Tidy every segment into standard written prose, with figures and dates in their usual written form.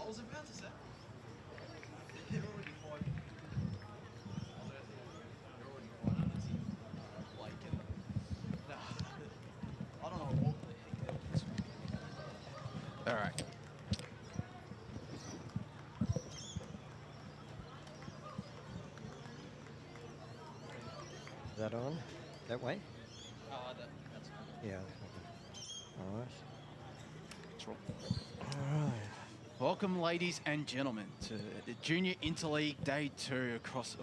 I was about to say. They're already fighting. They're already fighting. Blake and I don't know what the heck that was. All right. Is that on? That way? That's fine. Yeah. All right. That's right. All right. Welcome, ladies and gentlemen, to the Junior Interleague Day 2 across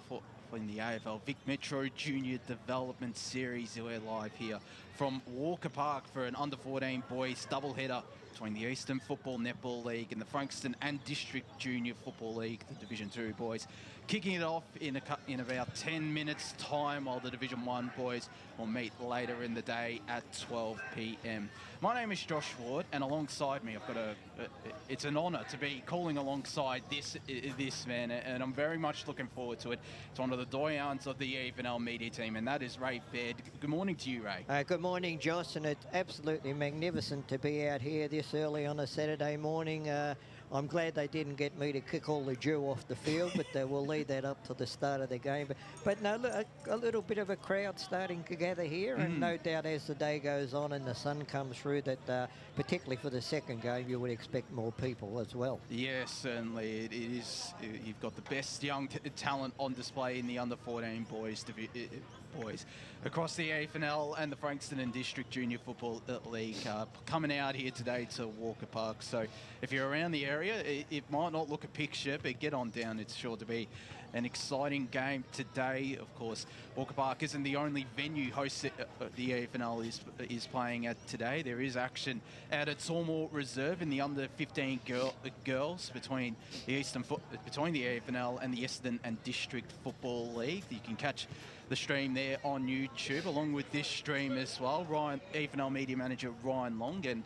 in the AFL Vic Metro Junior Development Series. We're live here from Walker Park for an under-14 boys doubleheader between the Eastern Football Netball League and the Frankston and District Junior Football League, the Division 2 boys. Kicking it off in about 10 minutes time, while the Division 1 boys will meet later in the day at 12 p.m. My name is Josh Ward, and alongside me, I've got it's an honour to be calling alongside this man, and I'm very much looking forward to it. It's one of the doyens of the EFNL Media team, and that is Ray Baird. Good morning to you, Ray. Good morning, Josh, and it's absolutely magnificent to be out here this early on a Saturday morning. I'm glad they didn't get me to kick all the dew off the field, but we'll leave that up to the start of the game. But no, look, a little bit of a crowd starting to gather here, and no doubt as the day goes on and the sun comes through that, particularly for the second game, you would expect more people as well. Yes, certainly. It is. You've got the best young talent on display in the under-14 boys boys across the EFNL and the Frankston and District Junior Football League coming out here today to Walker Park. So if you're around the area, it might not look a picture, but get on down. It's sure to be an exciting game today. Of course, Walker Park isn't the only venue host the EFNL is playing at today. There is action out at Tormore Reserve in the under-15 girls between the EFNL and the Essendon and District Football League. You can catch the stream there on YouTube, along with this stream as well. EFNL Media Manager Ryan Long and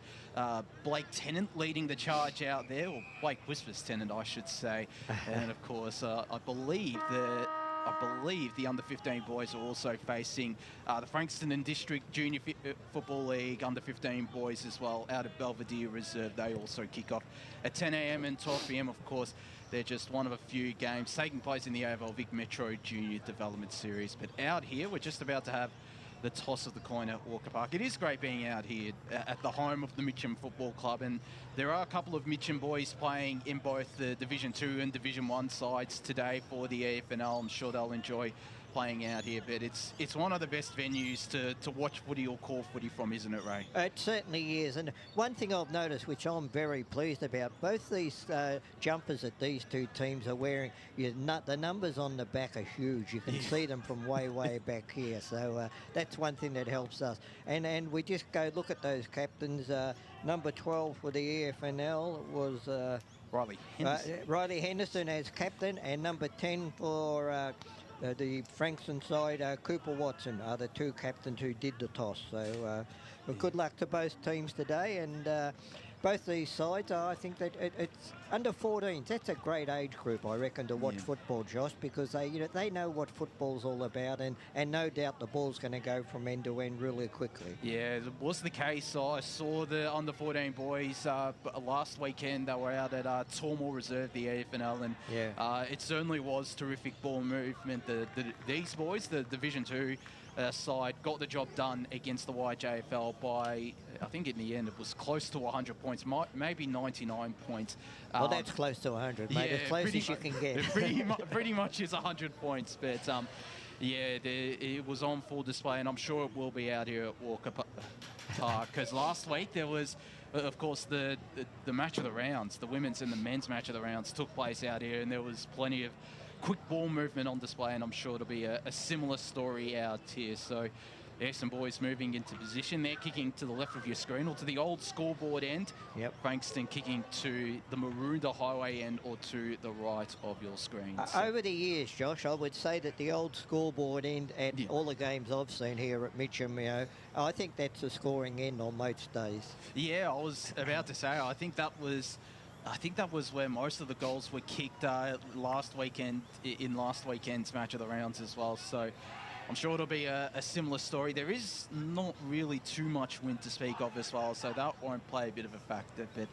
Blake Tennant leading the charge out there, or Blake Whispers Tennant, I should say. And of course, I believe the under-15 boys are also facing the Frankston and District Junior Football League under-15 boys as well out of Belvedere Reserve. They also kick off at 10 a.m. and 12 p.m. Of course, they're just one of a few games taking place in the AFL Vic Metro Junior Development Series. But out here, we're just about to have the toss of the coin at Walker Park. It is great being out here at the home of the Mitcham Football Club, and there are a couple of Mitcham boys playing in both the Division 2 and Division 1 sides today for the EFNL. I'm sure they'll enjoy playing out here, but it's one of the best venues to watch footy or call footy from, isn't it, Ray? It certainly is. And one thing I've noticed, which I'm very pleased about, both these jumpers that these two teams are wearing, the numbers on the back are huge. You can see them from way back here. So that's one thing that helps us. And we just go look at those captains. Number 12 for the EFNL was Riley Henderson. Riley Henderson as captain, and number 10 for the Frankston side, Cooper Watson, are the two captains who did the toss. So good luck to both teams today. And both these sides, I think that it's under 14s. That's a great age group, I reckon, to watch football, Josh, because they know what football's all about, and no doubt the ball's going to go from end to end really quickly. Yeah, it was the case. I saw the under 14 boys last weekend. They were out at Tormore Reserve, the EFNL, and it certainly was terrific ball movement. These boys, the Division 2 side, got the job done against the YJFL by, I think in the end it was close to 100 points, maybe 99 points. Well, that's close to 100, mate, as close as you can get. Pretty much is 100 points, but it was on full display, and I'm sure it will be out here at Walker Park, because last week there was, of course, the match of the rounds, the women's and the men's match of the rounds took place out here, and there was plenty of quick ball movement on display, and I'm sure it'll be a similar story out here. So there's some boys moving into position. They're kicking to the left of your screen, or to the old scoreboard end. Yep. Frankston kicking to the Maroondah Highway end, or to the right of your screen. Over the years, Josh, I would say that the old scoreboard end at all the games I've seen here at Mitcham, I think that's the scoring end on most days. Yeah, I was about to say, I think that was where most of the goals were kicked last weekend, in last weekend's match of the rounds as well. So I'm sure it'll be a similar story. There is not really too much wind to speak of as well, so that won't play a bit of a factor. But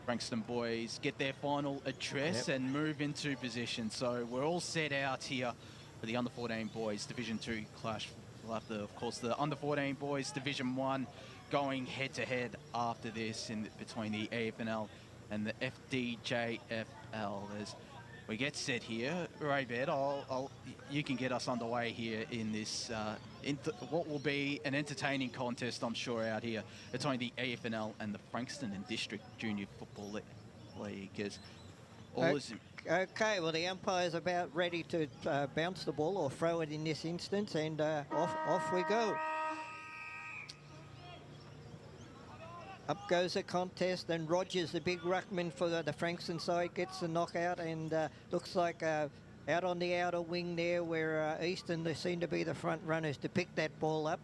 Frankston boys get their final address and move into position. So we're all set out here for the under-14 boys Division 2 clash. We'll have of course, the under-14 boys Division 1 going head-to-head after this between the EFNL and the FDJFL. As we get set here, Ray Baird, you can get us underway here in this, what will be an entertaining contest, I'm sure, out here between the EFNL and the Frankston and District Junior Football League. Okay, well, the umpire's about ready to bounce the ball, or throw it in this instance, and off we go. Up goes the contest, and Rogers, the big ruckman for the Frankston side, gets the knockout, and looks like out on the outer wing there, where Easton, they seem to be the front runners to pick that ball up.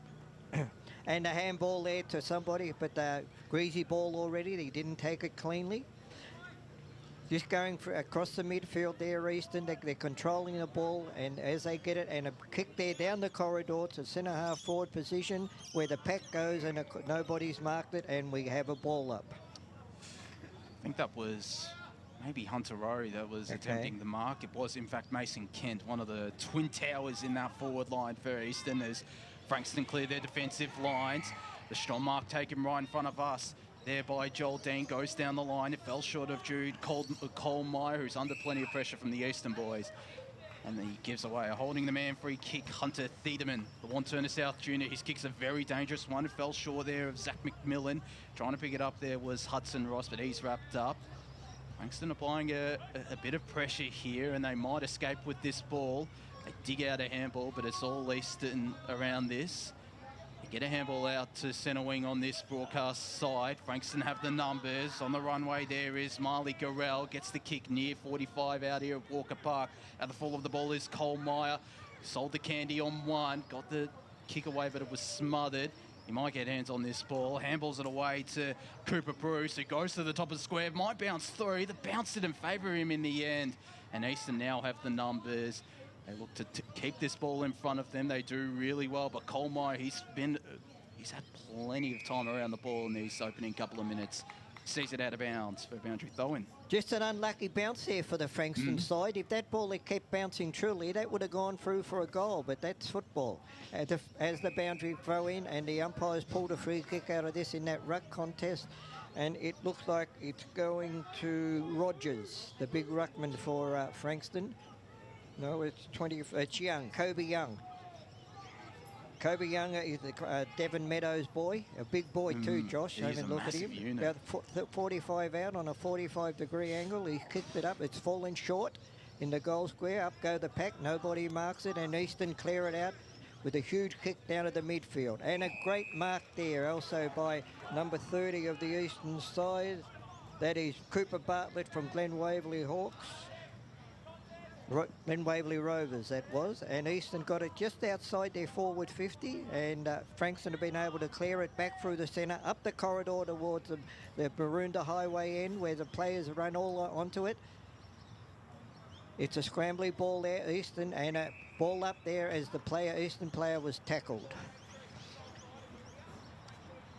And a handball there to somebody, but greasy ball already. He didn't take it cleanly. Just going across the midfield there, Easton. They're controlling the ball, and as they get it, and a kick there down the corridor to centre half forward position where the pack goes, and nobody's marked it, and we have a ball up. I think that was maybe Hunter Rowe that was attempting the mark. It was, in fact, Mason Kent, one of the twin towers in that forward line for Easton, as Frankston clear their defensive lines. The strong mark taken right in front of us. There by Joel Dean, goes down the line. It fell short of Jude Cole Meyer, who's under plenty of pressure from the Eastern boys. And he gives away a holding the man free kick, Hunter Thiedemann, the Wantirna South junior. His kick's a very dangerous one. It fell short there of Zach McMillan. Trying to pick it up there was Hudson Ross, but he's wrapped up. Frankston applying a bit of pressure here, and they might escape with this ball. They dig out a handball, but it's all Easton around this. They get a handball out to centre wing on this broadcast side. Frankston have the numbers. On the runway there is Marley Gorell. Gets the kick near 45 out here at Walker Park. At the fall of the ball is Cole Meyer. Sold the candy on one. Got the kick away, but it was smothered. He might get hands on this ball. Handballs it away to Cooper Bruce, who goes to the top of the square. Might bounce through. The bounce didn't favour him in the end. And Easton now have the numbers. They look to keep this ball in front of them. They do really well. But Cole Meyer, he's had plenty of time around the ball in these opening couple of minutes. Sees it out of bounds for a boundary throw-in. Just an unlucky bounce there for the Frankston side. If that ball had kept bouncing truly, that would have gone through for a goal, but that's football. As the boundary throw-in, and the umpires pulled a free kick out of this in that ruck contest, and it looks like it's going to Rogers, the big ruckman for Frankston. No, it's Young, Kobe Young. Kobe Young is the Devon Meadows boy, a big boy too, Josh. He's Have a look at him. Unit. About 45 out on a 45-degree angle. He kicked it up. It's fallen short in the goal square. Up go the pack. Nobody marks it, and Easton clear it out with a huge kick down to the midfield. And a great mark there also by number 30 of the Eastern side. That is Cooper Bartlett from Glen Waverley Hawks. Glen Waverley Rovers, that was. And Easton got it just outside their forward 50, and Frankston have been able to clear it back through the centre, up the corridor towards the Maroondah Highway end, where the players run all onto it. It's a scrambly ball there, Easton, and a ball up there as the Easton player was tackled.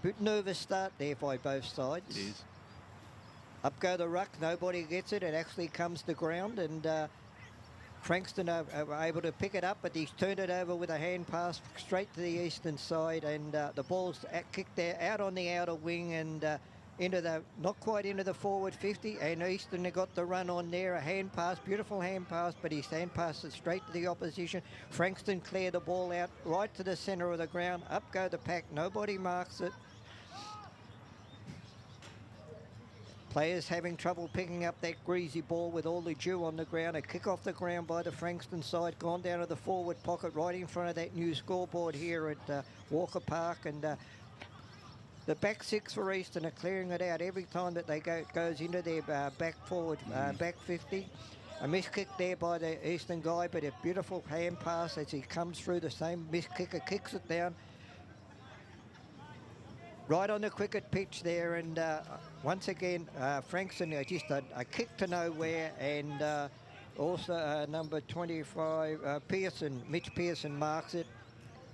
Bit nervous start there by both sides. It is. Up go the ruck, nobody gets it. It actually comes to ground, and Frankston are able to pick it up, but he's turned it over with a hand pass straight to the Eastern side, and the ball's kicked there out on the outer wing and not quite into the forward 50, and Eastern got the run on there, a hand pass, beautiful hand pass, but his hand pass it straight to the opposition. Frankston cleared the ball out right to the centre of the ground. Up go the pack, nobody marks it. Players having trouble picking up that greasy ball with all the dew on the ground. A kick off the ground by the Frankston side, gone down to the forward pocket right in front of that new scoreboard here at Walker Park. And the back six for Eastern are clearing it out every time that they goes into their back forward, back 50. A miss kick there by the Eastern guy, but a beautiful hand pass as he comes through. The same miss kicker kicks it down. Right on the cricket pitch there, and once again, Frankston just a kick to nowhere, and also number 25, Mitch Pearson marks it.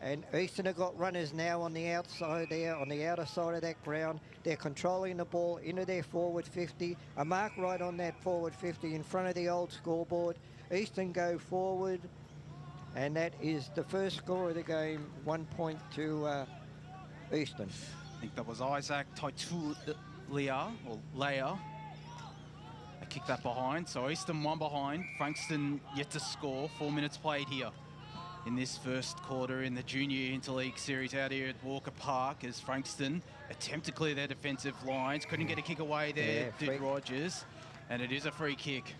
And Eastern have got runners now on the outside there, on the outer side of that ground. They're controlling the ball into their forward 50. A mark right on that forward 50 in front of the old scoreboard. Eastern go forward, and that is the first score of the game, 1 point to Eastern. I think that was Isaac Taitulia, or Leia. They kicked that behind, so Easton one behind. Frankston yet to score. 4 minutes played here in this first quarter in the Junior Interleague series out here at Walker Park, as Frankston attempt to clear their defensive lines. Couldn't get a kick away there, did Rogers, and it is a free kick.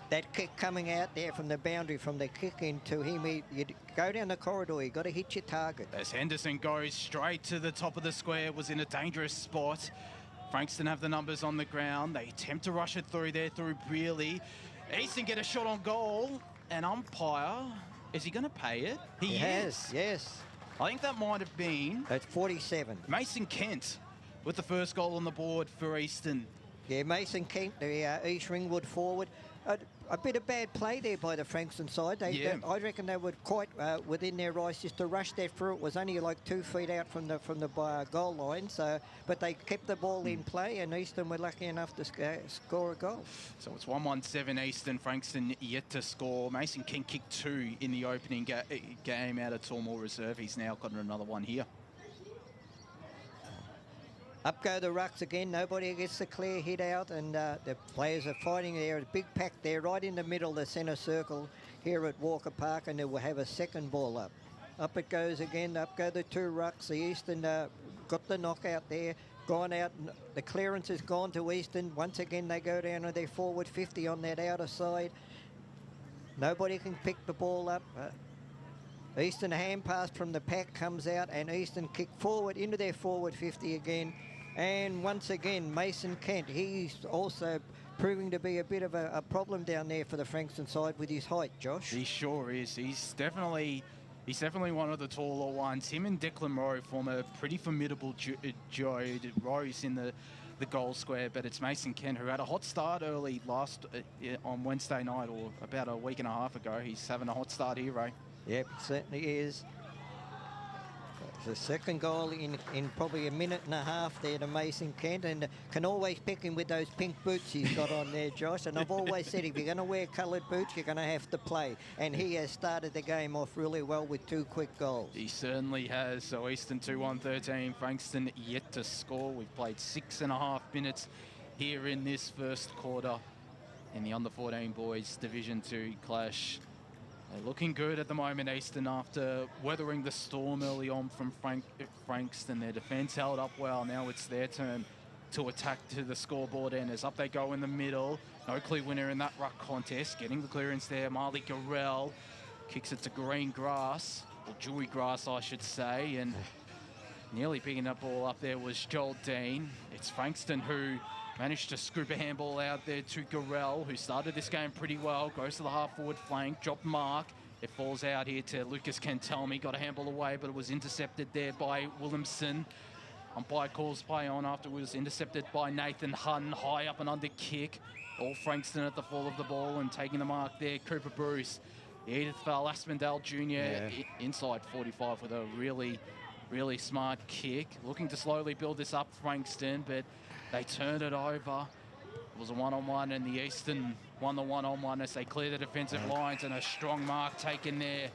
That kick coming out there from the boundary, from the kick into him, you go down the corridor, you got to hit your target. As Henderson goes straight to the top of the square, was in a dangerous spot. Frankston have the numbers on the ground. They attempt to rush it through there, through Brearley. Easton get a shot on goal, and umpire, is he going to pay it? He has, yes. I think that might have been... That's 47. Mason Kent with the first goal on the board for Easton. Yeah, Mason Kent, the East Ringwood forward. A bit of bad play there by the Frankston side. I reckon they were quite within their rights just to rush that through. It was only like 2 feet out from the goal line. So, but they kept the ball in play, and Eastern were lucky enough to score a goal. So it's 1-1-7 Eastern. Frankston yet to score. Mason King kicked 2 in the opening game out of Tormore Reserve. He's now got another one here. Up go the rucks again. Nobody gets the clear hit out, and the players are fighting there. A big pack there right in the middle, the centre circle. here at Walker Park, and they will have a second ball up. Up it goes again, up go the two rucks. The Eastern got the knockout there, gone out. The clearance has gone to Eastern. Once again, they go down to their forward 50 on that outer side. Nobody can pick the ball up. Eastern hand pass from the pack comes out, and Eastern kick forward into their forward 50 again. And once again, Mason Kent, he's also proving to be a bit of a problem down there for the Frankston side with his height, Josh. He sure is. He's definitely one of the taller ones. Him and Declan Rowe form a pretty formidable duo. Rowe's in the goal square, but it's Mason Kent, who had a hot start early on Wednesday night, or about a week and a half ago. He's having a hot start here, Ray. Yep, it certainly is. The second goal in probably a minute and a half there to Mason Kent, and can always pick him with those pink boots he's got on there, Josh. And I've always said, if you're going to wear coloured boots, you're going to have to play. And he has started the game off really well with 2 quick goals. He certainly has. So Eastern 2-1-13, Frankston yet to score. We've played 6.5 minutes here in this first quarter in the under-14 boys Division 2 clash. They're looking good at the moment, Eastern, after weathering the storm early on from Frankston. Their defence held up well. Now it's their turn to attack to the scoreboard end. As up they go in the middle. No clear winner in that ruck contest. Getting the clearance there, Marley Garrell kicks it to green grass, or dewy grass, I should say. And nearly picking that ball up there was Joel Dean. It's Frankston who managed to scoop a handball out there to Garrell, who started this game pretty well. Goes to the half-forward flank, drop mark. It falls out here to Lucas Kentelmi. Got a handball away, but it was intercepted there by Williamson. Umpire calls play on after it was intercepted by Nathan Hutton. High up and under kick. All Frankston at the fall of the ball and taking the mark there, Cooper Bruce. Edith Aspendale Jr. Inside 45 with a really smart kick. Looking to slowly build this up, Frankston, but they turned it over. It was a one-on-one, and the Eastern won the one-on-one as they clear the defensive lines, and a strong mark taken there.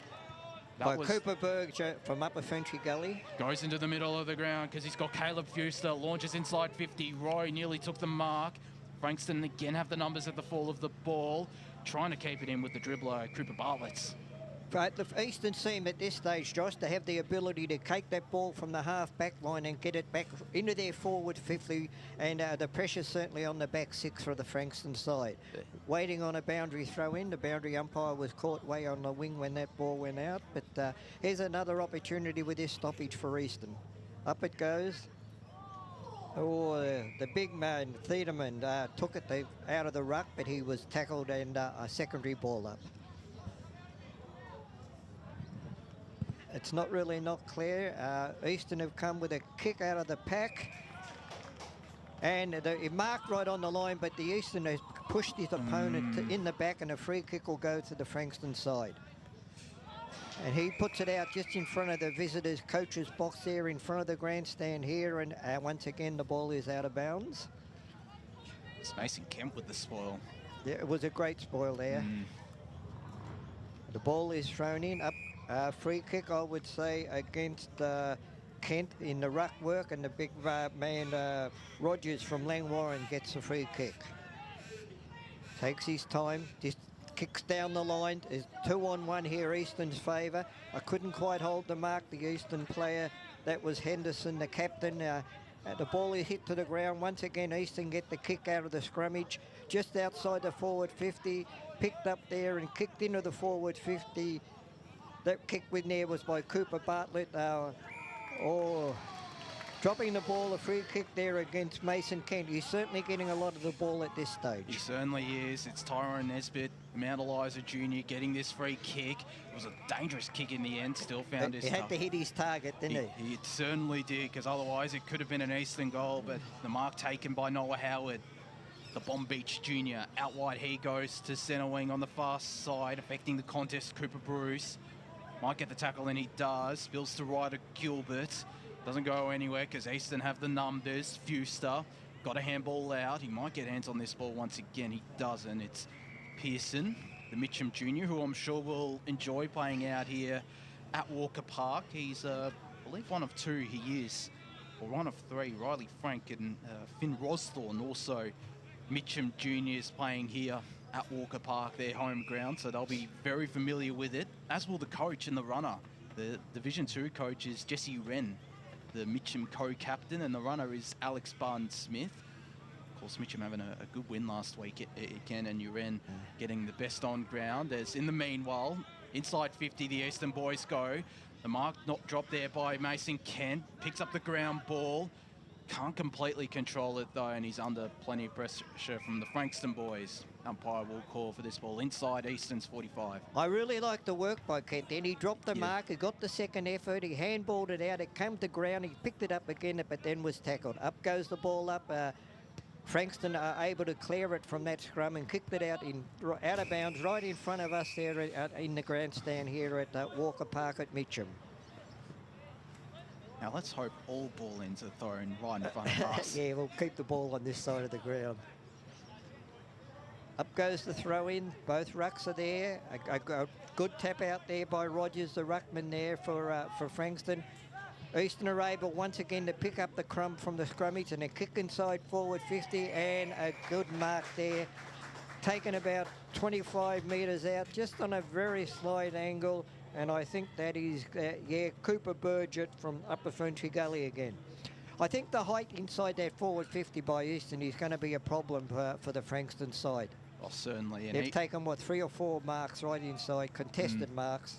By Cooper Berg from Upper Frenchy Gully. Goes into the middle of the ground because he's got Caleb Fuster. Launches inside 50. Roy nearly took the mark. Frankston again have the numbers at the fall of the ball. Trying to keep it in with the dribbler, Cooper Bartlett. Right, the Eastern team at this stage, Josh, to have the ability to take that ball from the half-back line and get it back into their forward 50, and the pressure's certainly on the back 6 for the Frankston side. Waiting on a boundary throw-in. The boundary umpire was caught way on the wing when that ball went out, but here's another opportunity with this stoppage for Eastern. Up it goes. Oh, the big man, Thiedemann, took it out of the ruck, but he was tackled, and a secondary ball up. It's not clear. Eastern have come with a kick out of the pack. And it marked right on the line, but the Eastern has pushed his opponent in the back, and a free kick will go to the Frankston side. And he puts it out just in front of the visitors' coach's box there, in front of the grandstand here. And once again, the ball is out of bounds. It's Mason Kemp with the spoil. Yeah, it was a great spoil there. The ball is thrown in, up. Free kick, I would say, against Kent in the ruck work, and the big man Rogers from Langwarren gets a free kick. Takes his time, just kicks down the line. There's 2-on-1 here, Eastern's favour. I couldn't quite hold the mark, the Eastern player. That was Henderson, the captain. The ball is hit to the ground. Once again, Eastern get the kick out of the scrummage. Just outside the forward 50, picked up there and kicked into the forward 50. That kick with there was by Cooper Bartlett. Dropping the ball, a free kick there against Mason Kent. He's certainly getting a lot of the ball at this stage. He certainly is. It's Tyrone Nesbitt, Mount Eliza Jr. getting this free kick. It was a dangerous kick in the end, still found his He had to hit his target, didn't he? He certainly did, because otherwise it could have been an Eastern goal, but the mark taken by Noah Howard. The Bomb Beach Jr. Out wide he goes to centre wing on the far side, affecting the contest, Cooper Bruce. Might get the tackle, and he does. Spills to Ryder Gilbert. Doesn't go anywhere because Eastern have the numbers. Fuster got a handball out. He might get hands on this ball once again. He doesn't. It's Pearson, the Mitcham Jr., who I'm sure will enjoy playing out here at Walker Park. He's, I believe, one of 2 he is, or one of 3. Riley Frank and Finn Rosthorn, also Mitcham Jr. is playing here at Walker Park, their home ground, so they'll be very familiar with it, as will the coach and the runner. The Division 2 coach is Jesse Wren, the Mitcham co-captain, and the runner is Alex Barnes-Smith. Of course, Mitcham having a good win last week again, and Uren getting the best on ground. As in the meanwhile, inside 50, the Eastern boys go. The mark not dropped there by Mason Kent. Picks up the ground ball. Can't completely control it though, and he's under plenty of pressure from the Frankston boys. Umpire will call for this ball inside Eastern's 45. I really like the work by Kent. Then he dropped the mark, he got the second effort, he handballed it out, it came to ground, he picked it up again, but then was tackled. Up goes the ball up. Frankston are able to clear it from that scrum and kicked it out of bounds right in front of us there in the grandstand here at Walker Park at Mitcham. Now let's hope all ball ends are thrown right in front of us. Yeah, we'll keep the ball on this side of the ground. Up goes the throw in. Both rucks are there. A good tap out there by Rogers, the ruckman there for Frankston. Eastern are able once again to pick up the crumb from the scrummage and a kick inside forward 50 and a good mark there. Taken about 25 metres out, just on a very slight angle. And I think that is, Cooper Burgett from Upper Frenchy Gully again. I think the height inside that forward 50 by Eastern is going to be a problem for the Frankston side. Oh, certainly. And they've taken, 3 or 4 marks right inside, contested marks.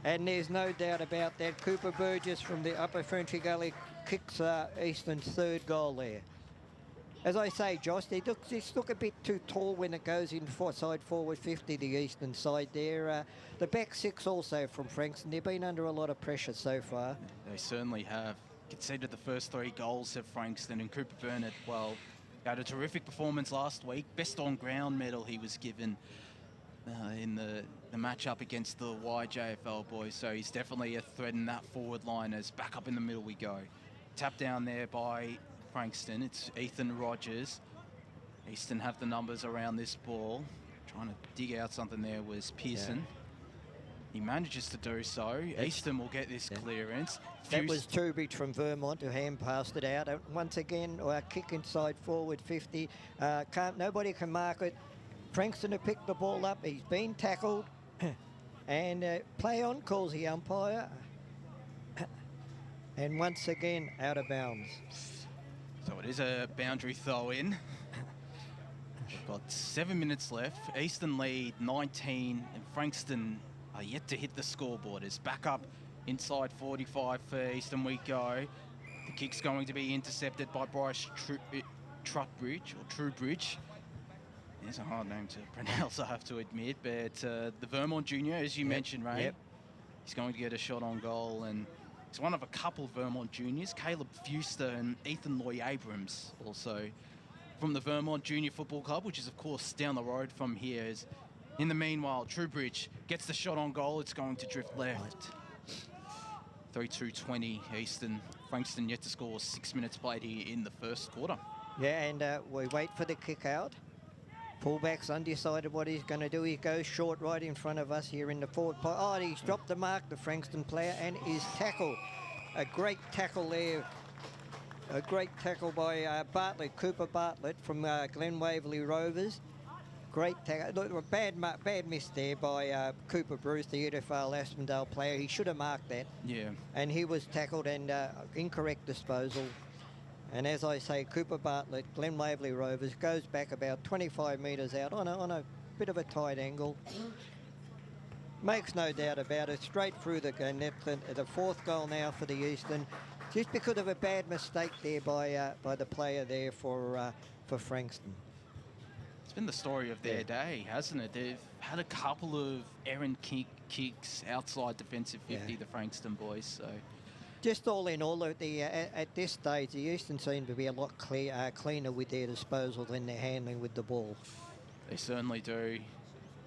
And there's no doubt about that. Cooper Burgess from the Upper Frenchy Gully kicks Eastern's third goal there. As I say, Josh, they look a bit too tall when it goes in side forward 50, the Eastern side there. The back 6 also from Frankston, they've been under a lot of pressure so far. They certainly have. Conceded the first 3 goals of Frankston, and Cooper Burnett, well, had a terrific performance last week. Best on ground medal he was given in the match-up against the YJFL boys, so he's definitely a threat in that forward line as back up in the middle we go. Tap down there by Frankston. It's Ethan Rogers. Eastern have the numbers around this ball. Trying to dig out something there was Pearson. Yeah. He manages to do so. Eastern will get this clearance. That was Trubridge from Vermont who hand passed it out. Once again, a kick inside forward 50. Nobody can mark it. Frankston have picked the ball up. He's been tackled. And play on, calls the umpire. And once again, out of bounds. So it is a boundary throw in. We've got 7 minutes left. Eastern lead 19, and Frankston are yet to hit the scoreboard. It's back up inside 45 for Eastern we go. The kick's going to be intercepted by Bryce Trubridge. It's a hard name to pronounce, I have to admit, but the Vermont junior, as you mentioned, Ray, he's going to get a shot on goal, and he's one of a couple Vermont juniors, Caleb Fuster and Ethan Loy Abrams, also from the Vermont Junior Football Club, which is, of course, down the road from here. In the meanwhile, Trubridge gets the shot on goal. It's going to drift left. 3-2-20 Eastern. Frankston yet to score. 6 minutes played here in the first quarter. Yeah, and we wait for the kick out. Fullback's undecided what he's going to do. He goes short right in front of us here in the forward post. Oh, he's dropped the mark, the Frankston player, and is tackled. A great tackle there. A great tackle by Bartlett, Cooper Bartlett from Glen Waverley Rovers. Great tackle. Bad miss there by Cooper Bruce, the EFNL Aspendale player. He should have marked that. Yeah. And he was tackled and incorrect disposal. And as I say, Cooper Bartlett, Glen Waverley Rovers, goes back about 25 metres out on a bit of a tight angle. Makes no doubt about it, straight through the goal. The 4th goal now for the Eastern, just because of a bad mistake there by the player there for Frankston. It's been the story of their day, hasn't it? They've had a couple of errant kicks outside defensive 50, the Frankston boys, so... Just all in all, at this stage, the Eastern seem to be a lot cleaner with their disposal than their handling with the ball. They certainly do.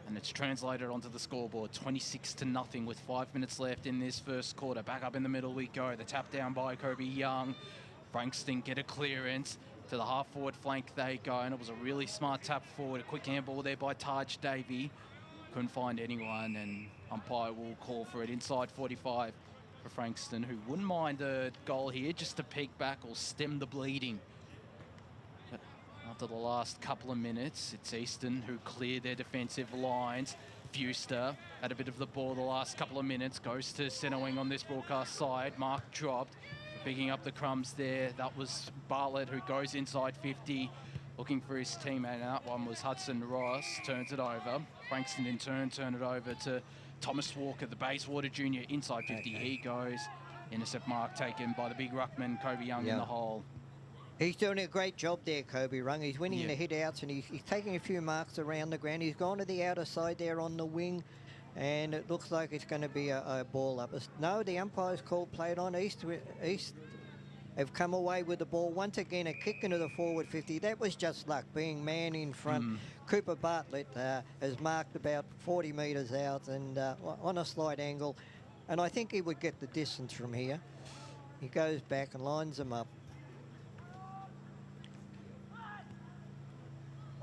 And it's translated onto the scoreboard, 26-0 with 5 minutes left in this first quarter. Back up in the middle we go. The tap down by Kobe Young. Frankston get a clearance. To the half-forward flank they go, and it was a really smart tap forward. A quick handball there by Taj Davey. Couldn't find anyone, and umpire will call for it inside 45. For Frankston, who wouldn't mind a goal here just to peg back or stem the bleeding. But after the last couple of minutes. It's Easton who cleared their defensive lines. Fuster had a bit of the ball the last couple of minutes, goes to centre wing on this broadcast side. Mark dropped, picking up the crumbs there. That was Bartlett who goes inside 50, looking for his teammate. And that one was Hudson Ross, turns it over. Frankston in turn turned it over to Thomas Walker, the Bayswater junior, inside 50. Okay. He goes. Intercept mark taken by the big ruckman, Kobe Young, in the hole. He's doing a great job there, Kobe Young. He's winning the hit-outs, and he's taking a few marks around the ground. He's gone to the outer side there on the wing, and it looks like it's going to be a ball up. No, the umpire's called played on. East have come away with the ball. Once again, a kick into the forward 50. That was just luck, being man in front. Cooper Bartlett has marked about 40 metres out and on a slight angle. And I think he would get the distance from here. He goes back and lines them up.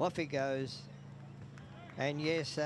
Off he goes. And yes,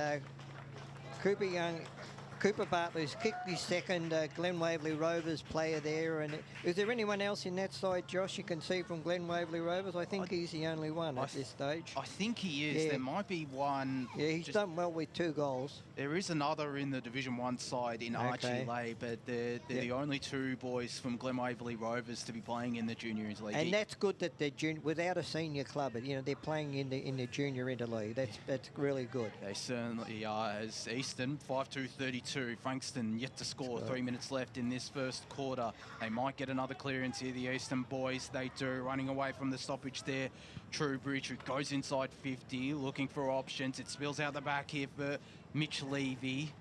Cooper Bartlett's kicked his second Glen Waverley Rovers player there. And is there anyone else in that side, Josh, you can see from Glen Waverley Rovers? I think he's the only one at this stage. I think he is. Yeah. There might be one. Yeah, he's done well with 2 goals. There is another in the Division 1 side in Archie Lay, but they're the only 2 boys from Glen Waverley Rovers to be playing in the Junior Interleague. And that's good that they're without a senior club, you know, they're playing in the Junior Interleague. That's really good. They certainly are. As Easton 5-2-32. Frankston yet to score. 3 minutes left in this first quarter. They might get another clearance here, the Easton boys. They do. Running away from the stoppage there. Truebridge, who goes inside 50, looking for options. It spills out the back here for Mitch Levy.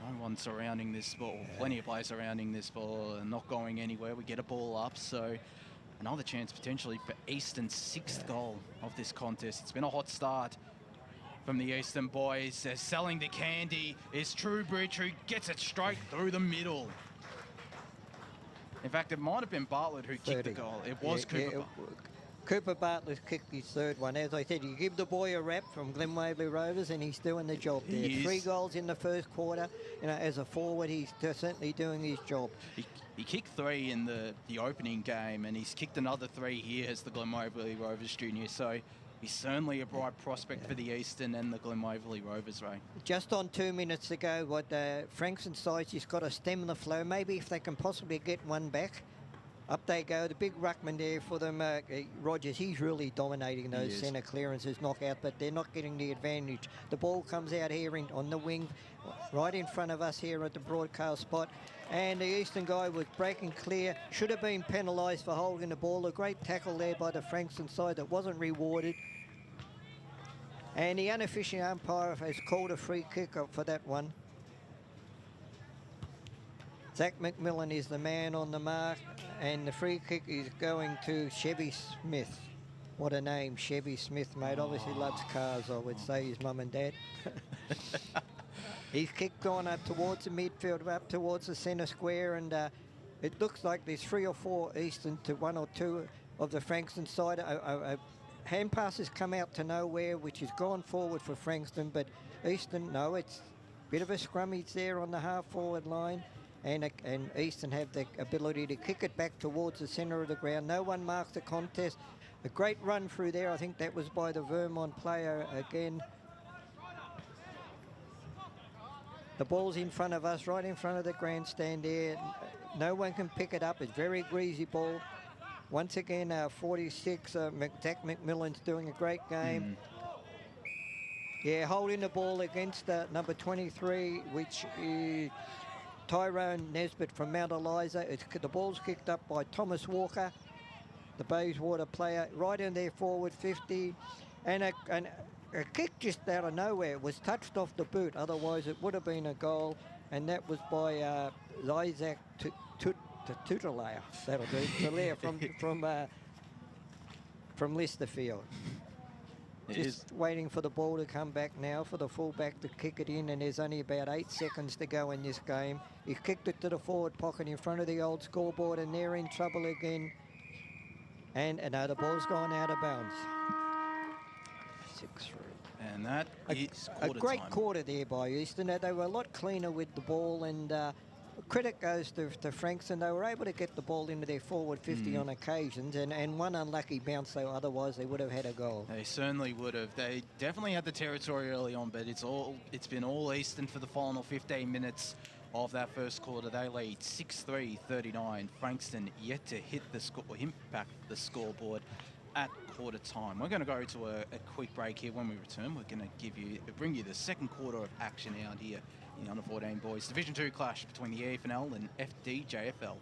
No one surrounding this ball. Plenty of players surrounding this ball and not going anywhere. We get a ball up, so another chance potentially for Easton's 6th goal of this contest. It's been a hot start from the Eastern boys. They're selling the candy. Is Truebridge, who gets it straight through the middle. In fact, it might have been Bartlett who kicked the goal. It was Cooper. Cooper Bartlett kicked his 3rd one. As I said, you give the boy a rap from Glen Waverley Rovers, and he's doing the job there. 3 goals in the first quarter. You know, as a forward, he's certainly doing his job. He kicked 3 in the opening game, and he's kicked another 3 here as the Glen Waverley Rovers junior. So he's certainly a bright prospect for the Eastern and the Glen Waverley Rovers, Ray. Just on 2 minutes ago, what Frankston side's just got to stem the flow. Maybe if they can possibly get one back. Up they go. The big ruckman there for them, Rogers. He's really dominating those centre clearances, knockout, but they're not getting the advantage. The ball comes out here on the wing, right in front of us here at the broadcast spot. And the Eastern guy was breaking clear. Should have been penalised for holding the ball. A great tackle there by the Frankston side that wasn't rewarded. And the unofficial umpire has called a free kick for that one. Zach McMillan is the man on the mark, and the free kick is going to Chevy Smith. What a name, Chevy Smith, mate. Obviously loves cars, I would say, his mum and dad. He's kicked on up towards the midfield, up towards the centre square, and it looks like there's 3 or 4 Eastern to 1 or 2 of the Frankston side. Hand passes come out to nowhere, which has gone forward for Frankston, but Eastern, no, it's a bit of a scrummage there on the half-forward line. And Eastern have the ability to kick it back towards the centre of the ground. No one marks the contest. A great run through there. I think that was by the Vermont player again. The ball's in front of us, right in front of the grandstand there. No one can pick it up. It's a very greasy ball. Once again, 46, Zach McMillan's doing a great game. Yeah, holding the ball against number 23, which is Tyrone Nesbitt from Mount Eliza. The ball's kicked up by Thomas Walker, the Bayswater player, right in there forward 50. And a kick just out of nowhere. It was touched off the boot, otherwise it would have been a goal. And that was by Isaac Tutelayer. That'll do. Tutelayer from Listerfield. Just waiting for the ball to come back now for the fullback to kick it in, and there's only about 8 seconds to go in this game. He kicked it to the forward pocket in front of the old scoreboard, and they're in trouble again. And no, the ball's gone out of bounds. 6-3. And that is a great quarter there by Eastern. They were a lot cleaner with the ball, and Credit goes to Frankston. They were able to get the ball into their forward 50 on occasions, and one unlucky bounce, though, otherwise they would have had a goal. They certainly would have. They definitely had the territory early on, but it's been all Eastern for the final 15 minutes of that first quarter. They lead 6-3-39. Frankston yet to hit the impact the scoreboard at quarter time. We're going to go to a quick break here. When we return, we're going to bring you the second quarter of action out here in the under-14 boys Division 2 clash between the EFNL and FDJFL.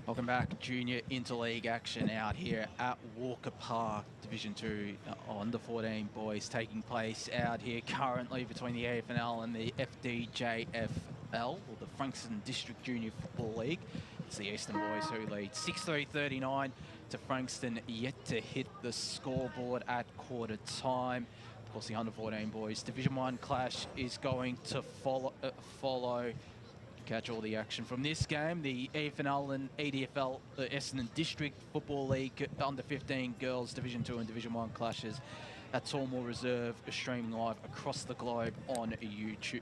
Welcome back. Junior Interleague action out here at Walker Park, Division 2 under 14 boys taking place out here currently between the EFNL and the FDJFL, or the Frankston District Junior Football League. It's the Eastern boys who lead 6-3-39 to Frankston, yet to hit the scoreboard at quarter time. Of course, the under 14 boys Division 1 clash is going to follow. Catch all the action from this game. The EFNL and EDFL, the Essendon District Football League under 15 girls Division 2 and Division 1 clashes at Tormore Reserve, streaming live across the globe on YouTube.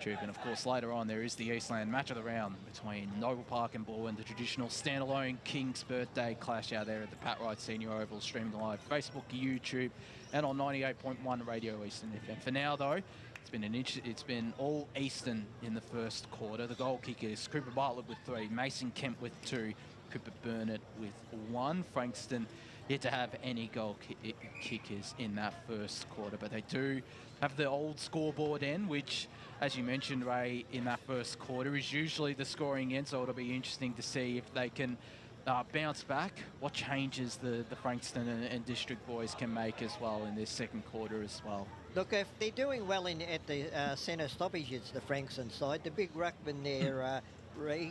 And of course, later on, there is the Eastland match of the round between Noble Park and Blue and the traditional standalone King's Birthday clash out there at the Pat Wright Senior Oval, streaming live Facebook, YouTube, and on 98.1 Radio Eastern FM. For now, though, It's been all Eastern in the first quarter. The goal kickers, Cooper Bartlett with 3, Mason Kemp with 2, Cooper Burnett with 1. Frankston yet to have any goal kickers in that first quarter, but they do have the old scoreboard end, which, as you mentioned, Ray, in that first quarter is usually the scoring end, so it'll be interesting to see if they can bounce back, what changes the Frankston and District boys can make as well in this second quarter as well. Look, if they're doing well at the centre stoppages, the Frankston side, the big ruckman there,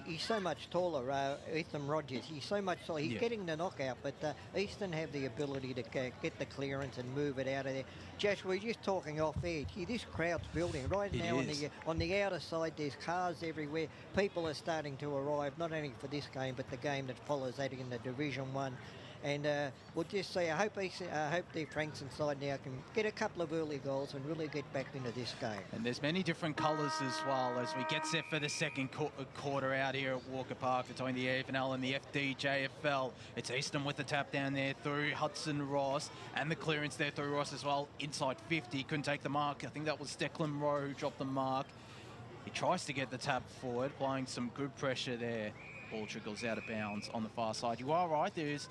he's so much taller, Ethan Rogers. He's so much taller. He's getting the knockout, but Eastern have the ability to get the clearance and move it out of there. Josh, we're just talking off edge. This crowd's building right now on the outer side. There's cars everywhere. People are starting to arrive, not only for this game, but the game that follows that in the Division 1. And we'll just say, I hope the Frankston side now can get a couple of early goals and really get back into this game. And there's many different colours as well as we get set for the second quarter out here at Walker Park between the EFNL and the FDJFL. It's Easton with the tap down there through Hudson Ross, and the clearance there through Ross as well. Inside 50, couldn't take the mark. I think that was Declan Rowe who dropped the mark. He tries to get the tap forward, applying some good pressure there. Ball trickles out of bounds on the far side. You are right, there's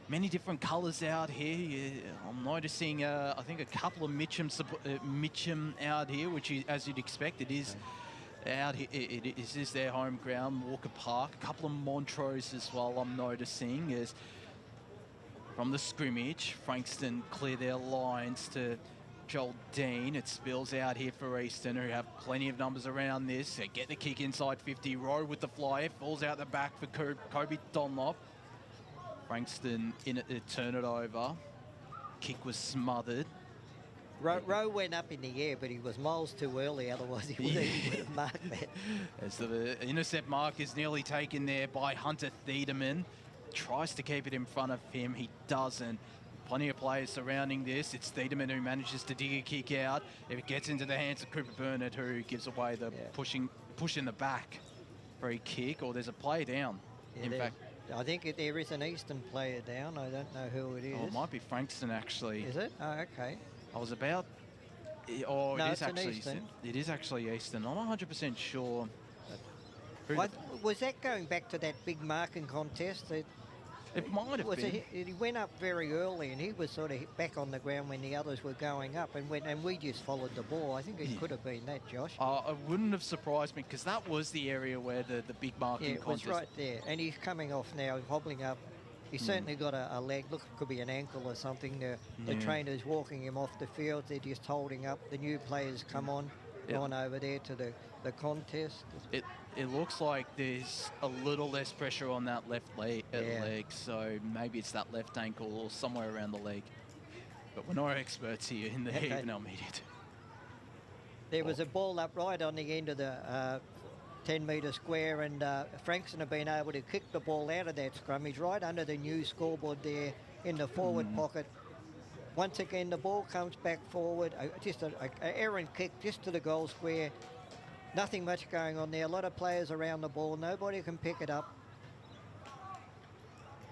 many different colours out here. I'm noticing, I think, a couple of Mitcham out here, which is, as you'd expect, it is out here. It is their home ground, Walker Park. A couple of Montrose as well, I'm noticing, as from the scrimmage, Frankston clear their lines to Joel Dean. It spills out here for Eastern, who have plenty of numbers around this. They get the kick inside 50. Rowe with the fly, falls out the back for Kobe Dunlop. Frankston in it to turn it over. Kick was smothered. Rowe went up in the air, but he was miles too early, otherwise he would have marked that. As the intercept mark is nearly taken there by Hunter Thiedemann. Tries to keep it in front of him. He doesn't. Plenty of players surrounding this. It's Thiedemann who manages to dig a kick out. If it gets into the hands of Cooper Burnett, who gives away the push in the back. Free kick, or there's a play down. In fact, I think there is an Eastern player down. I don't know who it is. Oh, it might be Frankston, actually. Is it? Oh, okay. I was about... Oh, no, it is actually Eastern. It is actually Eastern. I'm not 100% sure. Was that going back to that big marking contest? It might have been. He went up very early, and he was sort of back on the ground when the others were going up, and we just followed the ball. I think it could have been that, Josh. It wouldn't have surprised me, because that was the area where the big marking contest... it was right there, and he's coming off now, hobbling up. He's certainly got a leg. Look, it could be an ankle or something. The trainer's walking him off the field. They're just holding up. The new players come on over there to the contest. It looks like there's a little less pressure on that left leg, so maybe it's that left ankle or somewhere around the leg. But we're not experts here in the EFNL Media. There was a ball up right on the end of the 10-metre square, and Frankston have been able to kick the ball out of that scrummage right under the new scoreboard there in the forward pocket. Once again, the ball comes back forward, just an errant kick just to the goal square. Nothing much going on there. A lot of players around the ball. Nobody can pick it up.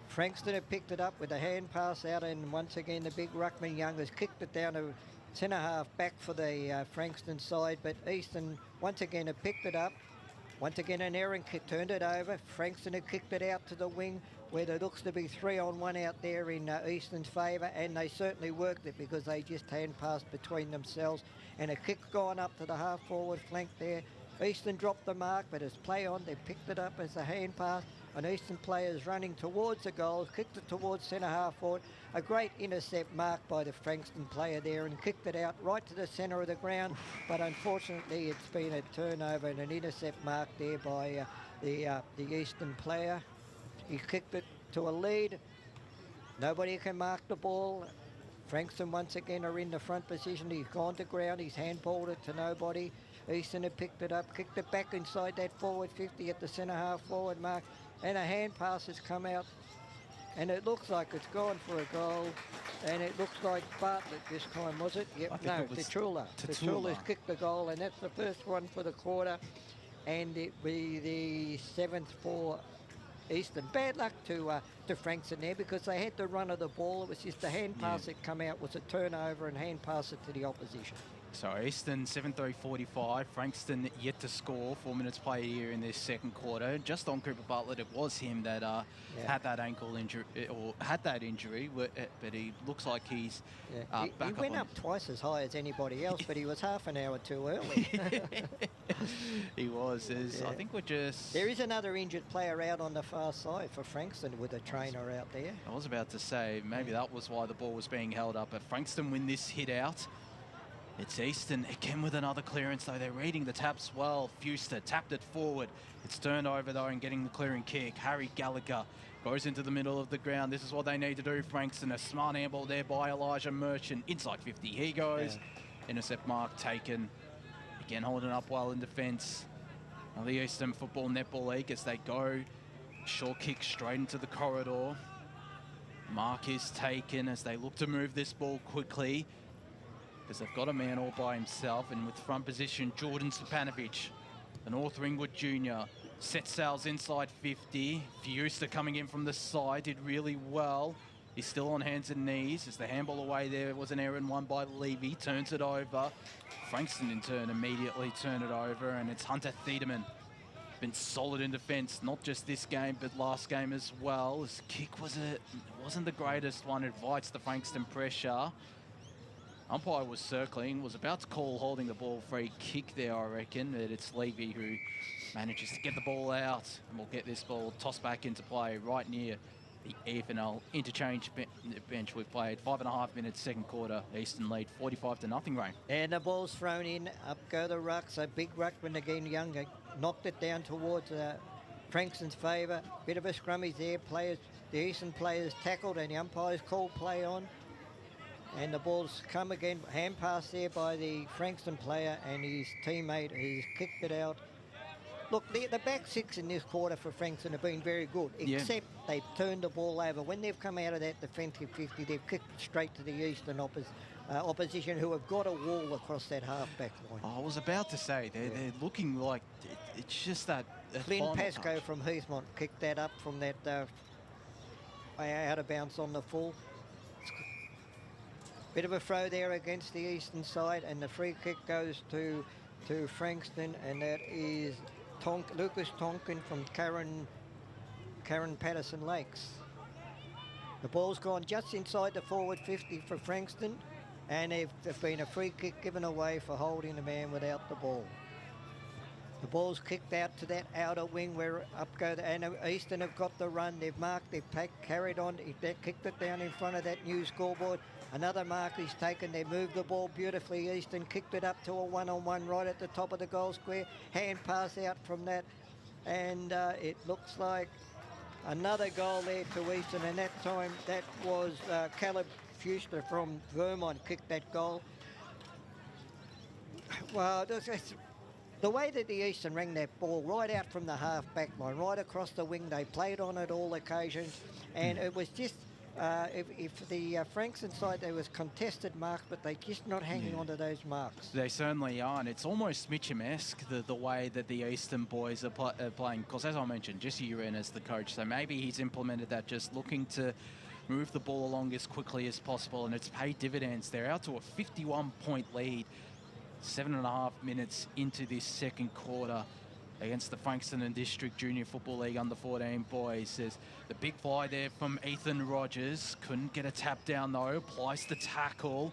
Frankston have picked it up with a hand pass out, and once again, the big ruckman Young has kicked it down to centre half back for the Frankston side, but Eastern once again have picked it up. Once again, an errant kick, turned it over. Frankston have kicked it out to the wing, where there looks to be 3-on-1 out there in Eastern's favour, and they certainly worked it because they just hand passed between themselves, and a kick gone up to the half-forward flank there. Eastern dropped the mark, but as play on, they picked it up as a hand pass. An Eastern player is running towards the goal, kicked it towards centre half forward. A great intercept mark by the Frankston player there, and kicked it out right to the centre of the ground. But unfortunately, it's been a turnover and an intercept mark there by the Eastern player. He kicked it to a lead. Nobody can mark the ball. Frankston once again are in the front position. He's gone to ground. He's handballed it to nobody. Easton had picked it up, kicked it back inside that forward 50 at the centre half forward mark, and a hand pass has come out, and it looks like it's gone for a goal, and it looks like Bartlett this time, was it? Yep, no, Tatula. Tatula's kicked the goal, and that's the first one for the quarter, and it be the 7th for Eastern. Bad luck to Frankston there, because they had the run of the ball. It was just the hand pass that come out was a turnover, and hand pass it to the opposition. So Eastern 7-3-45. Frankston yet to score. 4 minutes played here in this second quarter. Just on Cooper Bartlett, it was him that had that ankle injury, or had that injury, but he looks like he's back he up. went up twice as high as anybody else, but he was half an hour too early. He was. I think we're just... There is another injured player out on the far side for Frankston with a trainer out there. I was about to say, maybe that was why the ball was being held up. But Frankston win this hit out. It's Easton again with another clearance, though. They're reading the taps well. Fuster tapped it forward. It's turned over, though, and getting the clearing kick. Harry Gallagher goes into the middle of the ground. This is what they need to do, Frankston. A smart handball there by Elijah Merchant. Inside 50, he goes. Intercept mark taken. Again, holding up well in defence. Now the Eastern Football Netball League as they go. Short kick straight into the corridor. Mark is taken as they look to move this ball quickly, because they've got a man all by himself, and with front position, Jordan Stepanovic, the North Ringwood junior, set sails inside 50. Fuster coming in from the side, did really well. He's still on hands and knees as the handball away there was an error and one by Levy, turns it over. Frankston in turn immediately turn it over, and it's Hunter Thiedemann. Been solid in defence, not just this game, but last game as well. His kick wasn't the greatest one, invites the Frankston pressure. Umpire was circling, was about to call holding the ball free kick there, I reckon, but it's Levy who manages to get the ball out, and we'll get this ball tossed back into play right near the EFNL interchange bench. We've played 5.5 minutes, second quarter. Eastern lead 45-0, Rain. And the ball's thrown in, up go the rucks. A big ruckman again, Younger knocked it down towards Frankston's favour. Bit of a scrummage there. The Eastern players tackled, and the umpires called play on. And the ball's come again, hand pass there by the Frankston player and his teammate who's kicked it out. Look, the back six in this quarter for Frankston have been very good, except they've turned the ball over. When they've come out of that defensive 50, they've kicked straight to the Eastern opposition, who have got a wall across that half-back line. I was about to say, they're looking like it's just that... Flynn Pascoe from Heathmont kicked that up from that out of bounds on the full. Bit of a throw there against the Eastern side, and the free kick goes to Frankston, and that is Lucas Tonkin from Karen Patterson Lakes. The ball's gone just inside the forward 50 for Frankston, and there's been a free kick given away for holding the man without the ball. The ball's kicked out to that outer wing where and Eastern have got the run. They've marked, they've carried on, they kicked it down in front of that new scoreboard. Another mark is taken. They moved the ball beautifully. Eastern kicked it up to a one-on-one right at the top of the goal square. Hand pass out from that, and it looks like another goal there to Eastern, and that time that was Caleb Fuster from Vermont kicked that goal. Well, the way that the Eastern rang that ball right out from the half-back line, right across the wing, they played on it all occasions, and it was just... if the Frankston side, there was contested marks, but they're just not hanging on to those marks. They certainly aren't. It's almost Mitcham-esque, the way that the Eastern boys are playing. Because as I mentioned, Jesse Uren as the coach, so maybe he's implemented that, just looking to move the ball along as quickly as possible, and it's paid dividends. They're out to a 51-point lead, 7.5 minutes into this second quarter, against the Frankston and District Junior Football League under-14 boys. There's the big fly there from Ethan Rogers. Couldn't get a tap down though. Applies the tackle.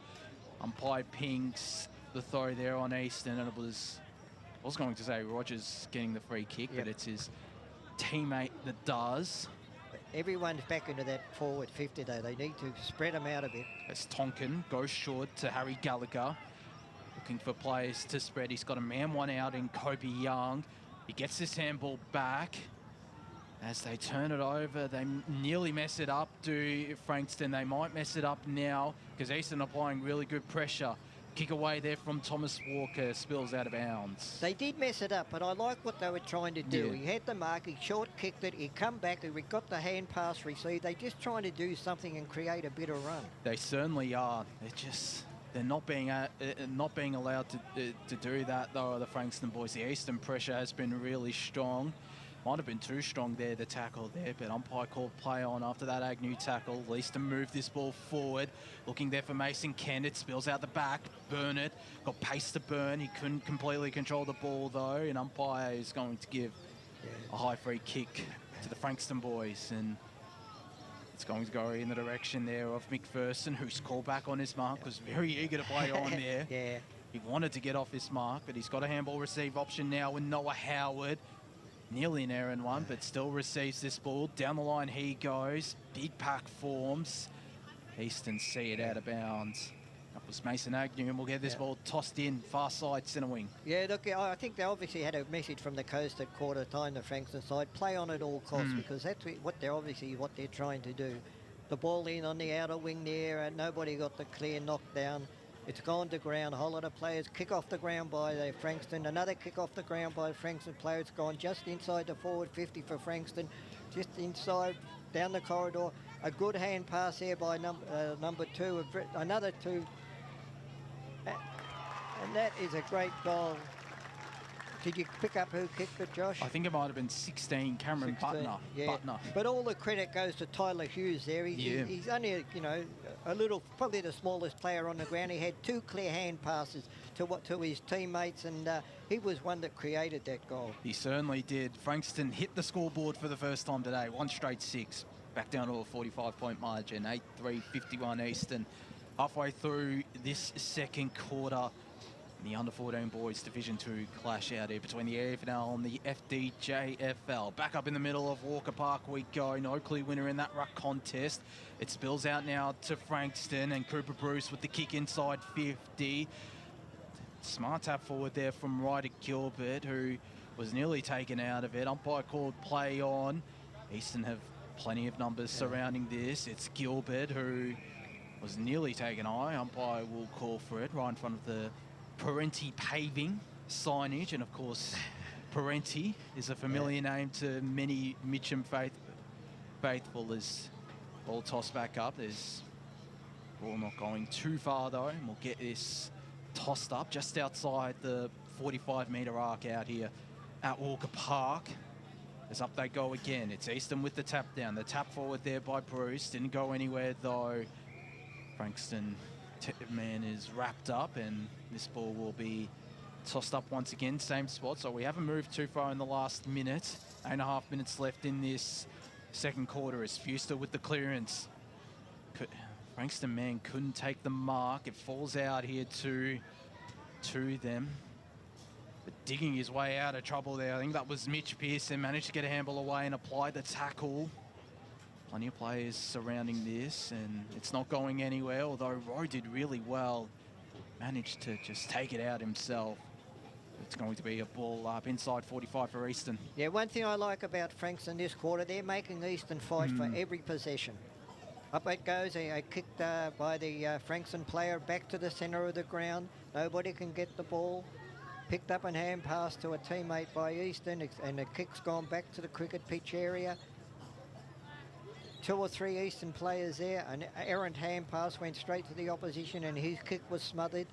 Umpire pings the throw there on Eastern, and I was going to say Rogers getting the free kick, but it's his teammate that does. Everyone's back into that forward 50 though. They need to spread them out a bit. As Tonkin goes short to Harry Gallagher. Looking for players to spread. He's got a man one out in Kobe Young. He gets this handball back. As they turn it over, they nearly mess it up. Do Frankston, they might mess it up now because Eastern applying really good pressure. Kick away there from Thomas Walker, spills out of bounds. They did mess it up, but I like what they were trying to do. He had the mark, he short kicked it, he come back, he got the hand pass received. They're just trying to do something and create a bit of run. They certainly are. They're not being allowed to do that though, the Frankston boys. The Eastern pressure has been really strong. Might have been too strong there, the tackle there, but umpire called play on after that Agnew tackle. Leaston moved this ball forward, looking there for Mason Kent. It spills out the back. Burnett got pace to burn. He couldn't completely control the ball though, and umpire is going to give a high free kick to the Frankston boys, and it's going to go in the direction there of McPherson, who's called back on his mark, was very eager to play on there. Yeah. He wanted to get off his mark, but he's got a handball receive option now with Noah Howard. Nearly an errand one, but still receives this ball. Down the line he goes. Big pack forms. Easton see it out of bounds. That was Mason Agnew, and we'll get this ball tossed in, far side, centre wing. Yeah, look, I think they obviously had a message from the coast at quarter time, the Frankston side. Play on at all costs, because that's what they're trying to do. The ball in on the outer wing there, and nobody got the clear knockdown. It's gone to ground. A whole lot of players kick off the ground by the Frankston. Another kick off the ground by the Frankston player. It's gone just inside the forward 50 for Frankston. Just inside, down the corridor. A good hand pass there by number 2. Another 2. And that is a great goal. Did you pick up who kicked it, Josh? I think it might have been 16, Cameron 16, Butner. yeah. Butner. But all the credit goes to Tyler Hughes there. He's only, a little, probably the smallest player on the ground. He had 2 clear hand passes to his teammates, and he was one that created that goal. He certainly did. Frankston hit the scoreboard for the first time today. 1 straight 6. Back down to a 45-point margin. 8-3, 51 Eastern. Halfway through this second quarter, the under-14 boys Division 2 clash out here between the EFNL and the FDJFL. Back up in the middle of Walker Park we go. No clear winner in that ruck contest. It spills out now to Frankston, and Cooper Bruce with the kick inside 50. Smart tap forward there from Ryder Gilbert, who was nearly taken out of it. Umpire called play on. Eastern have plenty of numbers surrounding this. It's Gilbert who was nearly taken high. Umpire will call for it right in front of the Parenti paving signage, and of course Parenti is a familiar name to many Mitcham faithful. As ball tossed back up, there's ball not going too far though, and we'll get this tossed up just outside the 45-metre arc out here at Walker Park. As up they go again. It's Easton with the tap down. The tap forward there by Bruce. Didn't go anywhere though. Frankston man is wrapped up, and this ball will be tossed up once again, same spot. So we haven't moved too far in the last minute. 8.5 minutes left in this second quarter as Fuster with the clearance. Frankston man couldn't take the mark. It falls out here to them. But digging his way out of trouble there. I think that was Mitch Pearson, managed to get a handball away and apply the tackle. Plenty of players surrounding this, and it's not going anywhere, although Rowe did really well. Managed to just take it out himself. It's going to be a ball up inside 45 for Easton. Yeah, one thing I like about Frankston this quarter, they're making Easton fight for every possession. Up it goes, a kick by the Frankston player back to the centre of the ground. Nobody can get the ball. Picked up and hand pass to a teammate by Easton, and the kick's gone back to the cricket pitch area. 2 or 3 Eastern players there. An errant hand pass went straight to the opposition, and his kick was smothered.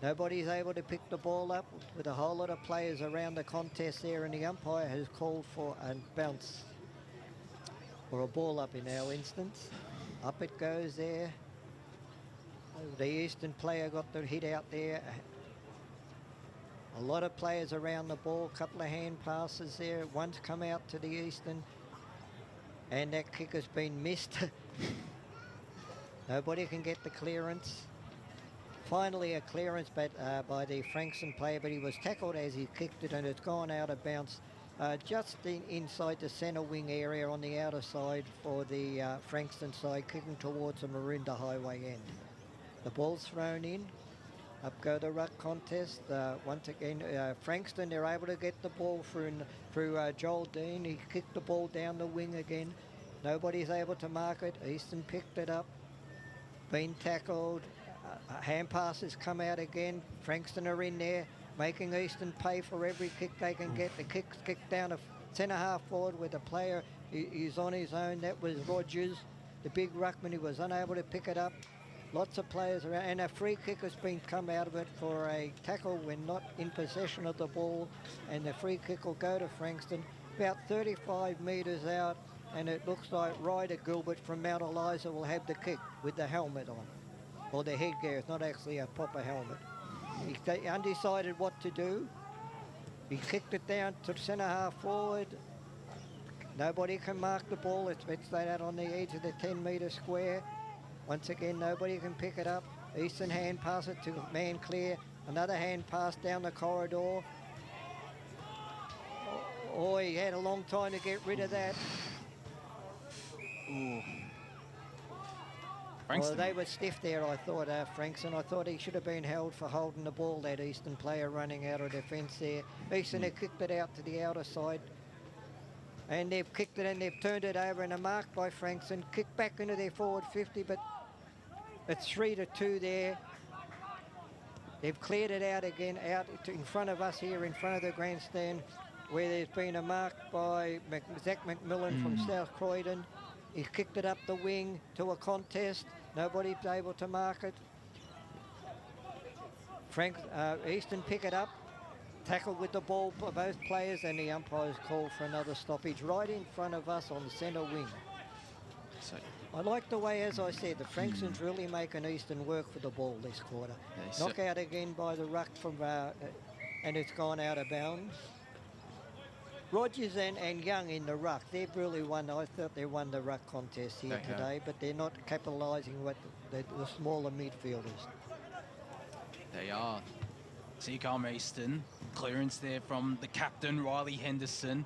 Nobody's able to pick the ball up with a whole lot of players around the contest there, and the umpire has called for a bounce or a ball up in our instance. Up it goes there. The Eastern player got the hit out there. A lot of players around the ball, a couple of hand passes there. One's come out to the Eastern, and that kick has been missed. Nobody can get the clearance. Finally a clearance by the Frankston player, but he was tackled as he kicked it, and it's gone out of bounds just inside the centre wing area on the outer side for the Frankston side, kicking towards the Maroondah Highway end. The ball's thrown in. Up go the ruck contest. Once again, Frankston, they're able to get the ball through Joel Dean. He kicked the ball down the wing again. Nobody's able to mark it. Easton picked it up. Been tackled. Hand passes come out again. Frankston are in there, making Easton pay for every kick they can get. The kick's kicked down a centre half forward with a player who's on his own. That was Rogers, the big ruckman, who was unable to pick it up. Lots of players around, and a free kick has been come out of it for a tackle when not in possession of the ball, and the free kick will go to Frankston. about 35 metres out, and it looks like Ryder Gilbert from Mount Eliza will have the kick with the helmet on. Or the headgear, it's not actually a proper helmet. He's undecided what to do. He kicked it down to centre half forward. Nobody can mark the ball. It's laid out on the edge of the 10-metre square. Once again, nobody can pick it up. Eastern hand pass it to man clear. Another hand pass down the corridor. Oh, he had a long time to get rid of that. Ooh. Well, they were stiff there, I thought, Frankston. I thought he should have been held for holding the ball, that Eastern player running out of defence there. Eastern have kicked it out to the outer side. And they've kicked it and they've turned it over, and a mark by Frankston. Kicked back into their forward 50, but it's 3-2 there. They've cleared it out again, out in front of us here, in front of the grandstand, where there's been a mark by Zach McMillan from South Croydon. He's kicked it up the wing to a contest. Nobody's able to mark it. Easton pick it up. Tackle with the ball by both players, and the umpire's called for another stoppage right in front of us on the centre wing. So, I like the way, as I said, the Frankstons really making Eastern work for the ball this quarter. Knock out again by the ruck from, and it's gone out of bounds. Rogers and Young in the ruck, they've really won. I thought they won the ruck contest here today, but they're not capitalising what the smaller midfielders. They are. So here come Eastern. Clearance there from the captain, Riley Henderson.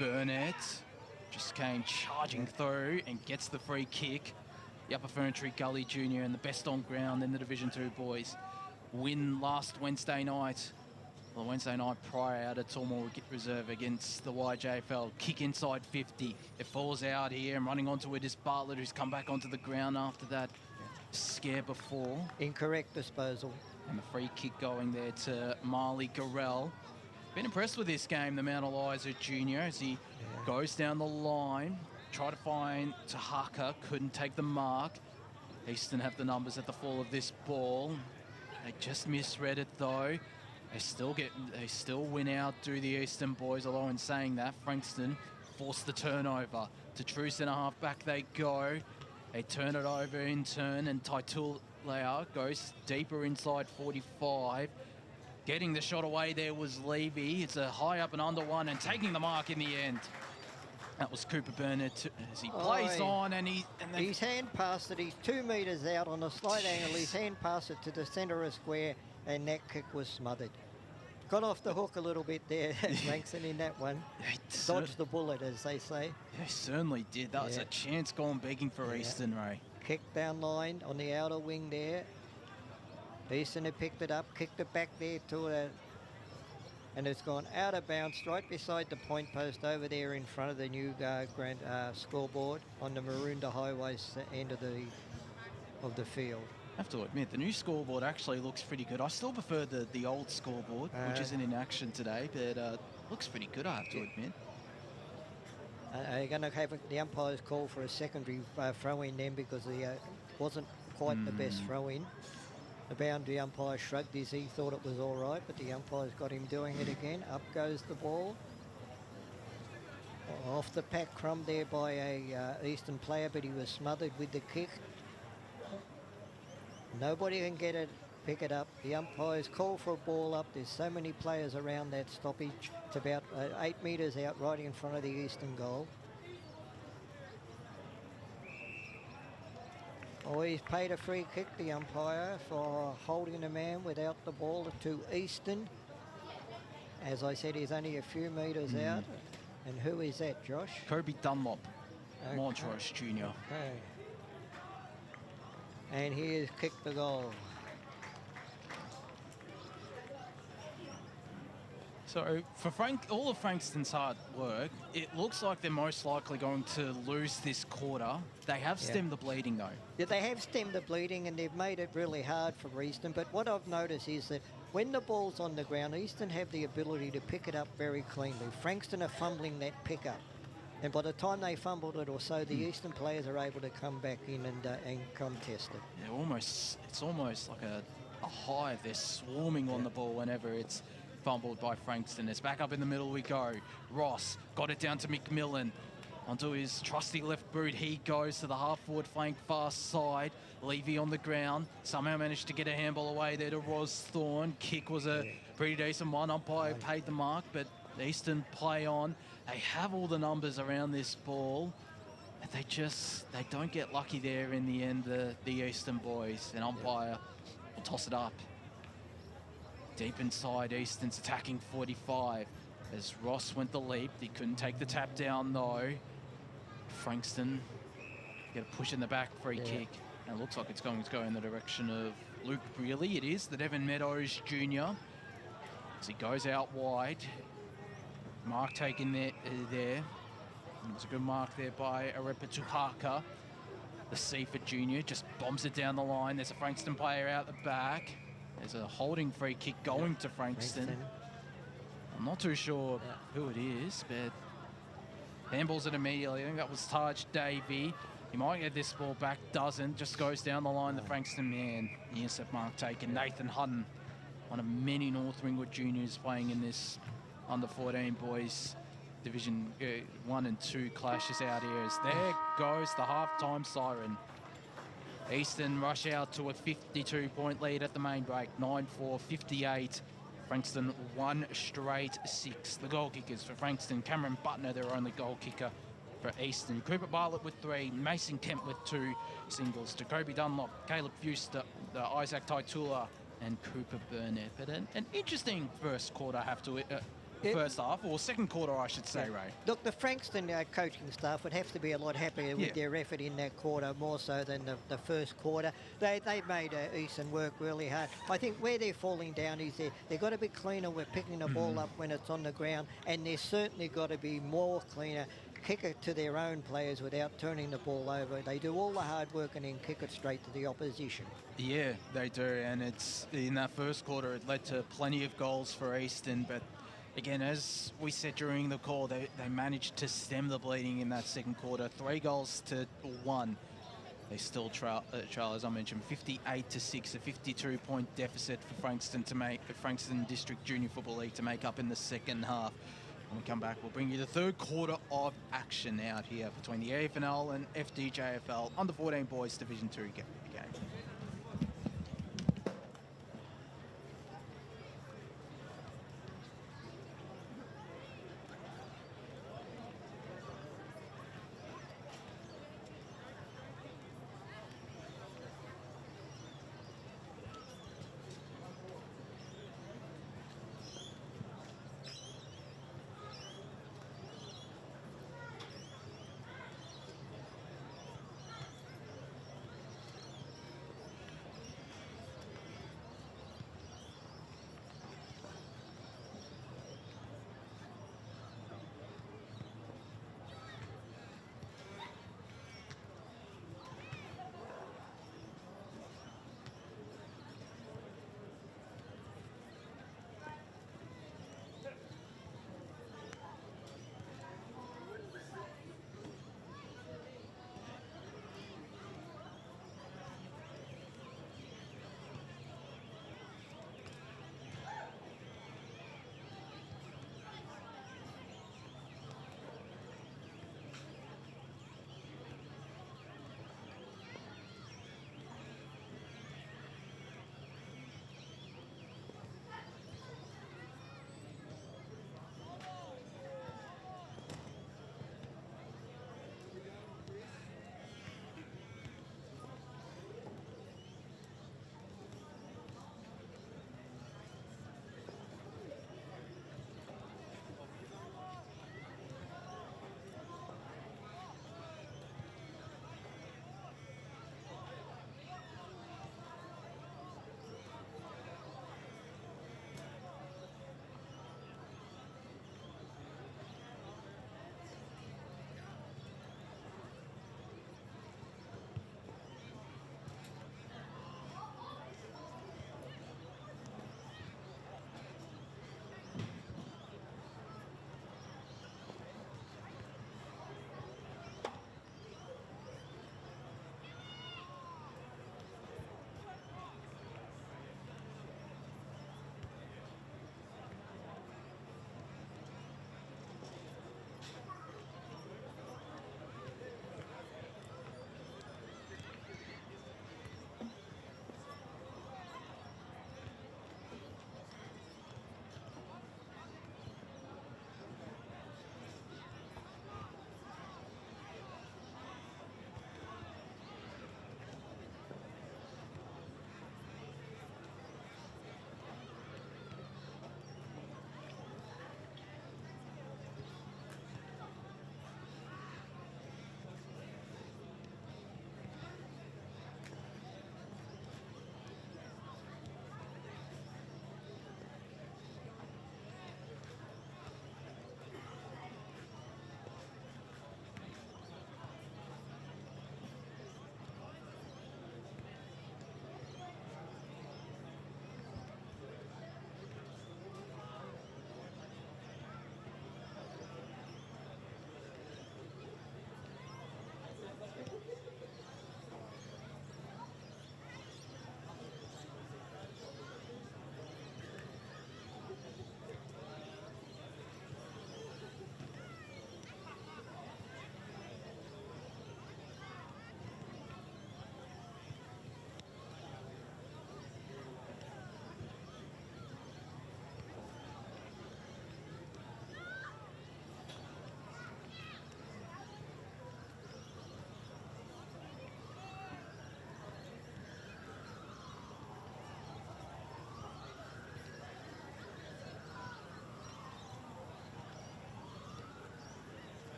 Burnett just came charging through and gets the free kick. The Upper Ferntree Gully Junior and the best on ground in the Division 2 boys win last Wednesday night. Well, the Wednesday night prior out at Tormore Reserve against the YJFL. Kick inside 50. It falls out here and running onto it is Bartlett, who's come back onto the ground after that scare before. Incorrect disposal. And the free kick going there to Marley Garrell. Been impressed with this game, the Mount Eliza Junior, as he goes down the line. Try to find Tahaka, couldn't take the mark. Eastern have the numbers at the fall of this ball. They just misread it though. They still win out, do the Eastern boys, although in saying that, Frankston forced the turnover. To true centre half back they go. They turn it over in turn, and Taitul Leia goes deeper inside 45. Getting the shot away there was Levy. It's a high up and under one, and taking the mark in the end. That was Cooper Burnett as he plays on, and he's hand passed it. He's 2 metres out on a slight angle. He's hand passed it to the centre of square, and that kick was smothered. Got off the hook a little bit there, Langston, in that one. Dodged the bullet, as they say. Yeah, he certainly did. That was a chance gone begging for Eastern, Ray. Kick down line on the outer wing there. Eastern had picked it up, kicked it back there to and it's gone out of bounds right beside the point post over there in front of the new grand scoreboard on the Maroondah Highway end of the field. I have to admit, the new scoreboard actually looks pretty good. I still prefer the old scoreboard, which isn't in action today, but looks pretty good, I have to admit. They're going to have the umpires call for a secondary throw-in then, because he wasn't quite the best throw-in. The boundary umpire shrugged his, he thought it was all right, but the umpire's got him doing it again. Up goes the ball. Off the pack crumb there by a Eastern player, but he was smothered with the kick. Nobody can pick it up. The umpires call for a ball up. There's so many players around that stoppage. It's about 8 metres out, right in front of the Eastern goal. Oh, he's paid a free kick, the umpire, for holding the man without the ball to Eastern. As I said, he's only a few metres out. And who is that, Josh? Kobe Dunlop, Montrose Junior. Okay. And he has kicked the goal. So for all of Frankston's hard work, it looks like they're most likely going to lose this quarter. They have stemmed the bleeding though. Yeah, they have stemmed the bleeding, and they've made it really hard for Eastern. But what I've noticed is that when the ball's on the ground, Eastern have the ability to pick it up very cleanly. Frankston are fumbling that pickup. And by the time they fumbled it or so, the Eastern players are able to come back in and contest it. Yeah, it's almost like a hive. They're swarming on the ball whenever it's fumbled by Frankston. It's back up in the middle we go. Ross got it down to McMillan. Onto his trusty left boot, he goes to the half-forward flank, far side. Levy on the ground, somehow managed to get a handball away there to Ros Thorne. Kick was a pretty decent one. Umpire paid the mark, but Eastern play on. They have all the numbers around this ball. But they don't get lucky there in the end, the Eastern boys. And umpire will toss it up. Deep inside, Eastern's attacking 45. As Ross went the leap, he couldn't take the tap down though. Frankston get a push in the back, free kick. And it looks like it's going to go in the direction of Luke Brearley. It is the Devon Meadows Jr. As he goes out wide. Mark taken there. It's a good mark there by Arepa Tuhaka. The Seaford Jr. just bombs it down the line. There's a Frankston player out the back. There's a holding free kick going to Frankston. I'm not too sure who it is, but handballs it immediately. I think that was Taj Davey. He might get this ball back, doesn't. Just goes down the line, the Frankston man. The intercept mark taken. Nathan Hutton, one of many North Ringwood juniors playing in this under-14 boys Division 1 and 2 clashes out here. As there goes the half-time siren. Eastern rush out to a 52-point lead at the main break. 9-4, 58. Frankston 1 straight 6. The goal kickers for Frankston, Cameron Butner, their only goal kicker for Eastern. Cooper Bartlett with 3, Mason Kemp with 2 singles, Jacoby Dunlop, Caleb Fuster, Isaac Taitula, and Cooper Burnett. But an interesting first quarter, first half, or second quarter, I should say, Ray. Look, the Frankston coaching staff would have to be a lot happier with their effort in that quarter, more so than the first quarter. They made Eastern work really hard. I think where they're falling down is they've got to be cleaner with picking the ball up when it's on the ground, and they've certainly got to be more cleaner, kick it to their own players without turning the ball over. They do all the hard work and then kick it straight to the opposition. Yeah, they do, and it's in that first quarter, it led to plenty of goals for Eastern, but again, as we said during the call, they managed to stem the bleeding in that second quarter. 3 goals to 1. They still trail, as I mentioned, 58-6, a 52-point deficit for Frankston District Junior Football League to make up in the second half. When we come back, we'll bring you the third quarter of action out here between the EFNL and FDJFL Under-14 Boys Division 2 game.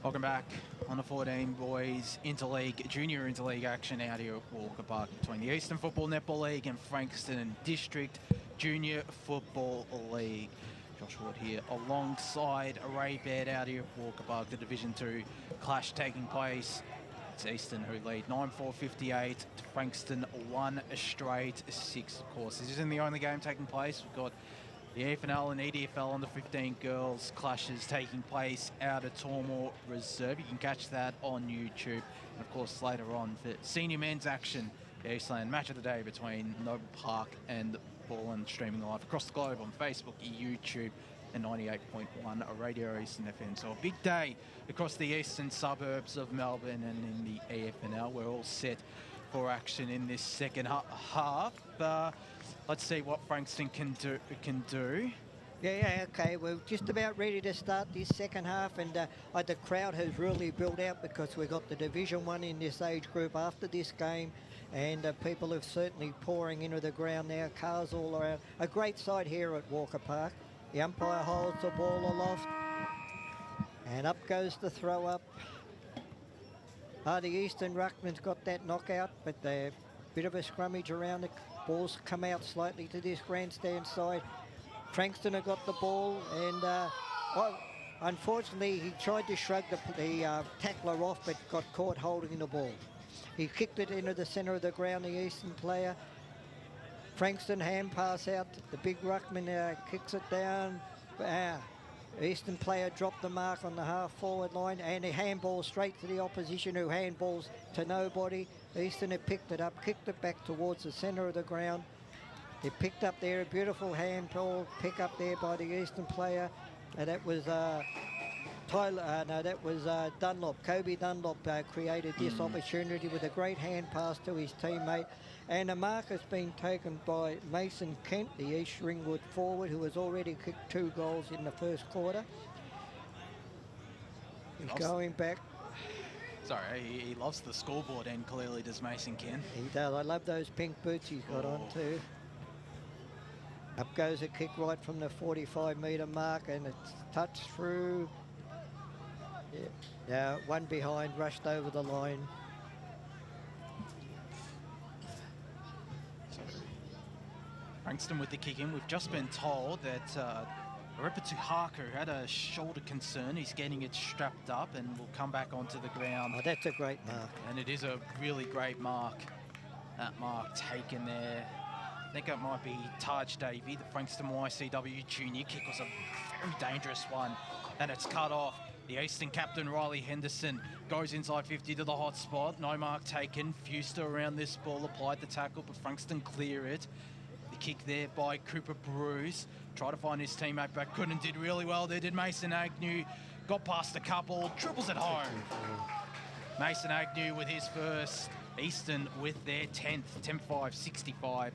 Welcome back on the 14 boys Interleague, junior Interleague action out here at Walker Park between the Eastern Football Netball League and Frankston District Junior Football League. Josh Wood here alongside Ray Baird out here at Walker Park, the Division 2 clash taking place. It's Eastern who lead 9-4-58 to Frankston 1 straight 6, of course. This isn't the only game taking place. We've got the EFNL and EDFL under 15 girls clashes taking place out at Tormore Reserve. You can catch that on YouTube. And of course, later on for senior men's action, the Eastland match of the day between Noble Park and Ballin, streaming live across the globe on Facebook, YouTube, and 98.1 Radio Eastern FM. So a big day across the eastern suburbs of Melbourne and in the EFNL. We're all set for action in this second half. Let's see what Frankston can do. Yeah, okay. We're just about ready to start this second half, and the crowd has really built out because we've got the Division 1 in this age group after this game, and people are certainly pouring into the ground now, cars all around. A great sight here at Walker Park. The umpire holds the ball aloft, and up goes the throw up. The Eastern Ruckman's got that knockout, but they're a bit of a scrummage around. The balls come out slightly to this grandstand side. Frankston have got the ball, and unfortunately he tried to shrug the tackler off, but got caught holding the ball. He kicked it into the centre of the ground, the Eastern player. Frankston hand pass out. The big ruckman kicks it down. Eastern player dropped the mark on the half-forward line, and a handball straight to the opposition, who handballs to nobody. Eastern have picked it up, kicked it back towards the centre of the ground. They picked up there a beautiful handball pick up there by the Eastern player, and that was Dunlop. Kobe Dunlop created this opportunity with a great hand pass to his teammate. And the mark has been taken by Mason Kent, the East Ringwood forward, who has already kicked 2 goals in the first quarter. He's going back. Sorry, he loves the scoreboard end, clearly does Mason Kent. He does. I love those pink boots he's got on too. Up goes a kick right from the 45-metre mark, and it's touched through. Yeah. Now one behind, rushed over the line. Frankston with the kick in. We've just been told that Repetu Harker had a shoulder concern. He's getting it strapped up and will come back onto the ground. Oh, that's a great mark. And it is a really great mark. That mark taken there. I think it might be Taj Davey. The Frankston YCW junior kick was a very dangerous one, and it's cut off. The Eastern captain, Riley Henderson, goes inside 50 to the hot spot. No mark taken. Fuster around this ball, applied the tackle, but Frankston clear it. The kick there by Cooper Bruce. Tried to find his teammate, but couldn't. Did really well there, did Mason Agnew. Got past a couple, triples it home. Mason Agnew with his first. Eastern with their 10th, 10-5-65.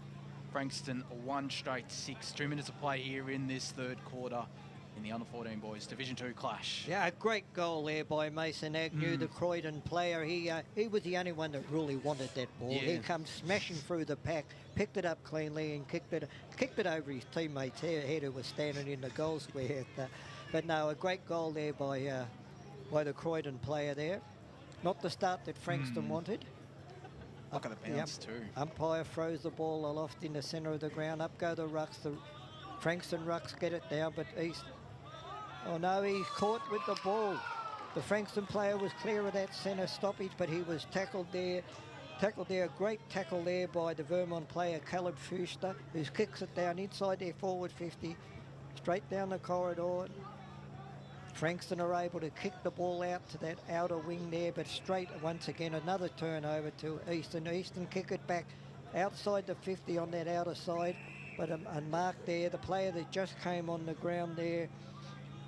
Frankston 1 straight 6. 2 minutes of play here in this third quarter in the under-14 boys Division 2 clash. Yeah, a great goal there by Mason Agnew, the Croydon player. He was the only one that really wanted that ball. Yeah. He comes smashing through the pack, picked it up cleanly, and kicked it over his teammate's head, who was standing in the goal square. But no, a great goal there by the Croydon player there. Not the start that Frankston wanted. Look at the bounce too. Umpire throws the ball aloft in the centre of the ground. Up go the rucks. The Frankston rucks get it down, but East. Oh no, he's caught with the ball. The Frankston player was clear of that centre stoppage, but he was tackled there. A great tackle there by the Vermont player, Caleb Fuster, who kicks it down inside their forward 50, straight down the corridor. Frankston are able to kick the ball out to that outer wing there, but straight once again, another turnover to Eastern. Eastern kick it back outside the 50 on that outer side, but a mark there. The player that just came on the ground there,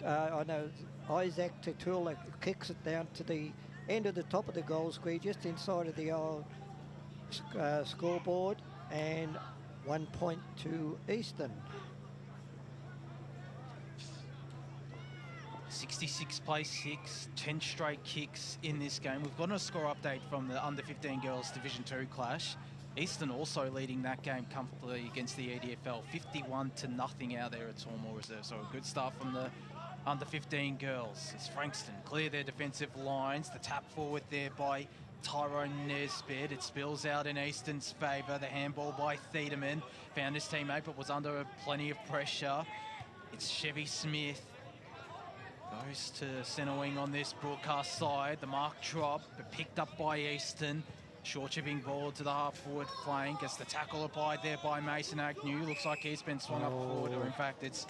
I know Isaac Tatula kicks it down to the end of the top of the goal square, just inside of the old scoreboard, and 1 point to Eastern. 66 plays 6, 10 straight kicks in this game. We've got a score update from the under-15 girls Division 2 clash. Eastern also leading that game comfortably against the EDFL, 51-0 out there at Tormore Reserve. So a good start from the under 15 girls as Frankston clear their defensive lines. The tap forward there by Tyrone Nesbitt. It spills out in Easton's favour. The handball by Thiedemann. Found his teammate but was under plenty of pressure. It's Chevy Smith. Goes to centre wing on this broadcast side. The mark drop, but picked up by Easton. Short chipping ball to the half-forward flank as the tackle applied there by Mason Agnew. Looks like he's been swung up forward, or in fact it's...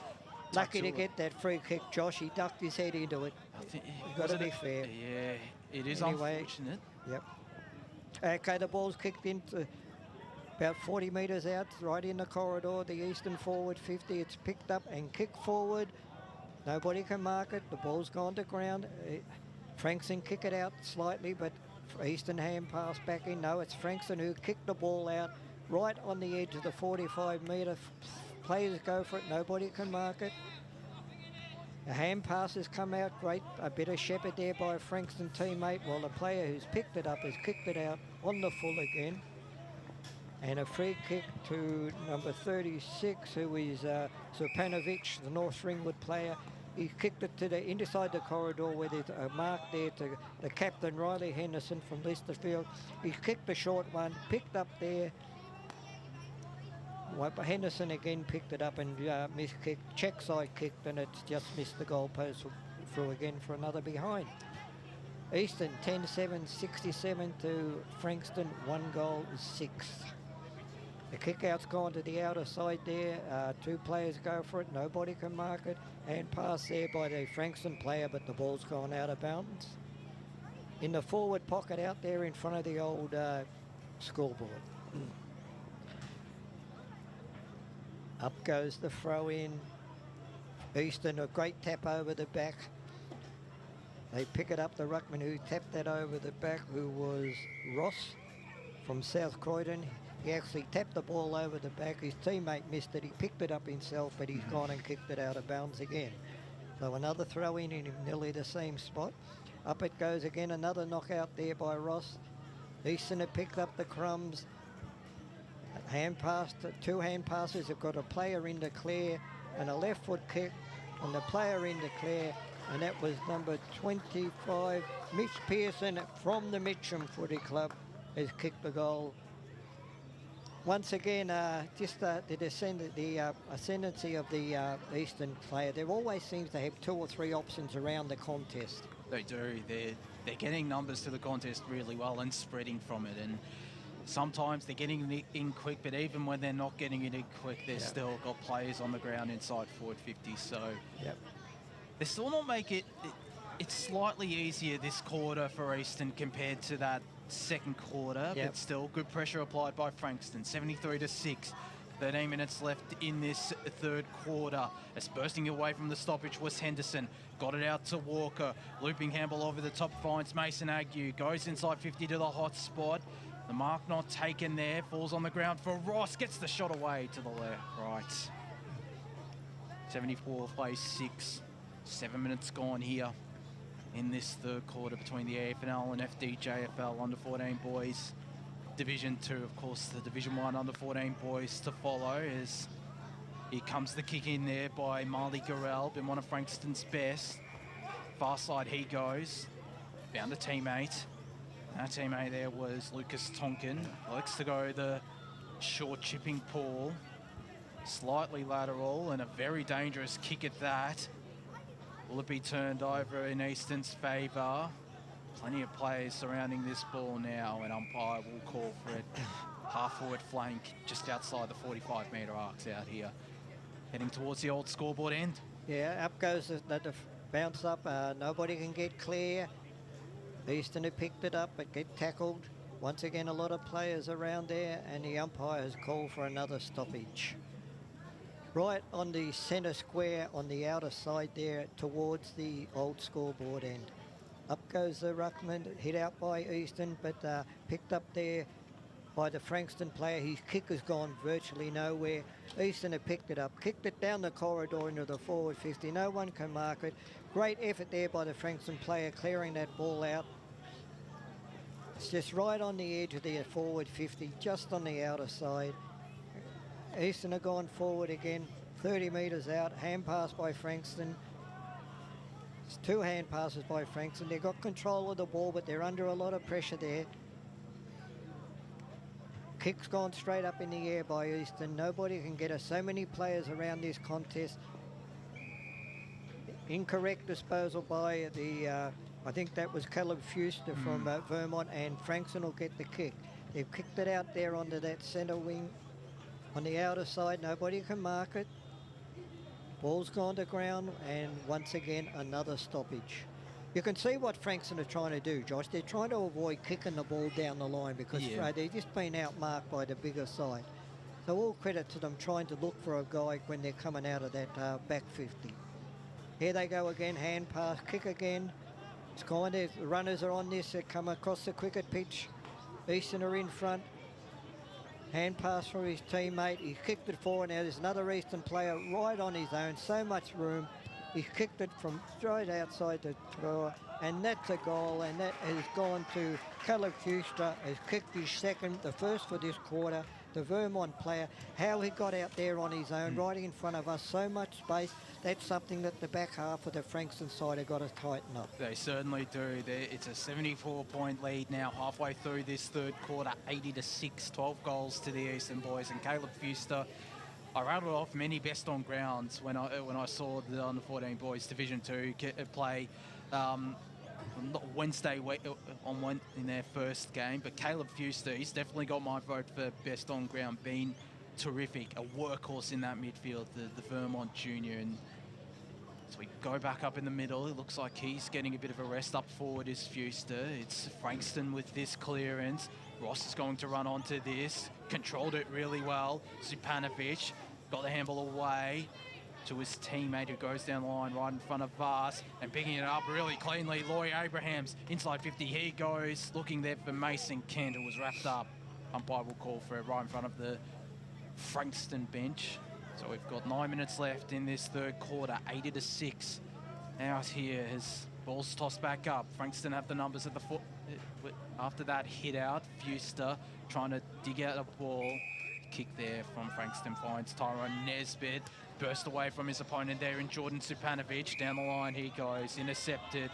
Lucky to get that free kick, Josh. He ducked his head into it. You've got to be fair. Yeah, it is anyway, unfortunate. Yep. Okay, the ball's kicked into about 40 metres out, right in the corridor. The Eastern forward 50. It's picked up and kicked forward. Nobody can mark it. The ball's gone to ground. Frankston kick it out slightly, but Eastern hand pass back in. No, it's Frankston who kicked the ball out right on the edge of the 45-metre. Players go for it. Nobody can mark it. The hand passes come out great. A bit of shepherd there by a Frankston teammate, while the player who's picked it up has kicked it out on the full again. And a free kick to number 36, who is Supanovic, the North Ringwood player. He kicked it to the inside the corridor where there's a mark there to the captain, Riley Henderson from Listerfield. He kicked the short one, picked up there. Henderson again picked it up and miskicked, check side kicked, and it's just missed the goalpost through again for another behind. Eastern 10-7, 67 to Frankston, 1 goal, 6. The kick-out's gone to the outer side there. 2 players go for it. Nobody can mark it. Hand pass there by the Frankston player, but the ball's gone out of bounds. In the forward pocket out there in front of the old scoreboard. Up goes the throw in. Eastern, a great tap over the back. They pick it up, the ruckman who tapped that over the back, who was Ross from South Croydon. He actually tapped the ball over the back. His teammate missed it. He picked it up himself, but he's gone and kicked it out of bounds again. So another throw in nearly the same spot. Up it goes again, another knockout there by Ross. Easton have picked up the crumbs. Hand pass, 2 hand passes. Have got a player in to clear and a left foot kick and the player in to clear. And that was number 25, Mitch Pearson from the Mitcham Footy Club, has kicked the goal. Once again, the ascendancy of the Eastern player. There always seems to have 2 or 3 options around the contest. They do. They're getting numbers to the contest really well and spreading from it. And sometimes they're getting it in quick, but even when they're not getting it in quick, they've still got players on the ground inside forward 50. So they still not make it. It's slightly easier this quarter for Eastern compared to that second quarter, but still good pressure applied by Frankston. 73-6. 13 minutes left in this third quarter. As bursting away from the stoppage was Henderson. Got it out to Walker. Looping handball over the top finds Mason Agnew. Goes inside 50 to the hot spot. The mark not taken there. Falls on the ground for Ross. Gets the shot away to the left. Right. 74 plays 6. 7 minutes gone here in this third quarter between the EFNL and FDJFL under-14 boys. Division 2, of course, the Division 1 under-14 boys to follow. As here comes the kick in there by Marley Garrell, been one of Frankston's best. Far side he goes. Found a teammate. Our teammate there was Lucas Tonkin. Likes to go the short chipping pool. Slightly lateral and a very dangerous kick at that. Will it be turned over in Easton's favour? Plenty of players surrounding this ball now, and umpire will call for it. Half-forward flank just outside the 45-metre arcs out here. Heading towards the old scoreboard end. Yeah, up goes the bounce up. Nobody can get clear. Easton have picked it up, but get tackled. Once again, a lot of players around there, and the umpire has called for another stoppage. Right on the centre square on the outer side there towards the old scoreboard end. Up goes the ruckman, hit out by Easton, but picked up there by the Frankston player. His kick has gone virtually nowhere. Easton have picked it up, kicked it down the corridor into the forward 50. No one can mark it. Great effort there by the Frankston player clearing that ball out. It's just right on the edge of the forward 50, just on the outer side. Easton have gone forward again, 30 metres out, hand pass by Frankston. It's 2 hand passes by Frankston. They've got control of the ball, but they're under a lot of pressure there. Kick's gone straight up in the air by Easton. Nobody can get us. So many players around this contest. Incorrect disposal by the, I think that was Caleb Fuster from Vermont, and Frankston will get the kick. They've kicked it out there onto that centre wing. On the outer side, nobody can mark it. Ball's gone to ground, and once again, another stoppage. You can see what Frankston are trying to do, Josh. They're trying to avoid kicking the ball down the line because they've just been outmarked by the bigger side. So all credit to them trying to look for a guy when they're coming out of that back 50. Here they go again, hand pass, kick again. It's gone there. The runners are on this. They come across the cricket pitch. Easton are in front. Hand pass from his teammate. He's kicked it forward. Now there's another Easton player right on his own. So much room. He's kicked it from straight outside the thrower, and that's a goal, and that has gone to Caleb Fuster, has kicked his second, the first for this quarter. The Vermont player, how he got out there on his own, right in front of us, so much space. That's something that the back half of the Frankston side have got to tighten up. They certainly do. It's a 74-point lead now, halfway through this third quarter, 80-6, 12 goals to the Eastern boys, and Caleb Fuster. I rattled off many best on grounds when I saw the under-14 boys Division 2 play Wednesday in their first game. But Caleb Fuster, he's definitely got my vote for best on ground, being terrific, a workhorse in that midfield, the Vermont junior. And so we go back up in the middle. It looks like he's getting a bit of a rest. Up forward is Fuster. It's Frankston with this clearance. Ross is going to run onto this. Controlled it really well. Supanovic got the handball away to his teammate who goes down the line right in front of Vars and picking it up really cleanly. Loy Abrahams inside 50. He goes looking there for Mason Kent, who was wrapped up. Umpire will call for it right in front of the Frankston bench. So we've got 9 minutes left in this third quarter, 80-6. Out here, his ball's tossed back up. Frankston have the numbers at the foot. After that hit out, Fuster trying to dig out a ball. Kick there from Frankston finds Tyrone Nesbitt. Burst away from his opponent there in Jordan Supanovic. Down the line he goes, intercepted.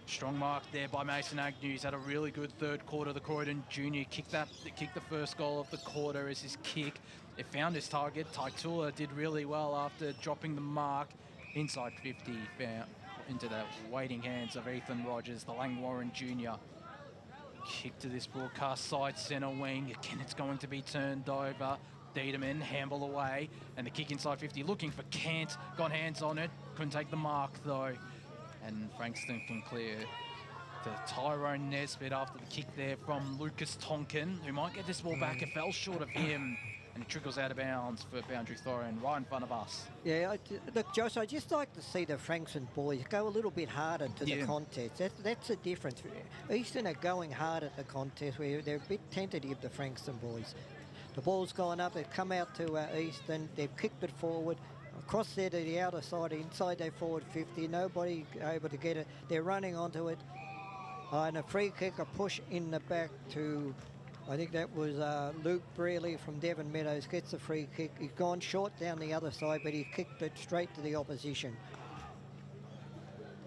Strong mark there by Mason Agnew. He's had a really good third quarter. The Croydon junior kicked the first goal of the quarter as his kick. It found his target. Taitula did really well after dropping the mark. Inside 50, found into the waiting hands of Ethan Rogers, the Langwarren junior. Kick to this broadcast side centre wing. Again, it's going to be turned over. Dieterman, handball away, and the kick inside 50, looking for Kent. Got hands on it, couldn't take the mark though. And Frankston can clear to Tyrone Nesbitt after the kick there from Lucas Tonkin, who might get this ball back. It fell short of him, and it trickles out of bounds for boundary throw in right in front of us. Yeah, look, Josh, I just like to see the Frankston boys go a little bit harder to the contest. That's the difference. Eastern are going hard at the contest, where they're a bit tentative, the Frankston boys. The ball's gone up, they've come out to Eastern, they've kicked it forward, across there to the outer side, inside their forward 50, nobody able to get it. They're running onto it, and a free kick, a push in the back to, I think that was Luke Brearley from Devon Meadows, gets the free kick. He's gone short down the other side, but he kicked it straight to the opposition.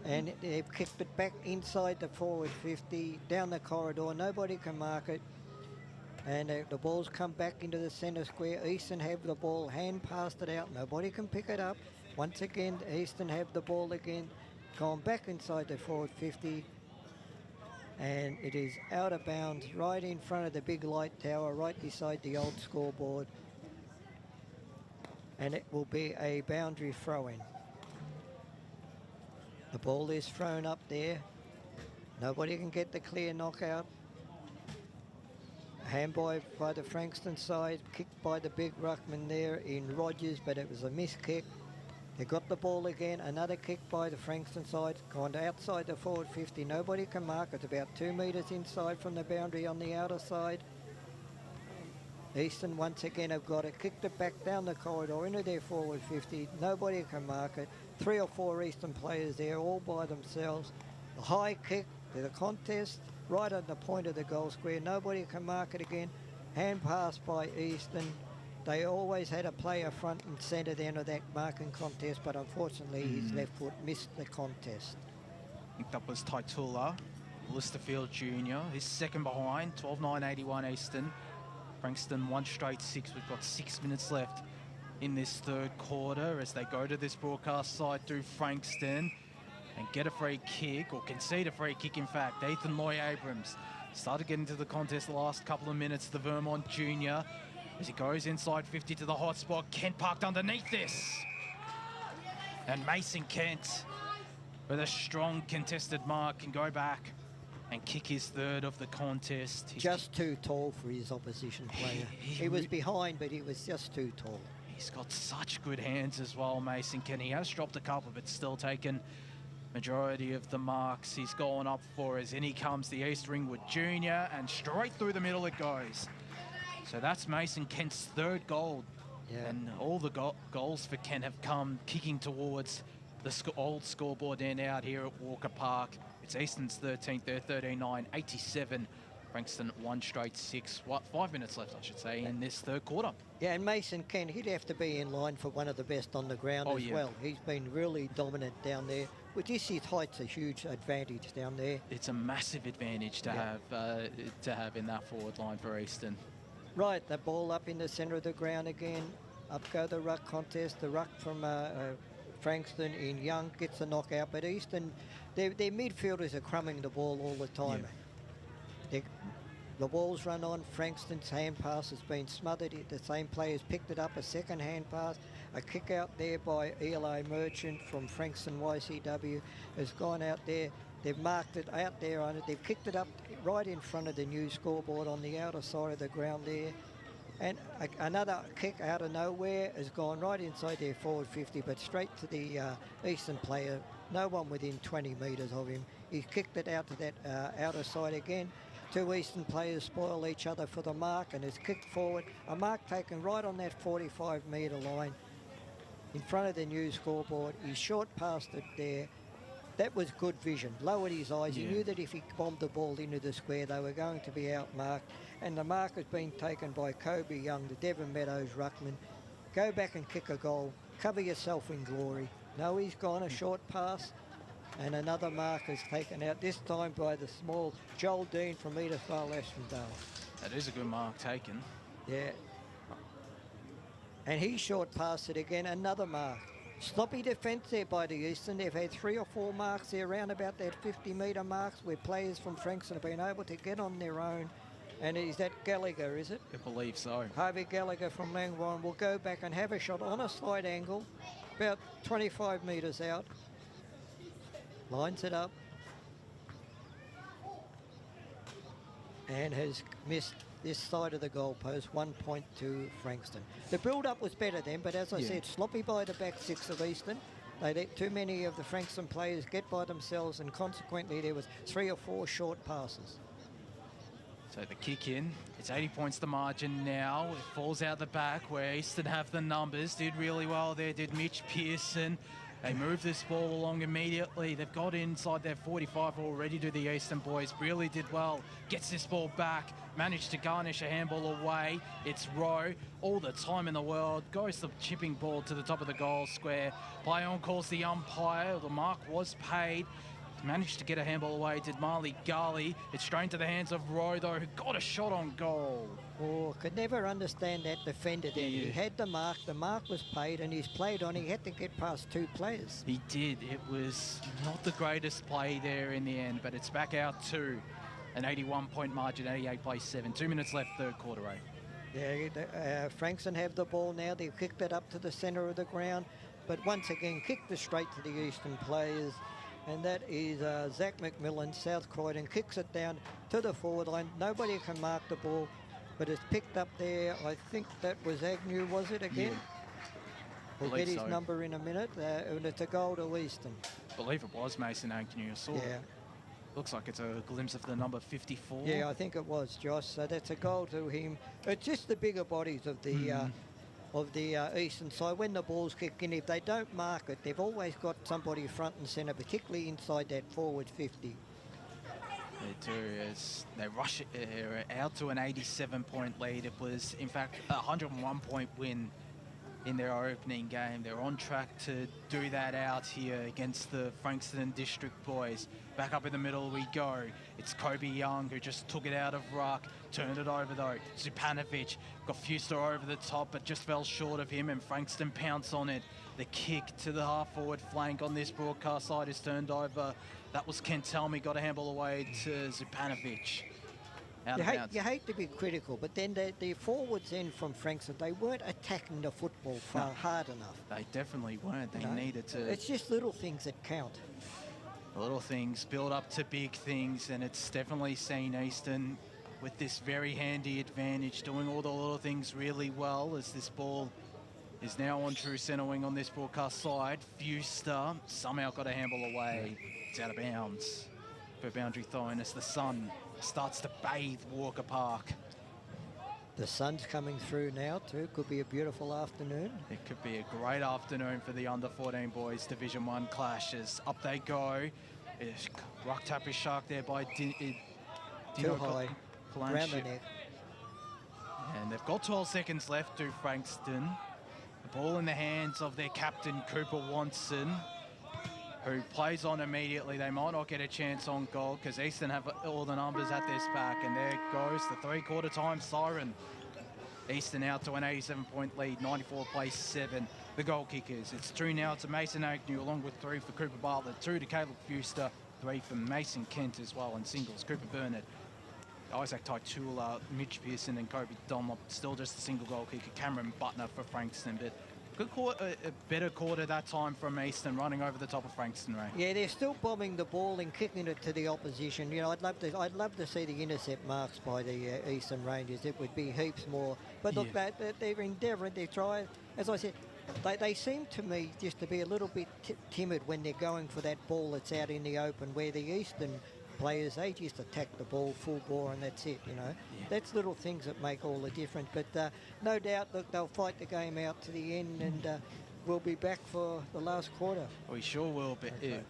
And they've kicked it back inside the forward 50, down the corridor, nobody can mark it. And the ball's come back into the centre square. Eastern have the ball, hand passed it out, nobody can pick it up. Once again, Eastern have the ball again, gone back inside the forward 50. And it is out of bounds, right in front of the big light tower, right beside the old scoreboard. And it will be a boundary throw-in. The ball is thrown up there. Nobody can get the clear knockout. Handball by the Frankston side, kicked by the big ruckman there in Rogers, but it was a missed kick. They got the ball again, another kick by the Frankston side, gone to outside the forward 50. Nobody can mark it, about 2 metres inside from the boundary on the outer side. Eastern once again have got it, kicked it back down the corridor into their forward 50. Nobody can mark it. 3 or 4 Eastern players there all by themselves. A high kick to the contest, right at the point of the goal square. Nobody can mark it again. Hand pass by Eastern. They always had a player front and centre then of that marking contest, but unfortunately his left foot missed the contest. think that was Taitula, Listerfield Junior. He's second behind, 12.981 Eastern. Frankston 1 straight 6. We've got 6 minutes left in this third quarter as they go to this broadcast side through Frankston and get a free kick, or concede a free kick, in fact. Ethan Loy-Abrams started getting to the contest the last couple of minutes, the Vermont Junior, as he goes inside 50 to the hot spot. Kent parked underneath this. And Mason Kent, with a strong contested mark, can go back and kick his third of the contest. He's just too tall for his opposition player. He was behind, but he was just too tall. He's got such good hands as well, Mason Kent. He has dropped a couple, but still taken majority of the marks he's going up for. As in he comes, the East Ringwood Junior, and straight through the middle it goes. So that's Mason Kent's third goal. Yeah. And all the goals for Kent have come kicking towards the old scoreboard end out here at Walker Park. It's Easton's 13th, they're 13-9, 87. Frankston 1 straight 6. 5 minutes left, I should say, in this third quarter. Yeah, and Mason Kent, he'd have to be in line for one of the best on the ground as well. He's been really dominant down there. With this, his height's a huge advantage down there. It's a massive advantage to have in that forward line for Easton. Right, the ball up in the centre of the ground again. Up go the ruck contest. The ruck from Frankston in Young gets a knockout, but Easton, their midfielders are crumbing the ball all the time. Yeah. The ball's run on. Frankston's hand pass has been smothered. The same players picked it up. A second hand pass. A kick out there by Eli Merchant from Frankston YCW has gone out there. They've marked it out there on it. They've kicked it up right in front of the new scoreboard on the outer side of the ground there. And another kick out of nowhere has gone right inside their forward 50, but straight to the Eastern player. No one within 20 metres of him. He's kicked it out to that outer side again. Two Eastern players spoil each other for the mark, and it's kicked forward. A mark taken right on that 45-metre line in front of the new scoreboard. He short passed it there. That was good vision. Lowered his eyes. He knew that if he bombed the ball into the square, they were going to be outmarked. And the mark has been taken by Kobe Young, the Devon Meadows ruckman. Go back and kick a goal. Cover yourself in glory. No, he's gone. A short pass. And another mark is taken out, this time by the small Joel Dean from Edithvale, Aspendale. That is a good mark taken. Yeah. And he short passed it again, another mark. Sloppy defence there by the Eastern. They've had 3 or 4 marks there around about that 50-metre marks where players from Frankston have been able to get on their own. And is that Gallagher, is it? I believe so. Harvey Gallagher from Langwarrin will go back and have a shot on a slight angle, about 25 metres out. Lines it up. And has missed this side of the goalpost, 1 point to Frankston. The build-up was better then, but as I said, sloppy by the back 6 of Eastern. They let too many of the Frankston players get by themselves, and consequently there was 3 or 4 short passes. So the kick in, it's 80 points the margin now. It falls out the back where Eastern have the numbers. Did really well there, did Mitch Pearson. They move this ball along immediately. They've got inside their 45 already to the Eastern boys. Really did well. Gets this ball back. Managed to garnish a handball away. It's Rowe. All the time in the world. Goes the chipping ball to the top of the goal square. Play on calls the umpire. The mark was paid. Managed to get a handball away. Did Marley Garley. It's straight to the hands of Rowe, though, who got a shot on goal. Oh, could never understand that defender there. Yeah. He had the mark was paid, and he's played on. He had to get past 2 players. He did. It was not the greatest play there in the end, but it's back out to an 81-point margin, 88 plays 7. 2 minutes left, third quarter, Yeah, Frankston have the ball now. They've kicked it up to the centre of the ground, but once again, kicked it straight to the Eastern players. And that is Zach McMillan, South Croydon, kicks it down to the forward line. Nobody can mark the ball, but it's picked up there. I think that was Agnew, was it again? Yeah. We'll get his number in a minute, and it's a goal to Eastern. I believe it was Mason Agnew. Looks like it's a glimpse of the number 54. Yeah, I think it was, Josh. So that's a goal to him. It's just the bigger bodies of the Eastern side. When the ball's kicked in, if they don't mark it, they've always got somebody front and centre, particularly inside that forward 50. They do, as they rush it out to an 87-point lead. It was, in fact, a 101-point win in their opening game. They're on track to do that out here against the Frankston District boys. Back up in the middle we go. It's Kobe Young who just took it out of ruck, turned it over though. Zupanovic got Fuster over the top, but just fell short of him, and Frankston pounced on it. The kick to the half-forward flank on this broadcast side is turned over. That was Kentelmi, got a handball away to Zupanovic. You hate to be critical, but then the forwards in from Frankston, they weren't attacking the football hard enough. They definitely weren't. They needed to. It's just little things that count. Little things build up to big things, and it's definitely seen Eastern with this very handy advantage, doing all the little things really well, as this ball is now on true centre wing on this broadcast side. Fuster somehow got a handball away. It's out of bounds for boundary thrown as the sun starts to bathe Walker Park. The sun's coming through now too. Could be a beautiful afternoon. It could be a great afternoon for the under-14 boys Division 1 clashes. Up they go. Ruck tap is shark there by Too high. Round the neck. And they've got 12 seconds left to Frankston. The ball in the hands of their captain, Cooper Watson, who plays on immediately. They might not get a chance on goal because Eastern have all the numbers at this back. And there goes the three-quarter time siren. Eastern out to an 87-point lead, 94 plays 7. The goal kickers. It's 2 now to Mason Agnew, along with 3 for Cooper Bartlett, 2 to Caleb Fuster, 3 for Mason Kent as well, and singles. Cooper Burnett, Isaac Taitula, Mitch Pearson, and Kobe Dunlop. Still just a single goal kicker. Cameron Butner for Frankston, but good quarter, a better quarter that time from Eastern, running over the top of Frankston, Ray. Yeah, they're still bombing the ball and kicking it to the opposition. You know, I'd love to see the intercept marks by the Eastern Rangers. It would be heaps more. But look, they're endeavouring. They're trying. As I said, they seem to me just to be a little bit timid when they're going for that ball that's out in the open, where the Eastern players, they just attack the ball full bore and that's it, you know. Yeah. That's little things that make all the difference. But no doubt, look, they'll fight the game out to the end, and we'll be back for the last quarter. We sure will be. Okay.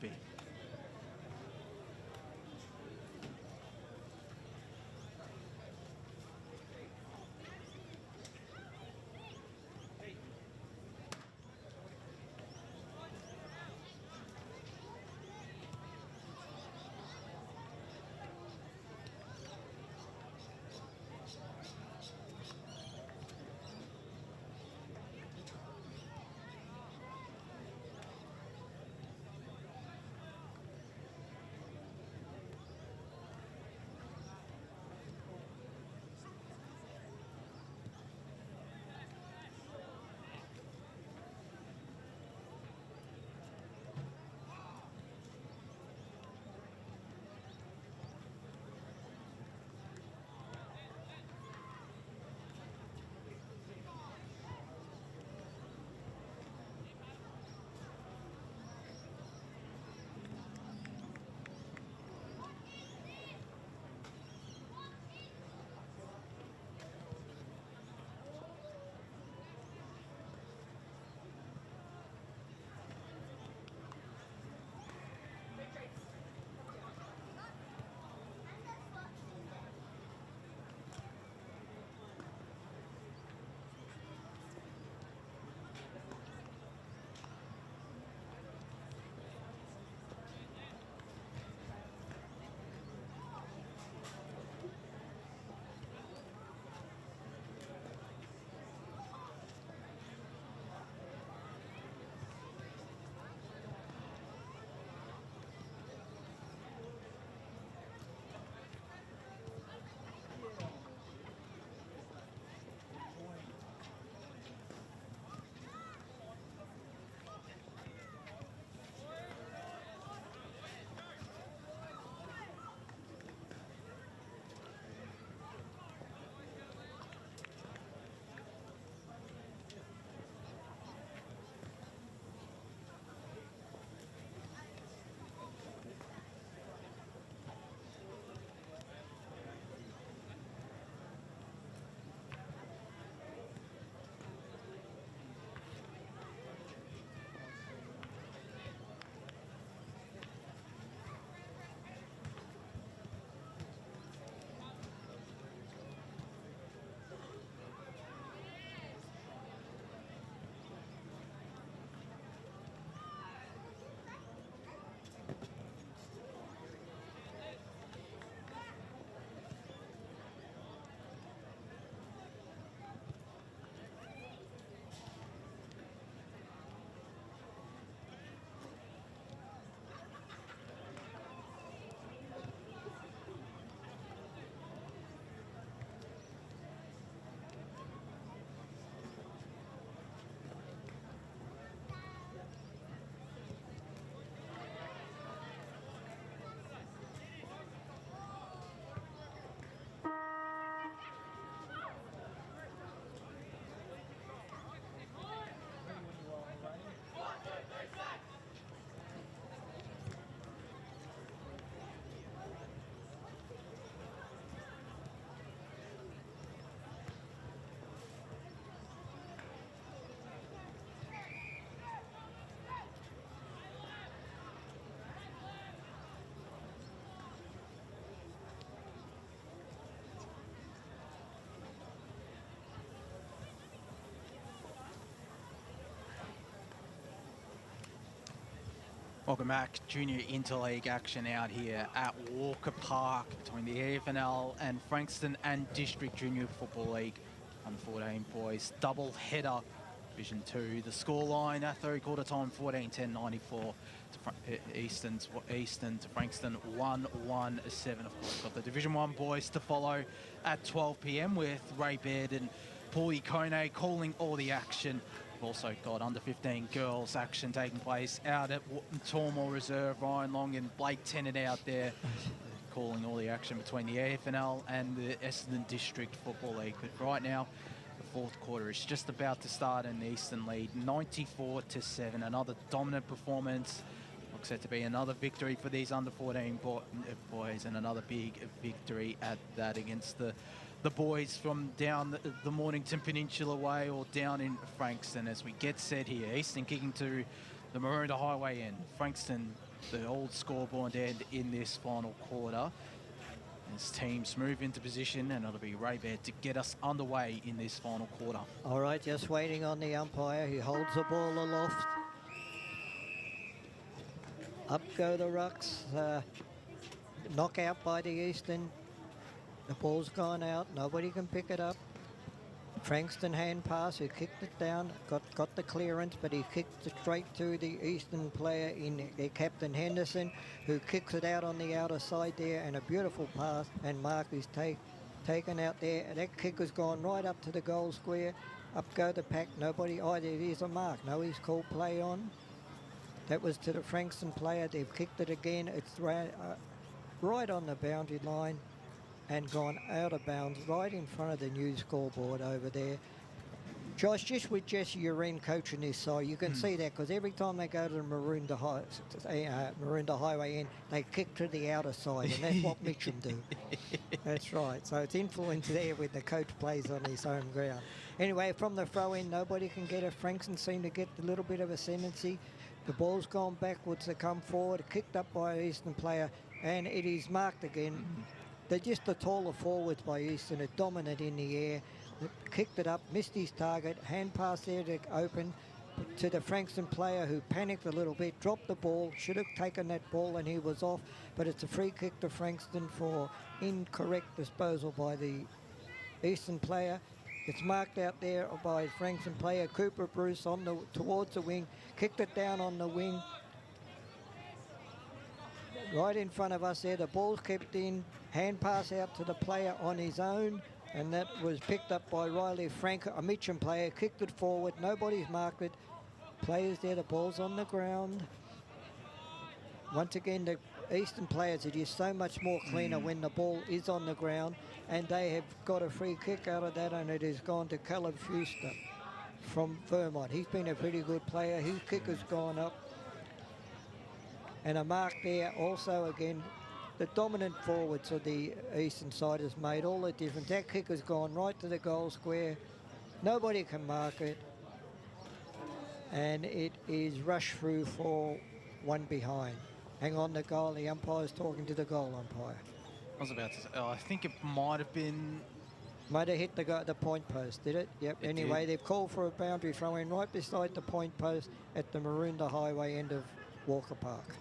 Welcome back. Junior Interleague action out here at Walker Park between the EFNL and Frankston and District Junior Football League under 14 boys. Double header, Division 2. The scoreline at third quarter time 14-10-94 to Eastern to Frankston 1-1-7. Of course, got the Division 1 boys to follow at 12 p.m. with Ray Baird and Paulie Kone calling all the action. We've also got under 15 girls action taking place out at Tormore Reserve. Ryan Long and Blake Tennant out there calling all the action between the EFNL and the Essendon District Football League. But right now, the fourth quarter is just about to start in the Eastern lead, 94-7. Another dominant performance. Looks set to be another victory for these under 14 boys, and another big victory at that against the boys from down the Mornington Peninsula way or down in Frankston. As we get set here, Eastern kicking to the Maroondah Highway end. Frankston, the old scoreboard end in this final quarter. As teams move into position, and it'll be Ray Baird to get us underway in this final quarter. All right, just waiting on the umpire. He holds the ball aloft. Up go the rucks. Knockout by the Eastern. The ball's gone out. Nobody can pick it up. Frankston hand pass, who kicked it down, got the clearance, but he kicked it straight to the Eastern player in Captain Henderson, who kicks it out on the outer side there, and a beautiful pass, and mark is taken out there. And that kick has gone right up to the goal square. Up go the pack. Nobody. Oh, there is a mark. No, he's called play on. That was to the Frankston player. They've kicked it again. It's right on the boundary line and gone out of bounds right in front of the new scoreboard over there. Josh, just with Jesse Uren coaching this side, you can see that, because every time they go to the Maroondah Highway end, they kick to the outer side, and that's what Mitcham do. That's right. So it's influence there when the coach plays on his home ground. Anyway, from the throw in, nobody can get it. Frankston seem to get a little bit of ascendancy. The ball's gone backwards to come forward, kicked up by an Eastern player, and it is marked again. They're just the taller forwards by Eastern, are dominant in the air. Kicked it up, missed his target, hand pass there to open to the Frankston player, who panicked a little bit, dropped the ball, should have taken that ball, and he was off. But it's a free kick to Frankston for incorrect disposal by the Eastern player. It's marked out there by Frankston player Cooper Bruce towards the wing, kicked it down on the wing. Right in front of us there, the ball's kept in, hand pass out to the player on his own, and that was picked up by Riley Frank, a Mitcham player, kicked it forward, nobody's marked it. Players there, the ball's on the ground. Once again, the Eastern players are just so much more cleaner when the ball is on the ground, and they have got a free kick out of that, and it has gone to Caleb Fuster from Vermont. He's been a pretty good player. His kick has gone up. And a mark there also again. The dominant forwards of the Eastern side has made all the difference. That kick has gone right to the goal square. Nobody can mark it. And it is rushed through for one behind. Hang on, the goal. The umpire's talking to the goal umpire. I was about to say, I think it might have been... Might have hit the point post, did it? Yep. Anyway, they've called for a boundary throw-in right beside the point post at the Maroondah Highway end of Walker Park.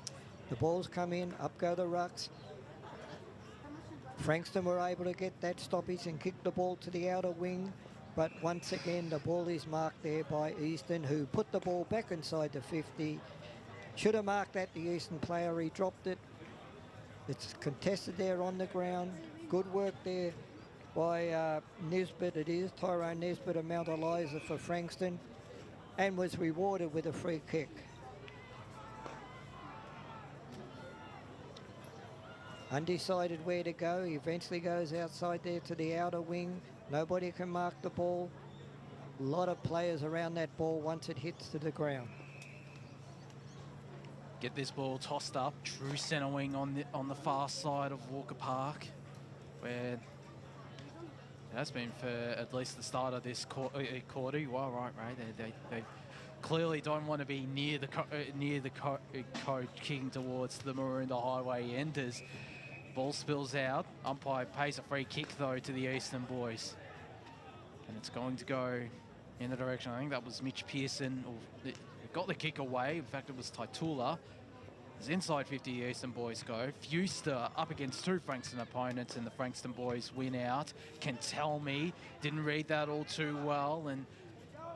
The ball's come in, up go the rucks. Frankston were able to get that stoppage and kick the ball to the outer wing, but once again the ball is marked there by Eastern, who put the ball back inside the 50. Should have marked that, the Eastern player, he dropped it. It's contested there on the ground. Good work there by Nisbet, it is, Tyrone Nisbet of Mount Eliza for Frankston, and was rewarded with a free kick. Undecided where to go. He eventually goes outside there to the outer wing. Nobody can mark the ball. A lot of players around that ball once it hits to the ground. Get this ball tossed up, true centre wing on the far side of Walker Park, where it has been for at least the start of this quarter. You are right, Ray. They clearly don't want to be near the coach kicking towards the Maroondah Highway end as ball spills out. Umpire pays a free kick though to the Eastern boys, and it's going to go in the direction. I think that was Mitch Pearson, or got the kick away. In fact, it was Taitula. As inside 50 Eastern boys go, Fewster up against two Frankston opponents, and the Frankston boys win out. Can tell me, didn't read that all too well, and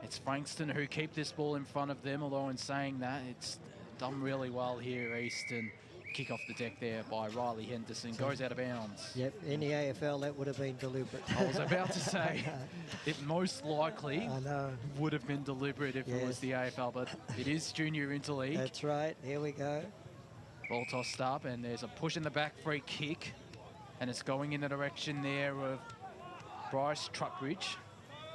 it's Frankston who keep this ball in front of them, although in saying that, it's done really well here, Eastern. Kick off the deck there by Riley Henderson, goes out of bounds. Yep, in the AFL that would have been deliberate. I was about to say, it most likely would have been deliberate if it was the AFL, but it is junior interleague. That's right, here we go. Ball tossed up, and there's a push in the back free kick, and it's going in the direction there of Bryce Truckridge,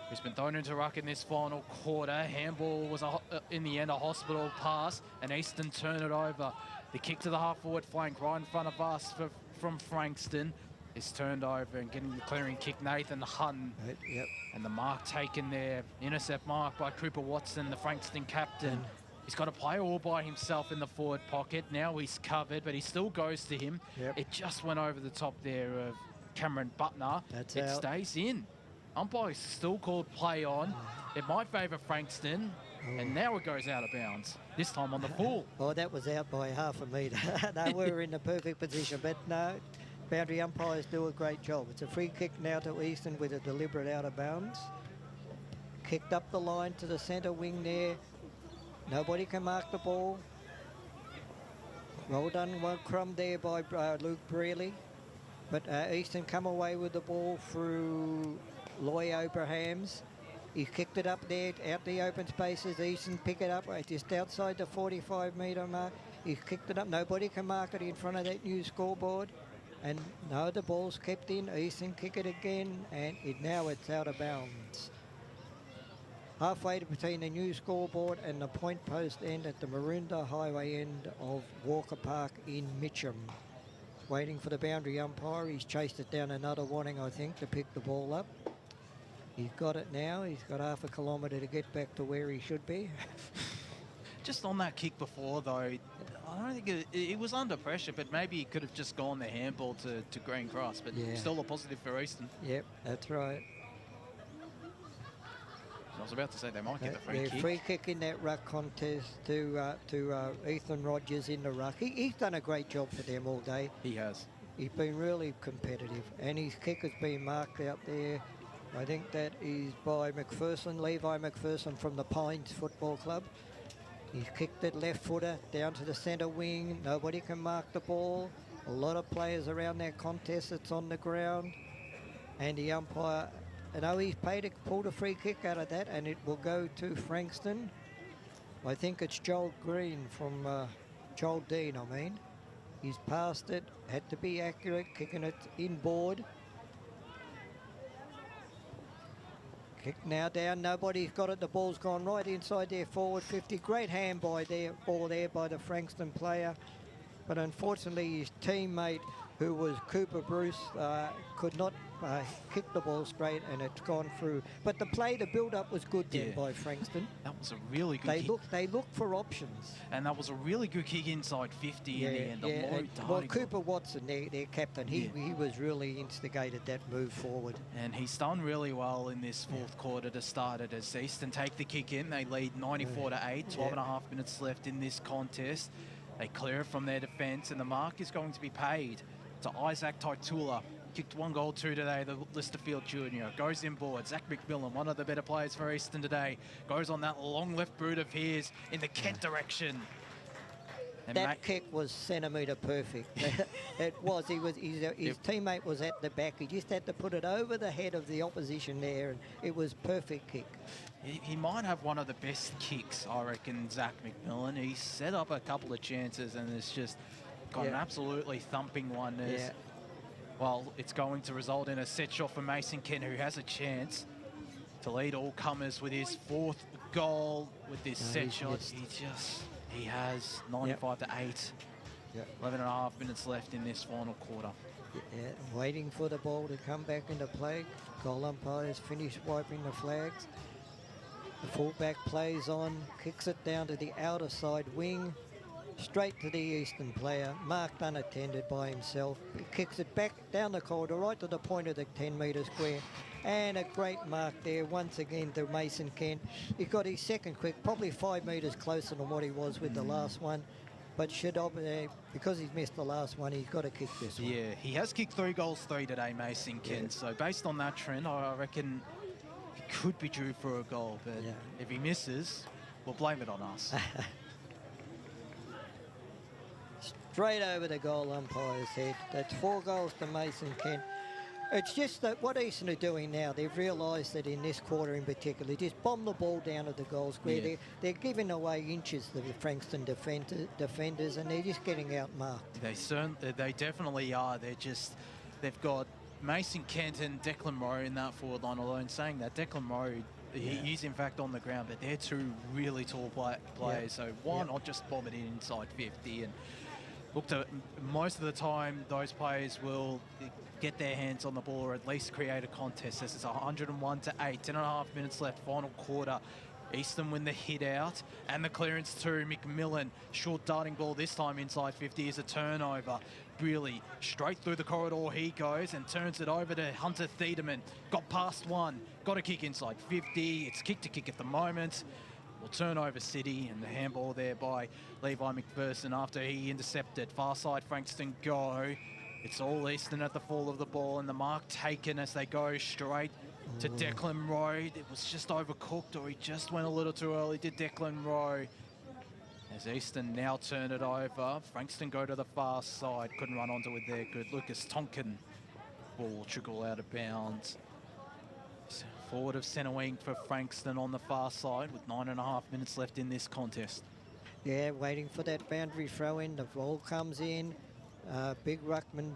who's been thrown into ruck in this final quarter. Handball was, in the end, a hospital pass, and Eastern turn it over. The kick to the half-forward flank right in front of us from Frankston is turned over, and getting the clearing kick, Nathan Hutton. Yep. And the mark taken there, intercept mark by Cooper Watson, the Frankston captain. He's got a player all by himself in the forward pocket. Now he's covered, but he still goes to him. Yep. It just went over the top there of Cameron Butner. That's it out. stays in. Umpire still called play on. It might favour Frankston, and now it goes out of bounds, this time on the full. Oh, that was out by half a metre. No, we were in the perfect position, but no, boundary umpires do a great job. It's a free kick now to Eastern with a deliberate out of bounds. Kicked up the line to the centre wing there. Nobody can mark the ball. Well done, one crumb there by Luke Brearley. But Eastern come away with the ball through Loy Abrahams. He kicked it up there, out the open spaces. Eastern pick it up just outside the 45-metre mark. He kicked it up. Nobody can mark it in front of that new scoreboard. And no, the ball's kept in. Eastern kick it again, and now it's out of bounds. Halfway between the new scoreboard and the point post end at the Maroondah Highway end of Walker Park in Mitcham. Waiting for the boundary umpire. He's chased it down another warning, I think, to pick the ball up. He's got it now. He's got half a kilometre to get back to where he should be. Just on that kick before, though, I don't think it was under pressure, but maybe he could have just gone the handball to Green Cross, but still a positive for Eastern. Yep, that's right. I was about to say they might get the free kick. Free kick in that ruck contest to Ethan Rogers in the ruck. He's done a great job for them all day. He has. He's been really competitive, and his kick has been marked out there. I think that is by McPherson, Levi McPherson from the Pines Football Club. He's kicked it left footer down to the centre wing. Nobody can mark the ball. A lot of players around that contest. It's on the ground, and the umpire. I know he's pulled a free kick out of that, and it will go to Frankston. I think it's Joel Green from Joel Dean, I mean. He's passed it, had to be accurate, kicking it inboard. Kick now down, nobody's got it, the ball's gone right inside their forward 50. Great hand ball there by the Frankston player. But unfortunately his teammate, who was Cooper Bruce, could not kick the ball straight, and it's gone through. But the build-up was good then by Frankston. That was a really good kick. They looked for options. And that was a really good kick inside 50 in the end. Well, Cooper Watson, their captain, he was really instigated that move forward. And he's done really well in this fourth quarter to start it, as Eastern take the kick in. They lead 94-8, 12 and a half minutes left in this contest. They clear it from their defence, and the mark is going to be paid to Isaac Taitula. Kicked 1 goal 2 today, the Listerfield junior. Goes inboard. Zach McMillan, one of the better players for Eastern today, goes on that long left boot of his in the Kent direction. And that kick was centimetre perfect. It was. His teammate was at the back. He just had to put it over the head of the opposition there, and it was perfect kick. He might have one of the best kicks, I reckon, Zach McMillan. He set up a couple of chances, and it's just got an absolutely thumping one. Well, it's going to result in a set shot for Mason Kent, who has a chance to lead all comers with his 4th goal with this set shot. He has 95-8. 11 and a half minutes left in this final quarter. Waiting for the ball to come back into play. Goal umpires finished wiping the flags. The fullback plays on, kicks it down to the outer side wing, straight to the Eastern player, marked unattended by himself. He kicks it back down the corridor, right to the point of the 10-metre square. And a great mark there once again to Mason Kent. He got his second quick, probably 5 metres closer than what he was with the last one. but because he's missed the last one, he's got to kick this one. Yeah, he has kicked 3 goals, 3 today, Mason Kent. Yeah. So based on that trend, I reckon he could be due for a goal. But if he misses, we'll blame it on us. Straight over the goal umpire's head. That's 4 goals to Mason Kent. It's just that what Eastern are doing now, they've realised that in this quarter in particular, just bomb the ball down at the goal square. Yeah. They're giving away inches to the Frankston defenders, and they're just getting outmarked. They definitely are. They've got Mason Kent and Declan Rowe in that forward line. Although in saying that, Declan Rowe, he's in fact on the ground, but they're 2 really tall players. So why not just bomb it in inside 50? And look, most of the time, those players will get their hands on the ball or at least create a contest. This is 101 to 8, 10.5 minutes left, final quarter. Eastern win the hit out and the clearance to McMillan. Short darting ball this time inside 50 is a turnover. Really straight through the corridor he goes and turns it over to Hunter Thiedemann. Got past one, got a kick inside 50. It's kick to kick at the moment. Will turn over City, and the handball there by Levi McPherson after he intercepted. Far side Frankston go. It's all Eastern at the fall of the ball, and the mark taken as they go straight to Declan Rowe. It was just overcooked, or he just went a little too early to Declan Rowe. As Eastern now turn it over, Frankston go to the far side. Couldn't run onto it there. Good. Lucas Tonkin. Ball trickle out of bounds. Forward of centre wing for Frankston on the far side with 9.5 minutes left in this contest. Yeah, waiting for that boundary throw in. The ball comes in. Big ruckman,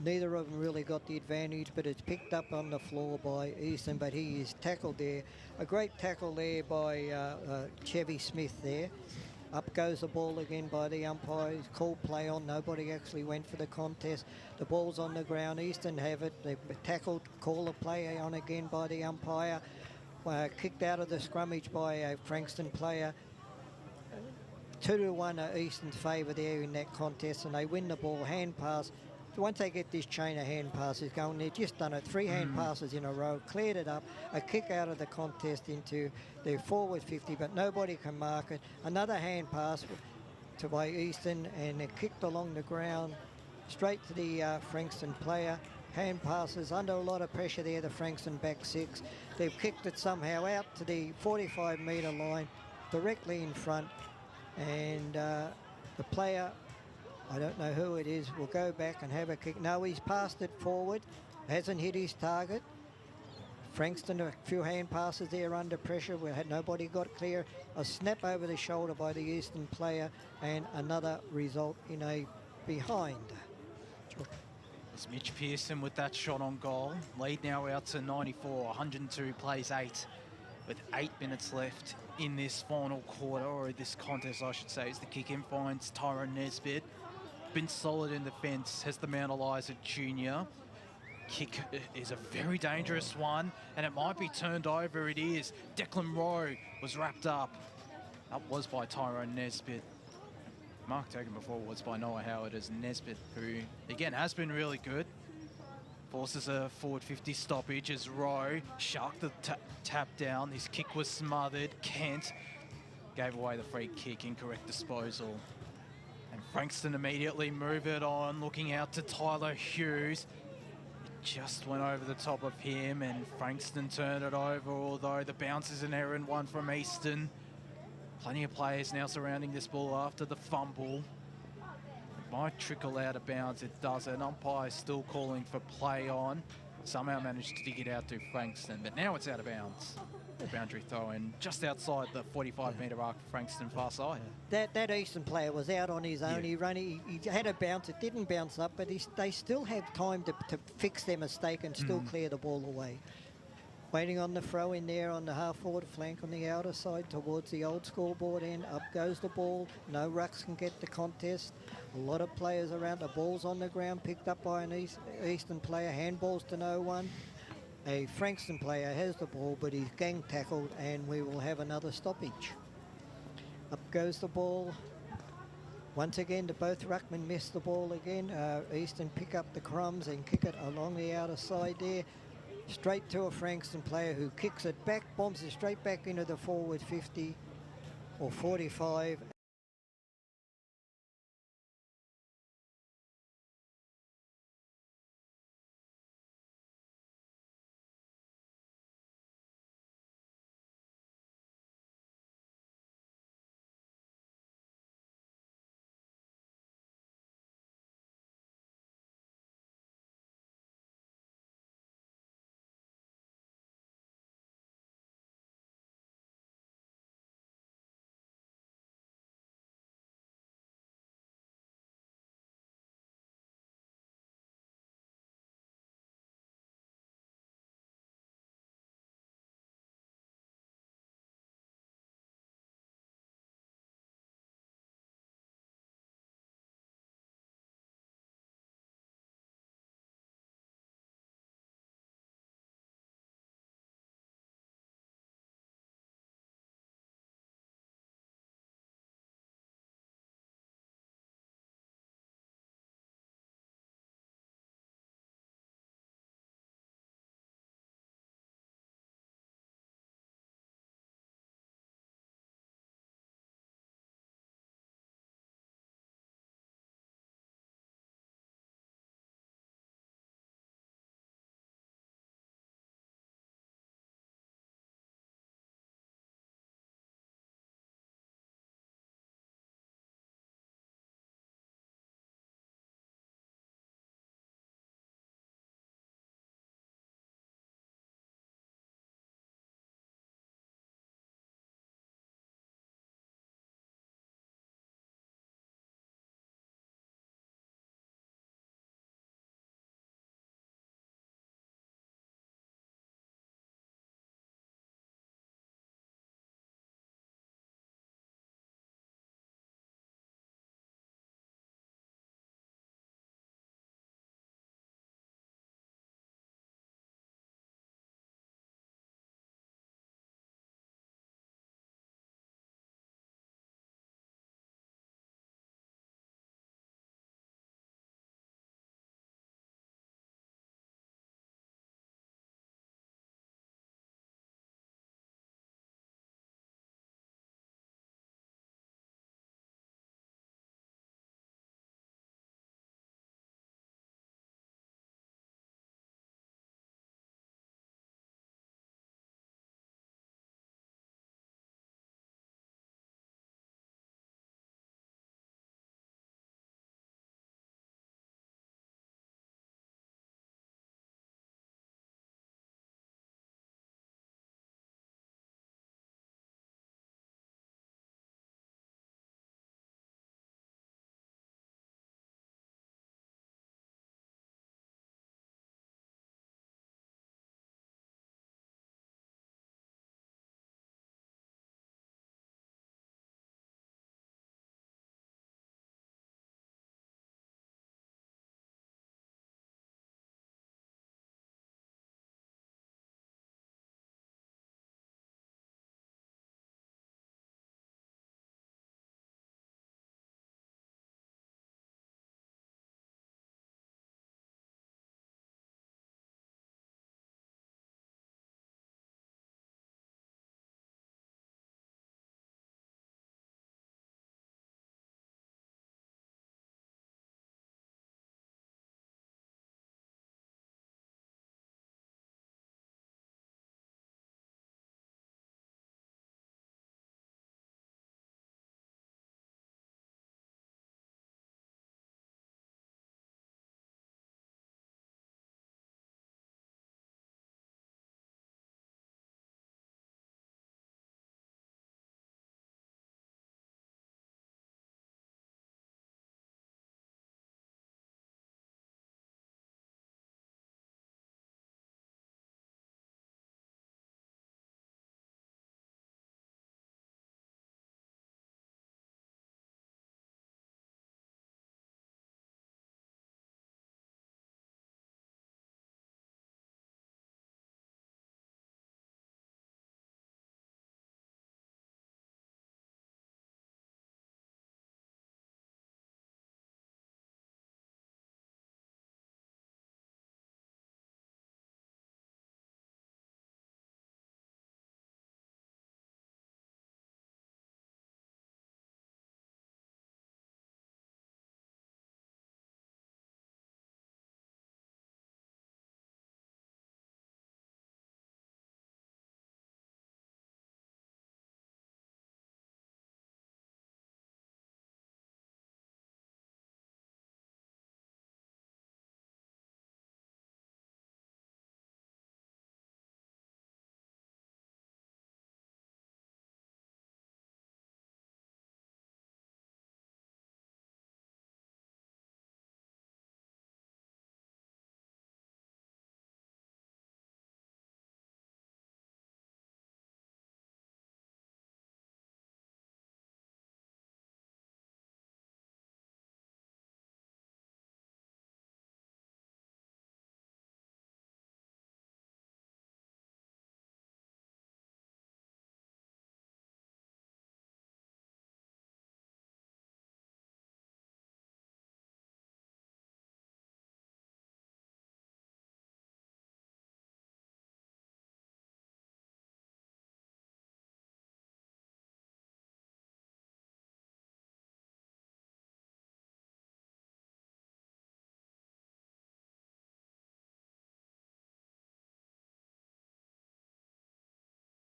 neither of them really got the advantage, but it's picked up on the floor by Easton, but he is tackled there. A great tackle there by Chevy Smith there. Up goes the ball again by the umpires. Called play on. Nobody actually went for the contest. The ball's on the ground. Eastern have it. They've tackled. Call a play on again by the umpire. Kicked out of the scrummage by a Frankston player. 2-1 Eastern's favour there in that contest, and they win the ball. Hand pass. Once they get this chain of hand passes going, they've just done it. 3 hand passes in a row, cleared it up. A kick out of the contest into their forward 50, but nobody can mark it. Another hand pass to by Eastern, and they're kicked along the ground straight to the Frankston player. Hand passes under a lot of pressure there, the Frankston back 6. They've kicked it somehow out to the 45-metre line, directly in front. And the player, I don't know who it is, will go back and have a kick. No, he's passed it forward, hasn't hit his target. Frankston, a few hand passes there under pressure. Nobody got clear. A snap over the shoulder by the Eastern player, and another result in a behind. It's Mitch Pearson with that shot on goal. Lead now out to 94, 102 plays 8, with 8 minutes left in this final quarter, or this contest I should say, as the kick in finds Tyrone Nesbitt. Been solid in defence, has the Mount Eliza Junior. Kick is a very dangerous one, and it might be turned over. It is. Declan Rowe was wrapped up. That was by Tyrone Nesbitt. Mark taken before was by Noah Howard, as Nesbitt, who again has been really good, forces a forward 50 stoppage as Rowe sharked the tap down. His kick was smothered. Kent gave away the free kick, incorrect disposal. And Frankston immediately move it on, looking out to Tyler Hughes. It just went over the top of him, and Frankston turned it over, although the bounce is an errant one from Easton. Plenty of players now surrounding this ball after the fumble. It might trickle out of bounds, it doesn't. Umpire still calling for play on. Somehow managed to dig it out to Frankston, but now it's out of bounds. Boundary throw in just outside the 45-metre arc for Frankston far side. That Eastern player was out on his own. Yeah. He had a bounce. It didn't bounce up, but they still have time to fix their mistake and still clear the ball away. Waiting on the throw in there on the half-forward flank on the outer side towards the old scoreboard end. Up goes the ball. No rucks can get the contest. A lot of players around. The ball's on the ground, picked up by an Eastern player. Handballs to no one. A Frankston player has the ball, but he's gang tackled, and we will have another stoppage. Up goes the ball. Once again, both ruckmen miss the ball again. Eastern pick up the crumbs and kick it along the outer side there. Straight to a Frankston player who kicks it back, bombs it straight back into the forward 50 or 45.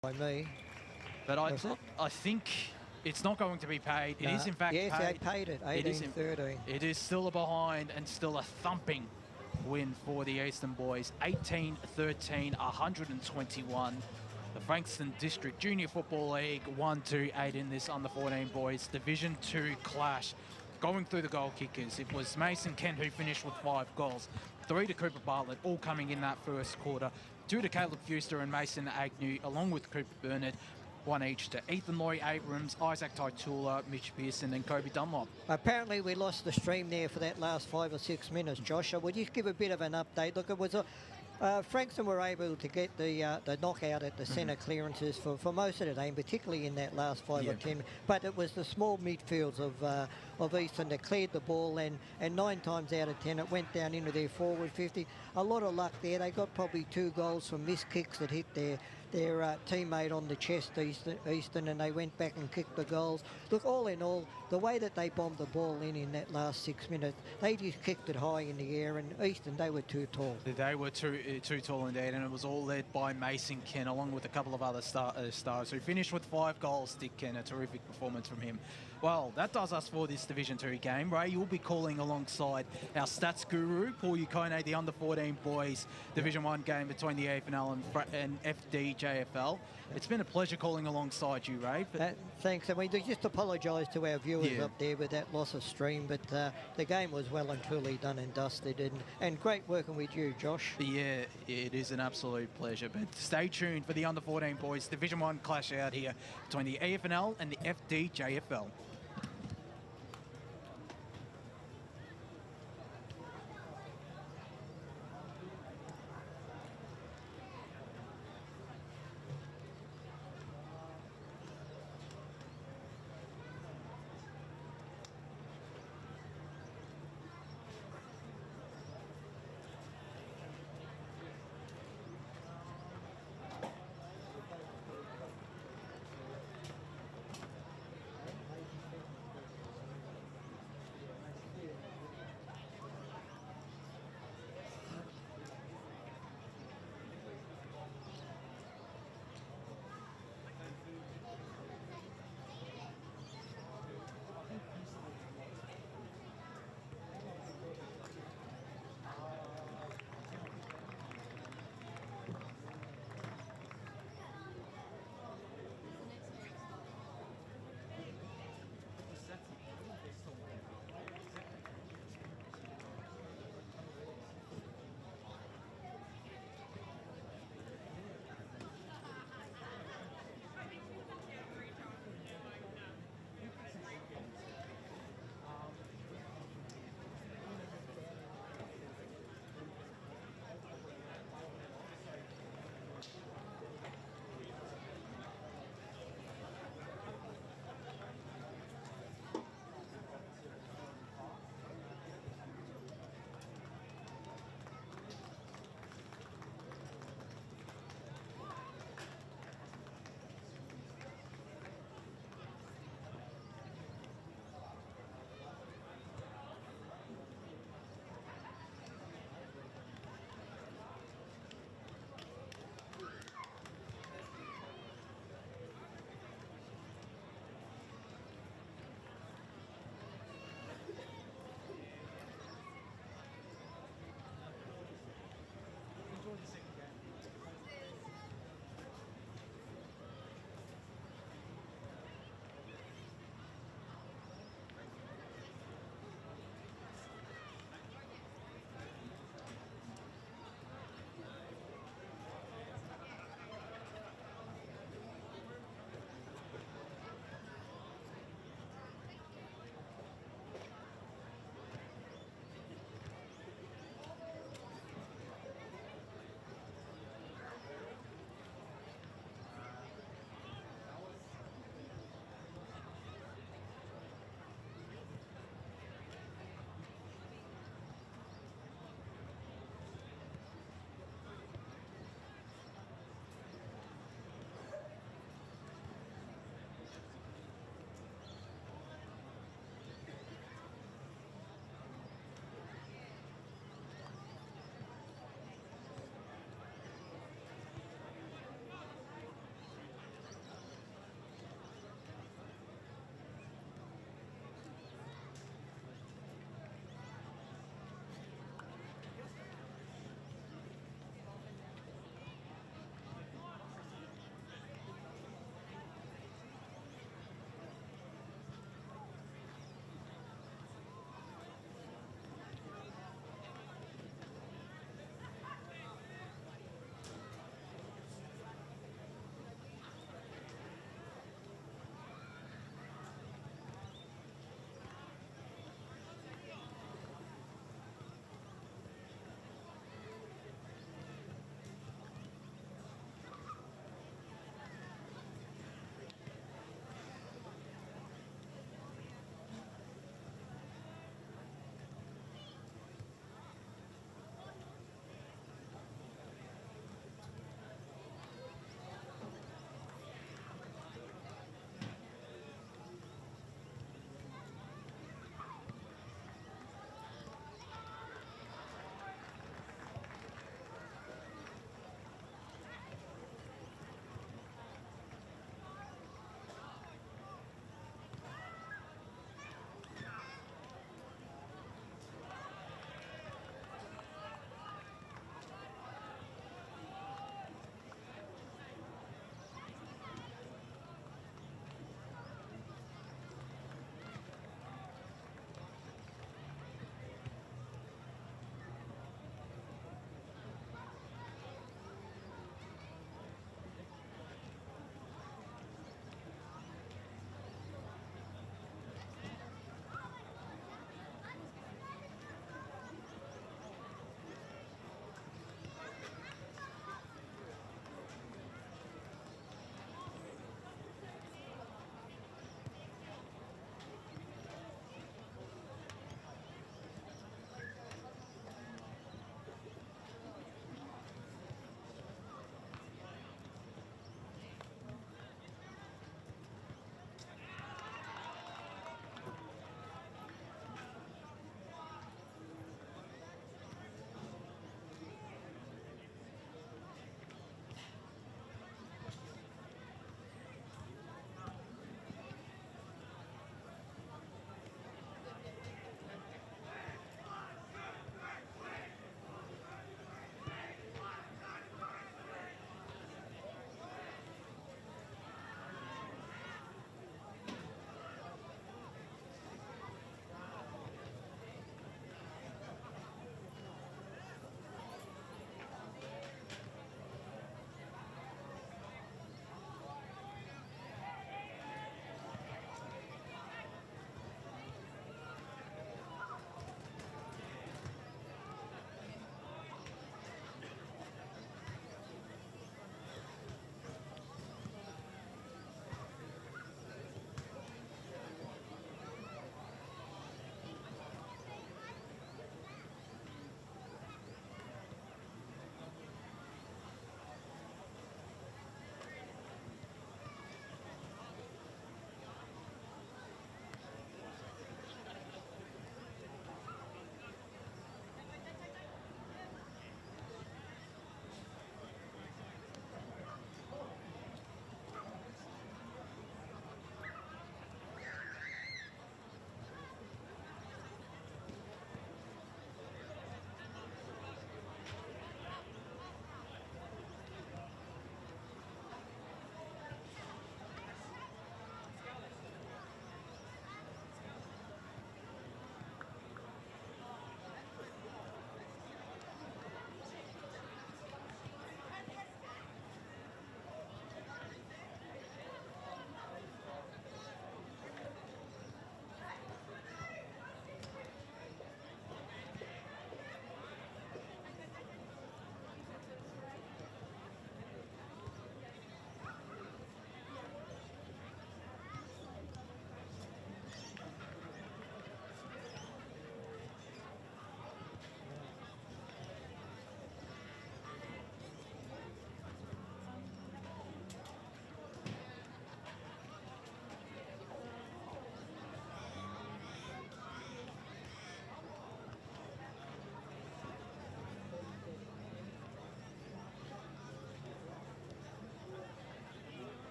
by me. But I think it's not going to be paid. It is in fact yes, paid. they paid it, 18-13. It is still a behind and still a thumping win for the Eastern boys. 18-13, 121. The Frankston District Junior Football League 1-2-8 in this under 14 boys Division 2 clash. Going through the goal kickers, it was Mason Kent who finished with 5 goals. 3 to Cooper Bartlett, all coming in that first quarter. 2 to Caleb Fuster and Mason Agnew, along with Cooper Burnett. 1 each to Ethan Laurie Abrams, Isaac Taitula, Mitch Pearson and Kobe Dunlop. Apparently we lost the stream there for that last 5 or 6 minutes, Josh. Would you give a bit of an update? Look, it was Frankston were able to get the knockout at the centre clearances for most of the game, particularly in that last 5 or 10. But it was the small midfields of Eastern that cleared the ball, and 9 times out of 10 it went down into their forward 50. A lot of luck there. They got probably 2 goals from missed kicks that hit their teammate on the chest, Eastern, and they went back and kicked the goals. Look, all in all, the way that they bombed the ball in that last 6 minutes, they just kicked it high in the air, and Eastern, they were too tall. They were too tall indeed, and it was all led by Mason Kent, along with a couple of other stars who finished with 5 goals. Dick Kent, a terrific performance from him. Well, that does us for this Division 2 game. Ray, you'll be calling alongside our stats guru, Paul Ukone, the under-14 boys Division 1 game between the EFNL and FDJFL. It's been a pleasure calling alongside you, Ray. Thanks, and we just apologise to our viewers up there with that loss of stream, but the game was well and truly done and dusted, and great working with you, Josh. Yeah, it is an absolute pleasure, but stay tuned for the under-14 boys Division 1 clash out here between the EFNL and the FDJFL.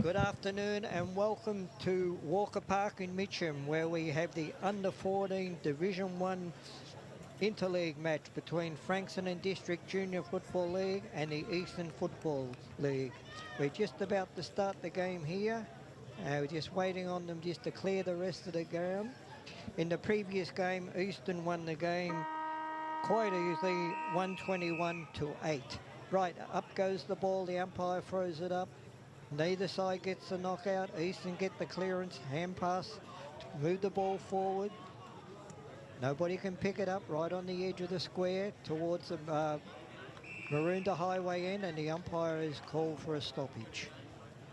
Good afternoon and welcome to Walker Park in Mitcham, where we have the Under-14 Division 1 Interleague match between Frankston and District Junior Football League and the Eastern Football League. We're just about to start the game here. We're just waiting on them just to clear the rest of the ground. In the previous game, Eastern won the game quite easily, 121-8. Right, up goes the ball, the umpire throws it up. Neither side gets the knockout. Eastern get the clearance, hand pass, move the ball forward. Nobody can pick it up, right on the edge of the square towards the Maroondah Highway end, and the umpire is called for a stoppage.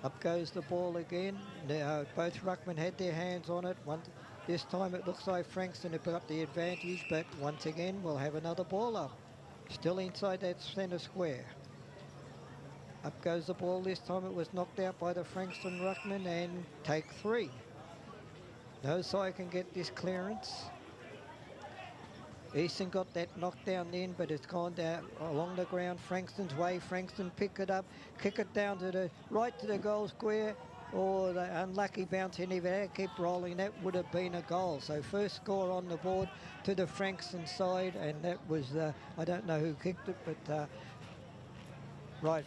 Up goes the ball again. Both ruckmen had their hands on it. This time it looks like Frankston have got the advantage, but once again we'll have another ball up. Still inside that centre square. Up goes the ball. This time it was knocked out by the Frankston ruckman, and take 3. No side can get this clearance. Eastern got that knocked down then, but it's gone down along the ground Frankston's way. Frankston pick it up, kick it down to the right to the goal square. Or the unlucky bounce, and if it kept rolling, that would have been a goal. So first score on the board to the Frankston side, and that was, I don't know who kicked it, but right,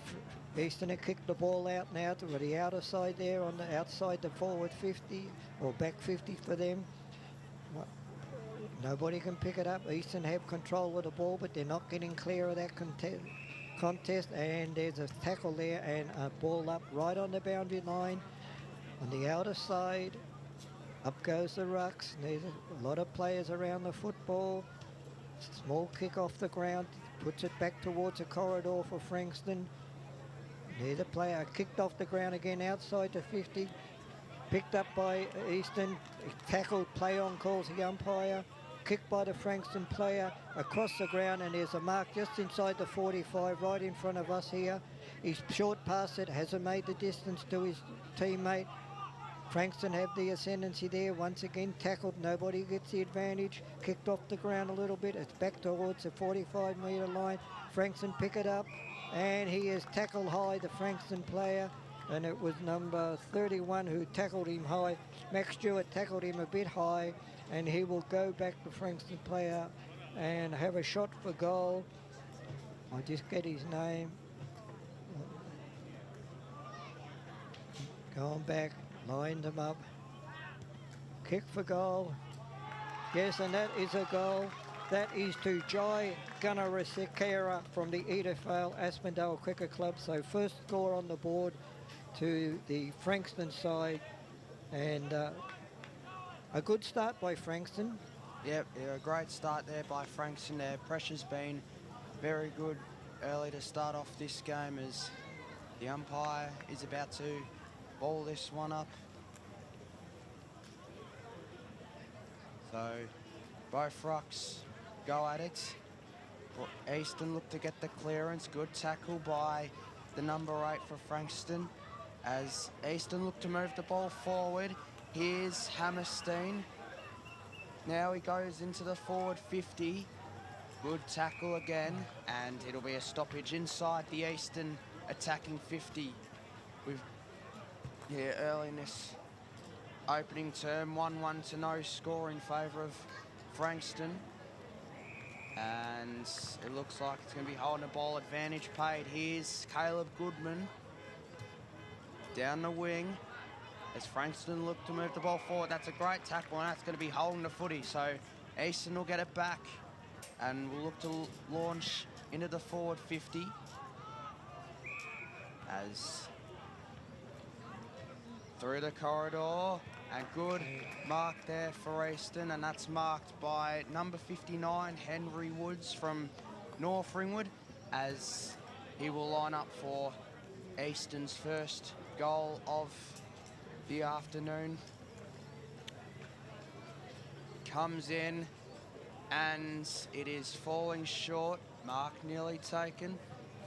Eastern had kicked the ball out now to the outer side there, on the outside the forward 50, or back 50 for them. Nobody can pick it up. Eastern have control of the ball, but they're not getting clear of that contest, and there's a tackle there and a ball up right on the boundary line. On the outer side, up goes the rucks. There's a lot of players around the football. Small kick off the ground, puts it back towards the corridor for Frankston. There's a player kicked off the ground again outside the 50. Picked up by Eastern, tackled, play on calls the umpire. Kicked by the Frankston player across the ground, and there's a mark just inside the 45 right in front of us here. He's short past it, hasn't made the distance to his teammate. Frankston have the ascendancy there. Once again tackled, nobody gets the advantage. Kicked off the ground a little bit, it's back towards the 45-metre line. Frankston pick it up, and he is tackled high, the Frankston player, and it was number 31 who tackled him high. Max Stewart tackled him a bit high, and he will go back to Frankston player and have a shot for goal. I'll just get his name. Going back, lined him up. Kick for goal. Yes, and that is a goal. That is to Jai Gunarasekera from the EFNL Aspendale Cricket Club. So first score on the board to the Frankston side, and a good start by Frankston. Yep, yeah, a great start there by Frankston. Their pressure's been very good early to start off this game, as the umpire is about to ball this one up. So both rucks go at it. Eastern look to get the clearance. Good tackle by the number 8 for Frankston, as Eastern look to move the ball forward. Here's Hammerstein. Now he goes into the forward 50. Good tackle again, and it'll be a stoppage inside the Eastern attacking 50. We've early in this opening term, 1-1 to no score in favour of Frankston. And it looks like it's going to be holding a ball advantage paid. Here's Caleb Goodman down the wing as Frankston look to move the ball forward. That's a great tackle, and that's going to be holding the footy. So Eastern will get it back, and we'll look to launch into the forward 50 as through the corridor, and good mark there for Eastern, and that's marked by number 59, Henry Woods from North Ringwood, as he will line up for Eastern's first goal of the afternoon. Comes in, and it is falling short. Mark nearly taken.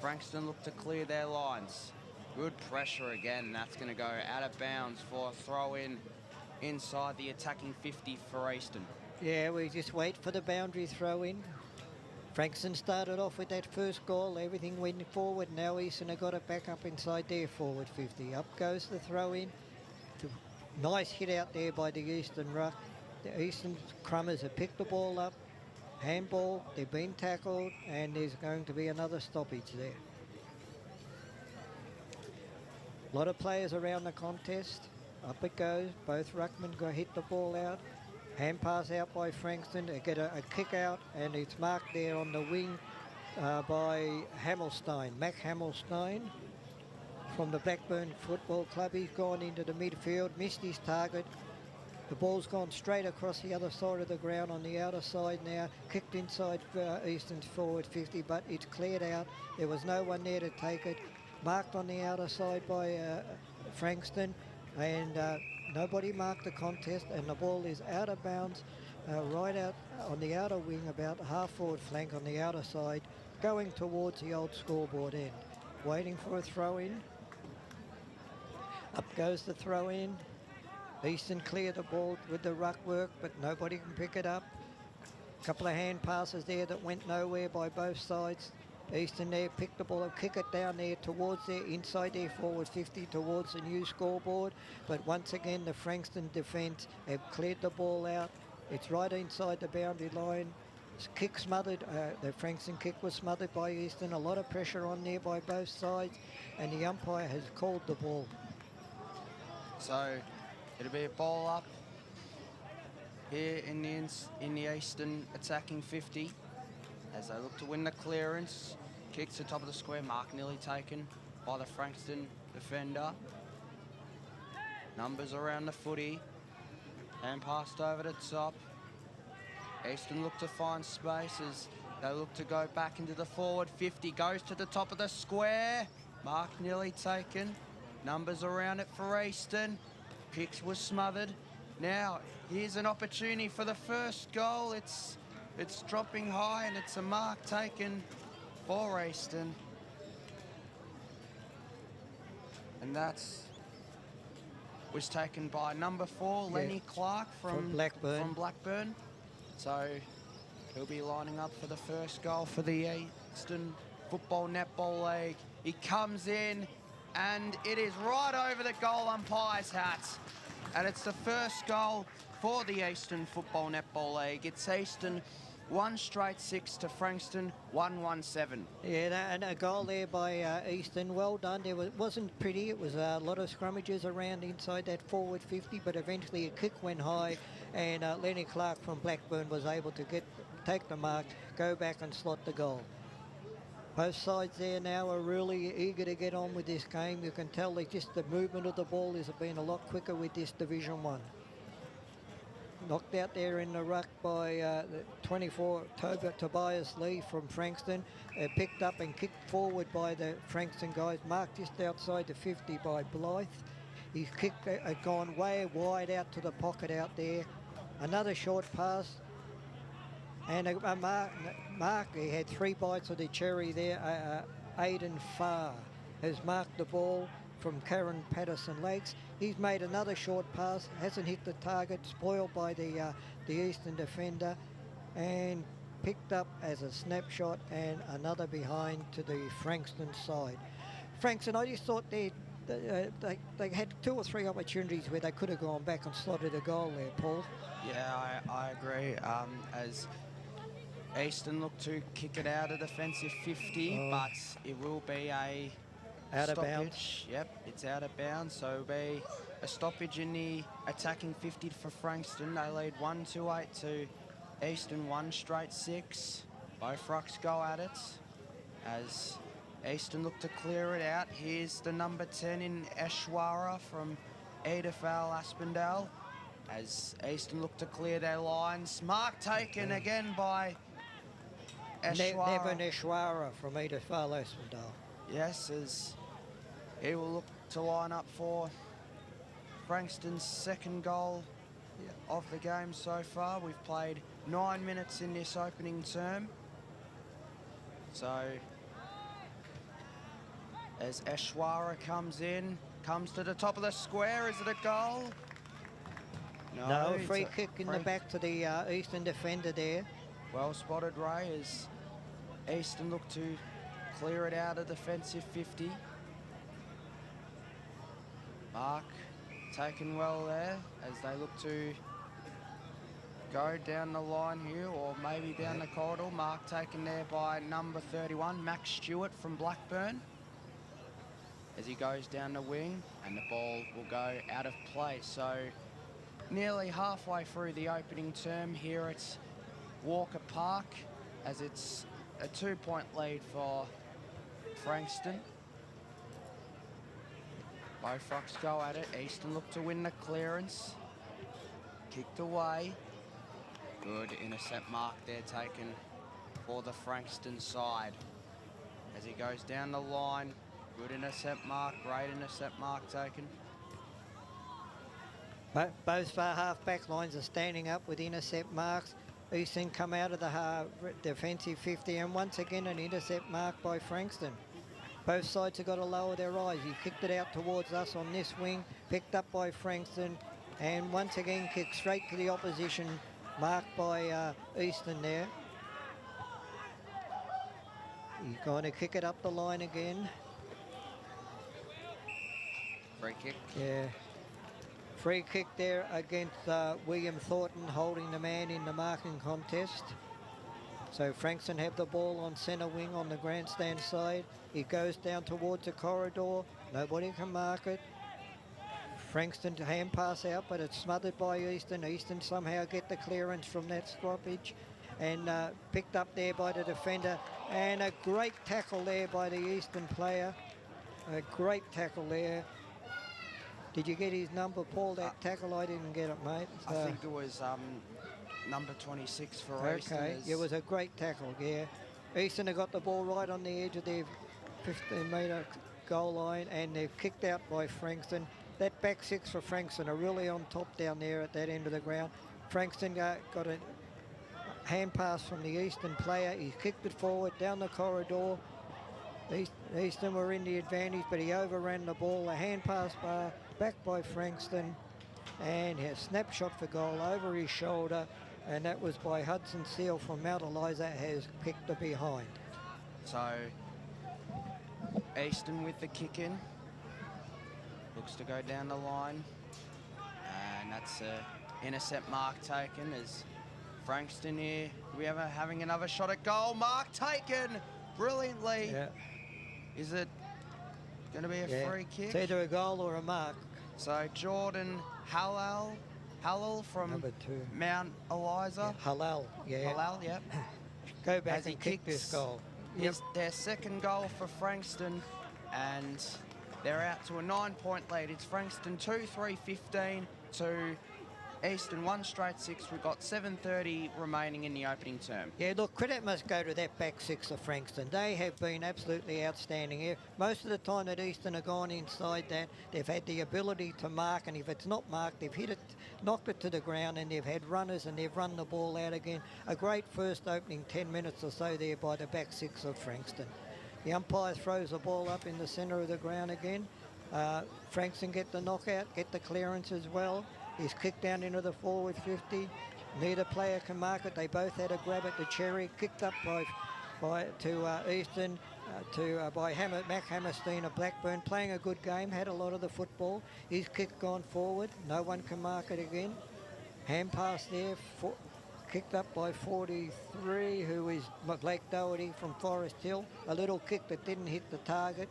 Frankston look to clear their lines. Good pressure again. That's going to go out of bounds for a throw in inside the attacking 50 for Eastern. Yeah, we just wait for the boundary throw in. Frankston started off with that first goal. Everything went forward. Now Eastern have got it back up inside their forward 50. Up goes the throw in. Nice hit out there by the Eastern ruck. The Eastern Crummers have picked the ball up. Handball, they've been tackled, and there's going to be another stoppage there. A lot of players around the contest. Up it goes. Both ruckmen go hit the ball out. Hand pass out by Frankston. They get a kick out, and it's marked there on the wing by Hamilstein, Mac Hamilstein from the Blackburn Football Club. He's gone into the midfield, missed his target. The ball's gone straight across the other side of the ground on the outer side now, kicked inside Eastern's forward 50, but it's cleared out. There was no one there to take it. Marked on the outer side by Frankston, and nobody marked the contest, and the ball is out of bounds right out on the outer wing, about half forward flank on the outer side, going towards the old scoreboard end. Waiting for a throw in. Up goes the throw in. Eastern clear the ball with the ruck work, but nobody can pick it up. A couple of hand passes there that went nowhere by both sides. Eastern there picked the ball and kick it down there towards their inside their forward 50 towards the new scoreboard. But once again, the Frankston defence have cleared the ball out. It's right inside the boundary line. Kick smothered. The Frankston kick was smothered by Eastern. A lot of pressure on there by both sides, and the umpire has called the ball. So it'll be a ball up here in the Eastern attacking 50 as they look to win the clearance. Kick to the top of the square, mark nearly taken by the Frankston defender. Numbers around the footy, and passed over the top. Eastern look to find space as they look to go back into the forward 50, goes to the top of the square, mark nearly taken. Numbers around it for Eastern. Picks was smothered. Now, here's an opportunity for the first goal. It's dropping high, and it's a mark taken for Eastern. And was taken by number 4, Lenny Clark from Blackburn. So he'll be lining up for the first goal for the Eastern Football Netball League. He comes in, and it is right over the goal umpire's hat. And it's the first goal for the Eastern Football Netball League. It's Eastern 1 straight 6 to Frankston 1-1-7. Yeah, and a goal there by Eastern. Well done. It wasn't pretty. It was a lot of scrummages around inside that forward 50, but eventually a kick went high, and Lenny Clark from Blackburn was able to take the mark, go back and slot the goal. Both sides there now are really eager to get on with this game. You can tell that just the movement of the ball has been a lot quicker with this Division 1. Knocked out there in the ruck by the 24, Tobias Lee from Frankston. Picked up and kicked forward by the Frankston guys. Marked just outside the 50 by Blythe. His kick had gone way wide out to the pocket out there. Another short pass. And a mark, he had 3 bites of the cherry there. Aidan Farr has marked the ball from Karen Patterson Lakes. He's made another short pass, hasn't hit the target, spoiled by the Eastern defender, and picked up as a snapshot, and another behind to the Frankston side. Frankston, I just thought they had 2 or 3 opportunities where they could have gone back and slotted a goal there, Paul. Yeah, I agree. As Eastern look to kick it out of defensive 50, but it will be a out stoppage. Of bounds. Yep, it's out of bounds, so it'll be a stoppage in the attacking 50 for Frankston. They lead 1-8 to Eastern 1 straight 6. Both rucks go at it as Eastern look to clear it out. Here's the number 10 in Eshwara from EFNL Aspendale as Eastern look to clear their lines. Mark taken again by Eshwara. Nevin Eshwara from EFNL Aspendale. Yes, as he will look to line up for Frankston's second goal of the game so far. We've played 9 minutes in this opening term. So as Eshwara comes in, comes to the top of the square, is it a goal? No, free kick in the back to the Eastern defender there. Well spotted, Ray, as Easton look to clear it out of defensive 50. Mark taken well there as they look to go down the line here, or maybe down the corridor. Mark taken there by number 31, Max Stewart from Blackburn, as he goes down the wing, and the ball will go out of play. So nearly halfway through the opening term here at Walker Park, as it's a 2-point lead for Frankston. Both rocks go at it. Easton look to win the clearance. Kicked away. Good intercept mark there taken for the Frankston side. As he goes down the line, good intercept mark, great intercept mark taken. Both half-back lines are standing up with intercept marks. Easton come out of the defensive 50, and once again an intercept mark by Frankston. Both sides have got to lower their eyes. He kicked it out towards us on this wing, picked up by Frankston, and once again kicked straight to the opposition, marked by Easton there. He's going to kick it up the line again. Free kick. Yeah. Free kick there against William Thornton, holding the man in the marking contest. So Frankston have the ball on centre wing on the grandstand side. He goes down towards the corridor. Nobody can mark it. Frankston to hand pass out, but it's smothered by Easton. Easton somehow get the clearance from that stoppage, and picked up there by the defender. And a great tackle there by the Easton player. A great tackle there. Did you get his number, Paul, that tackle? I didn't get it, mate. I think it was number 26 for Easton. Okay, it was a great tackle, yeah. Easton have got the ball right on the edge of their 15-metre goal line, and they've kicked out by Frankston. That back six for Frankston are really on top down there at that end of the ground. Frankston got a hand pass from the Easton player. He kicked it forward down the corridor. Easton were in the advantage, but he overran the ball. A hand pass back by Frankston, and a snapshot for goal over his shoulder, and that was by Hudson Seal from Mount Eliza, has kicked the behind. So Easton with the kick in. Looks to go down the line, and that's a intercept mark taken as Frankston here. We are having another shot at goal. Mark taken brilliantly. Yeah. Is it going to be a free kick? It's either a goal or a mark. So Jordan Halal from Number 2. Mount Eliza. Yeah, Halal, yeah. Halal, yep. Go back As he and kick this kicks goal. It's their second goal for Frankston, and they're out to a 9-point lead. It's Frankston 2-3-15 to Easton 1 straight 6. We've got 7:30 remaining in the opening term. Yeah, look, credit must go to that back six of Frankston. They have been absolutely outstanding here. Most of the time that Easton have gone inside that, they've had the ability to mark, and if it's not marked, they've hit it, knocked it to the ground, and they've had runners, and they've run the ball out again. A great first opening 10 minutes or so there by the back six of Frankston. The umpire throws the ball up in the centre of the ground again. Frankston get the knockout, get the clearance as well. He's kicked down into the forward 50. Neither player can mark it. They both had a grab at the cherry. Kicked up to Easton, by Mac Hammerstein of Blackburn. Playing a good game, had a lot of the football. His kick gone forward. No one can mark it again. Hand pass there. Kicked up by 43, who is Blake Doherty from Forest Hill. A little kick that didn't hit the target.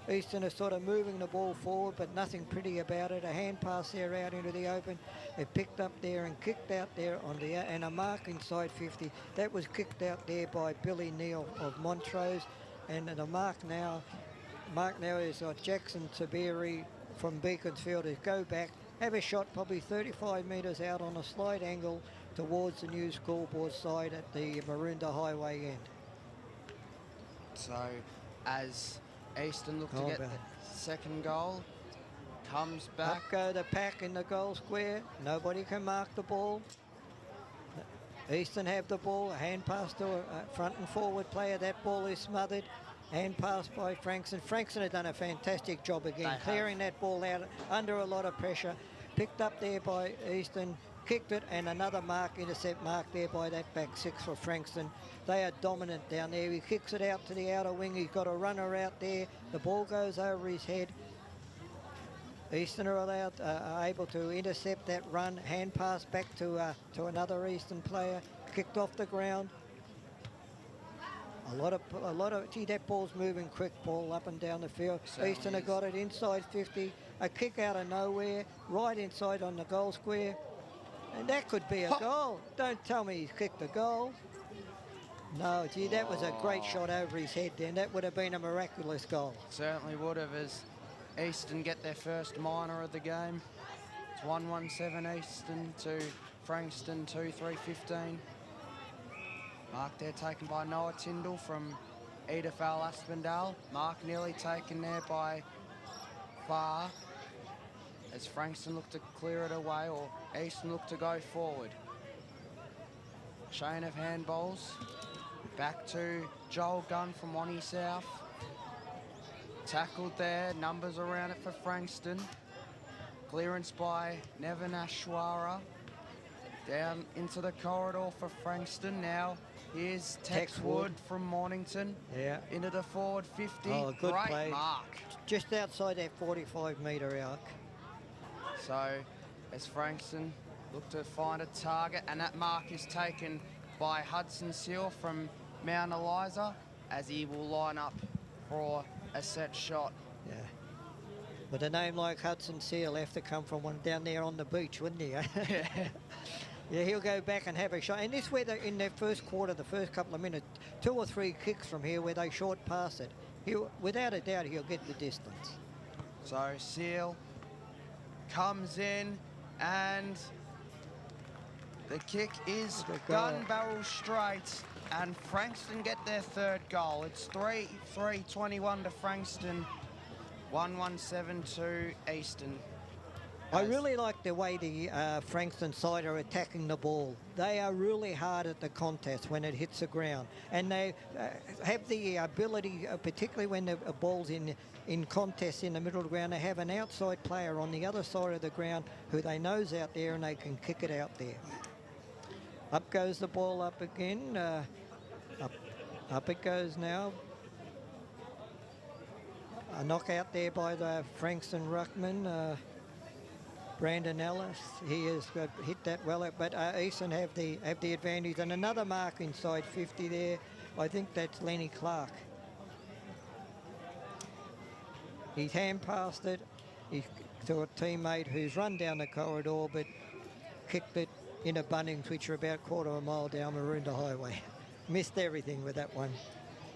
Easton are sort of moving the ball forward, but nothing pretty about it. A hand pass there out into the open. They picked up there and kicked out there on the, and a mark inside 50. That was kicked out there by Billy Neal of Montrose. And the mark now is Jackson Tabiri from Beaconsfield. Is go back, have a shot probably 35 metres out on a slight angle towards the new scoreboard side at the Maroondah Highway end. So as Easton look to get the second goal, comes back. Up go the pack in the goal square. Nobody can mark the ball. Easton have the ball. A hand pass to a front and forward player. That ball is smothered. Hand pass by Frankston. Frankston have done a fantastic job again, clearing that ball out under a lot of pressure. Picked up there by Easton. kicked it, and another intercept mark there by that back 6 for Frankston. They are dominant down there. He kicks it out to the outer wing. He's got a runner out there. The ball goes over his head. Eastern are able to intercept that run. Hand pass back to another Eastern player. Kicked off the ground. A lot of. Gee, that ball's moving quick. Ball up and down the field. Eastern have got it inside 50. A kick out of nowhere, right inside on the goal square, and that could be a goal. Don't tell me he's kicked a goal. No, gee, that was a great shot over his head then. That would have been a miraculous goal. Certainly would have, as Eastern get their first minor of the game. It's 1-1-7 Eastern to Frankston 2-3-15. Mark there taken by Noah Tyndall from EFNL Aspendale. Mark nearly taken there by Far, as Frankston look to clear it away, or Eastern look to go forward. Chain of handballs. Back to Joel Gunn from Wani South. Tackled there, numbers around it for Frankston. Clearance by Nevin Ashwara. Down into the corridor for Frankston. Now here's Tex Wood from Mornington. Yeah. Into the forward 50. Oh, good Great play. mark. Just outside that 45-metre arc. So as Frankston look to find a target, and that mark is taken by Hudson Seal from Mount Eliza, as he will line up for a set shot. Yeah. With a name like Hudson Seal, have to come from one down there on the beach, wouldn't he? Yeah. Yeah, he'll go back and have a shot. And this weather in their first quarter, the first couple of minutes, 2 or 3 kicks from here where they short pass it. Without a doubt, he'll get the distance. So Seal comes in, and the kick is gun barrel straight, and Frankston get their 3rd goal. It's 3-21 to Frankston, 1-1-7 to Eastern. I really like the way the Frankston side are attacking the ball. They are really hard at the contest when it hits the ground, and they have the ability, particularly when the ball's in contests in the middle of the ground, to have an outside player on the other side of the ground who they know's out there, and they can kick it out there. Up goes the ball up again. Up it goes now. A knockout there by the Frankston ruckman. Brandon Ellis, he has hit that well, but Eastern have the advantage, and another mark inside 50 there. I think that's Lenny Clark. He's hand passed it to a teammate who's run down the corridor, but kicked it into Bunnings, which are about 1/4 mile down Maroondah Highway. Missed everything with that one.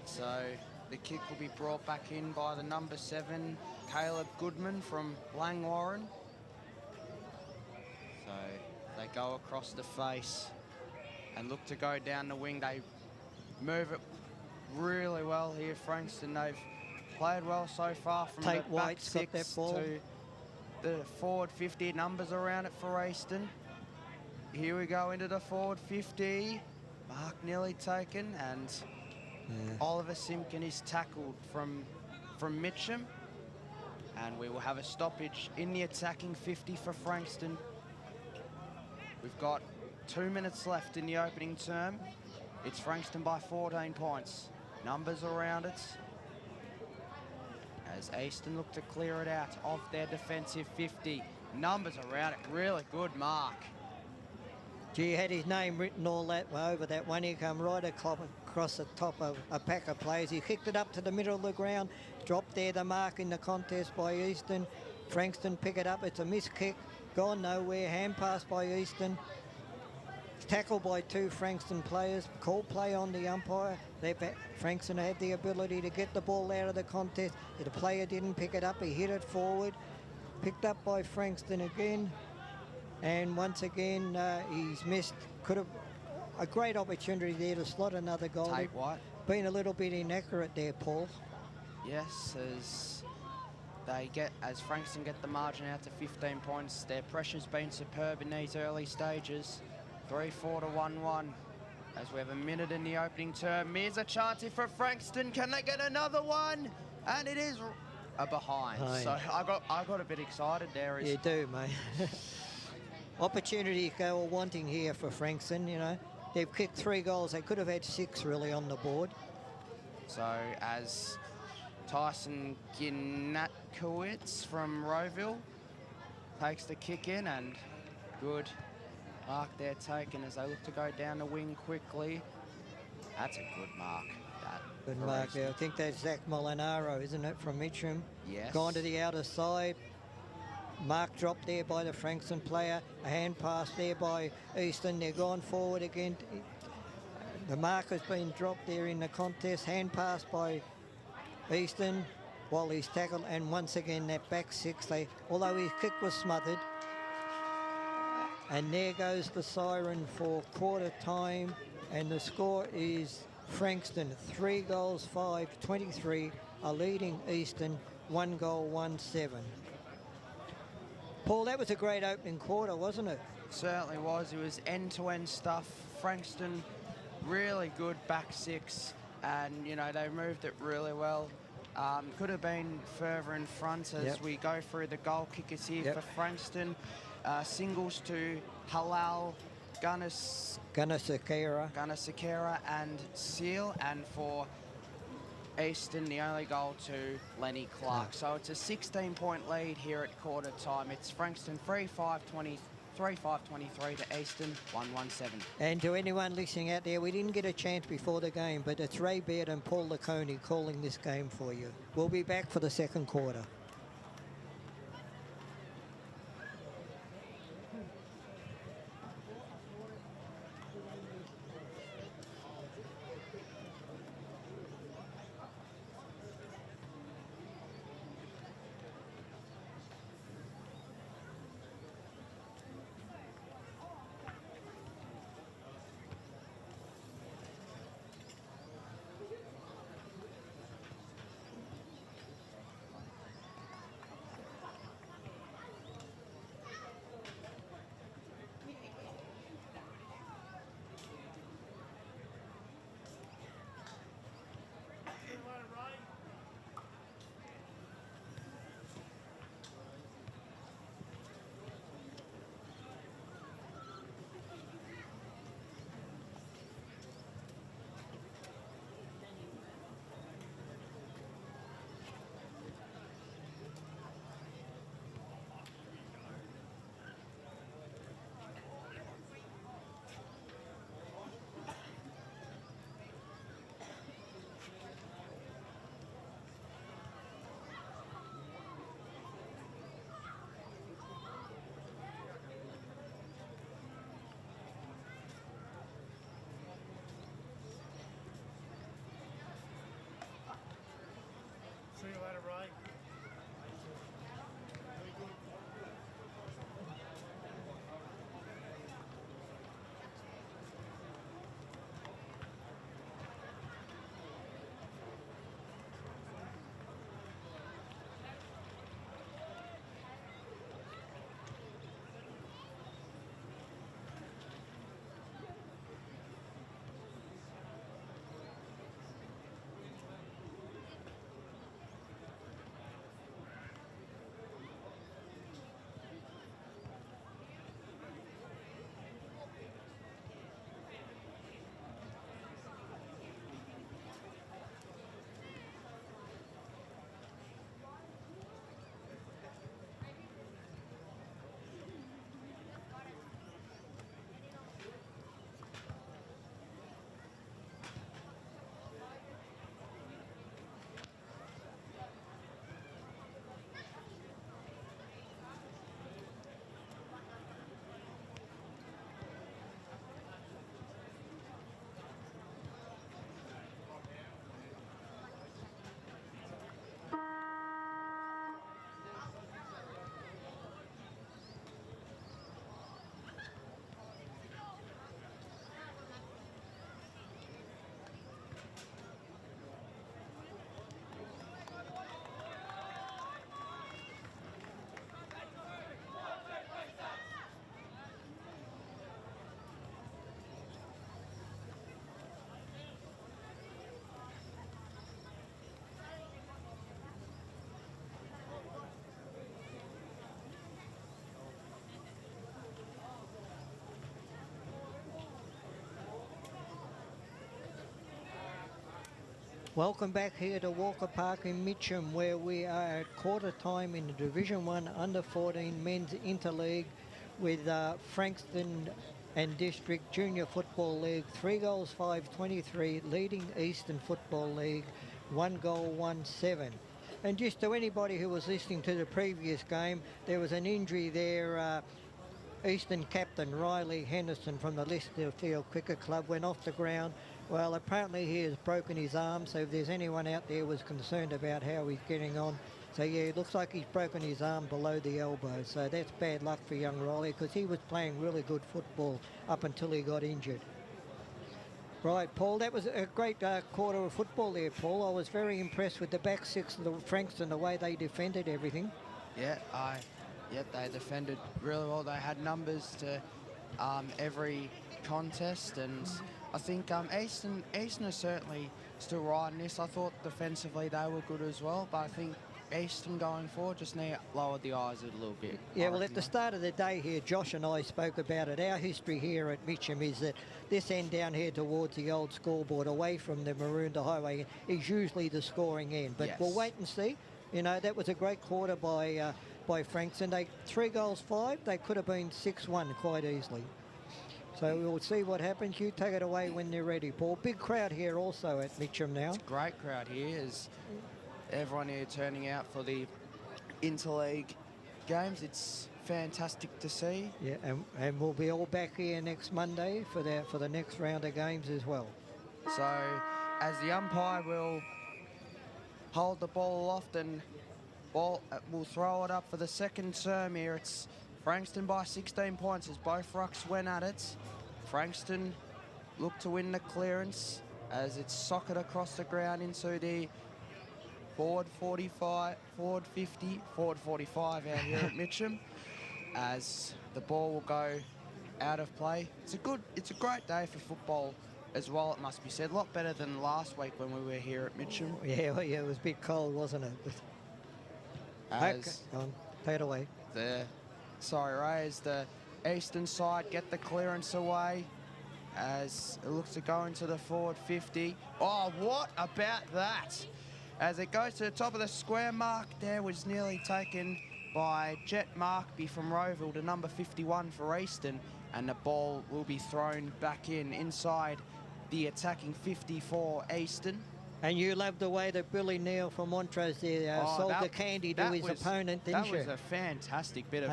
So the kick will be brought back in by the number 7, Caleb Goodman from Langwarren. So they go across the face and look to go down the wing. They move it really well here, Frankston. They've played well so far from Tate the back White's 6 got that ball to the forward 50. Numbers around it for Eastern. Here we go into the forward 50. Mark nearly taken, and Oliver Simpkin is tackled from Mitcham. And we will have a stoppage in the attacking 50 for Frankston. We've got 2 minutes left in the opening term. It's Frankston by 14 points. Numbers around it, as Eastern look to clear it out of their defensive 50. Numbers around it, really good mark. Gee, he had his name written all that way over that one. He come right across the top of a pack of players. He kicked it up to the middle of the ground, dropped there the mark in the contest by Eastern. Frankston pick it up, it's a missed kick, gone nowhere, hand pass by Eastern. Tackled by 2 Frankston players, call play on the umpire. Frankston had the ability to get the ball out of the contest. The player didn't pick it up, he hit it forward. Picked up by Frankston again. And once again, he's missed. Could have a great opportunity there to slot another goal. Tate White. Been a little bit inaccurate there, Paul. Yes, as Frankston get the margin out to 15 points. Their pressure's been superb in these early stages. 3-4 to 1-1. As we have a minute in the opening term. Here's a chance here for Frankston. Can they get another one? And it is a behind. So I got a bit excited there. You do, mate. opportunity they were wanting here for Frankston, you know. They've kicked 3 goals. They could have had 6 really on the board. So as Tyson Gnatkowitz from Rowville takes the kick in, and good mark there taken as they look to go down the wing quickly. That's a good mark. Good mark there. I think that's Zach Molinaro, isn't it, from Mitcham? Yes. Gone to the outer side. Mark dropped there by the Frankston player. A hand pass there by Easton. They're gone forward again. The mark has been dropped there in the contest. Hand pass by Easton while he's tackled. And once again, that back 6. Although his kick was smothered. And there goes the siren for quarter time. And the score is Frankston 3 goals 5-23 are leading Easton 1 goal 1-7. Paul, that was a great opening quarter, wasn't it? Certainly was. It was end-to-end stuff. Frankston really good back 6, and you know they moved it really well. Could have been further in front as we go through the goal kickers here for Frankston. Singles to Halal, Gunnar and Seal, and for Easton, the only goal to Lenny Clark. So it's a 16-point lead here at quarter time. It's Frankston 3-5-23 to Easton 1-1-7. And to anyone listening out there, we didn't get a chance before the game, but it's Ray Baird and Paul Laconi calling this game for you. We'll be back for the second quarter. See you later, Ray. Welcome back here to Walker Park in Mitcham, where we are at quarter time in the Division 1 Under-14 Men's Interleague with Frankston and District Junior Football League, 3 goals 5-23, leading Eastern Football League 1 goal 1-7. And just to anybody who was listening to the previous game, there was an injury there. Eastern captain Riley Henderson from the Listerfield Cricket Club went off the ground. Well, apparently he has broken his arm, so if there's anyone out there who was concerned about how he's getting on, so yeah, it looks like he's broken his arm below the elbow, so that's bad luck for young Riley because he was playing really good football up until he got injured. Right, Paul, that was a great quarter of football there, Paul. I was very impressed with the back six of the Frankston, the way they defended everything. Yeah, they defended really well. They had numbers to every contest, and I think Eastern are certainly still riding this. I thought defensively they were good as well, but I think Eastern going forward just need to lower the eyes a little bit. Yeah, well, at the start of the day here, Josh and I spoke about it. Our history here at Mitcham is that this end down here towards the old scoreboard, away from the Maroondah Highway, is usually the scoring end. But yes, we'll wait and see. You know, that was a great quarter by Frankston. They 3 goals 5. They could have been 6-1 quite easily. So we'll see what happens. You take it away when they're ready, Paul. Big crowd here also at Mitcham now. It's a great crowd here. As everyone here turning out for the Interleague games. It's fantastic to see. Yeah, and we'll be all back here next Monday for the next round of games as well. So as the umpire will hold the ball aloft and we'll throw it up for the second term here. It's Frankston by 16 points as both rucks went at it. Frankston looked to win the clearance as it's socket across the ground into the forward 45, forward 50, forward 45 out here at Mitcham as the ball will go out of play. It's a great day for football as well, it must be said. A lot better than last week when we were here at Mitcham. Yeah, well, yeah, it was a bit cold, wasn't it? As okay, go on, take it away. Ray, as the eastern side get the clearance away as it looks to go into the forward 50. Oh, what about that? As it goes to the top of the square, mark there was nearly taken by Jet Markby from Rowville to number 51 for Eastern, and the ball will be thrown back inside the attacking 50 for Eastern. And you loved the way that Billy Neal from Montrose there sold the candy to his opponent, didn't you? That was a fantastic bit of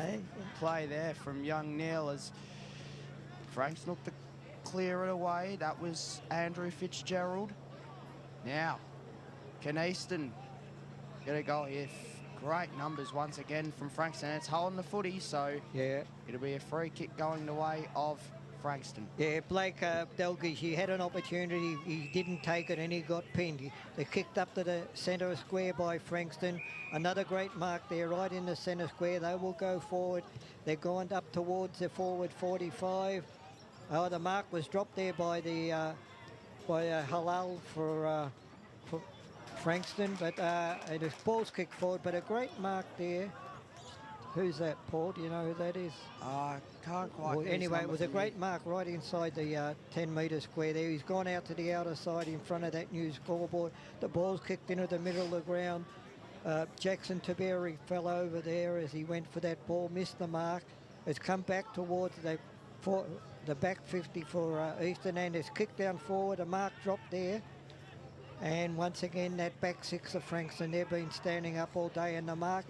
play there from young Neal as Franks looked to clear it away. That was Andrew Fitzgerald. Now, can Eastern get a goal here? Great numbers once again from Frankston. It's holding the footy, so yeah, it'll be a free kick going the way of Frankston. Yeah, Blake Delgish, he had an opportunity, he didn't take it and he got pinned. They kicked up to the centre square by Frankston. Another great mark there right in the centre square. They will go forward. They're going up towards the forward 45. Oh, the mark was dropped there by the Halal for Frankston, but it is ball's kicked forward, but a great mark there. Who's that, Paul? Do you know who that is? Can't quite. Well, anyway, it was a great mark right inside the 10-metre square there. He's gone out to the outer side in front of that new scoreboard. The ball's kicked into the middle of the ground. Jackson Taberi fell over there as he went for that ball, missed the mark. It's come back towards the back 50 for Eastern, and it's kicked down forward. A mark dropped there. And once again, that back six of Frankston, they've been standing up all day, and the mark,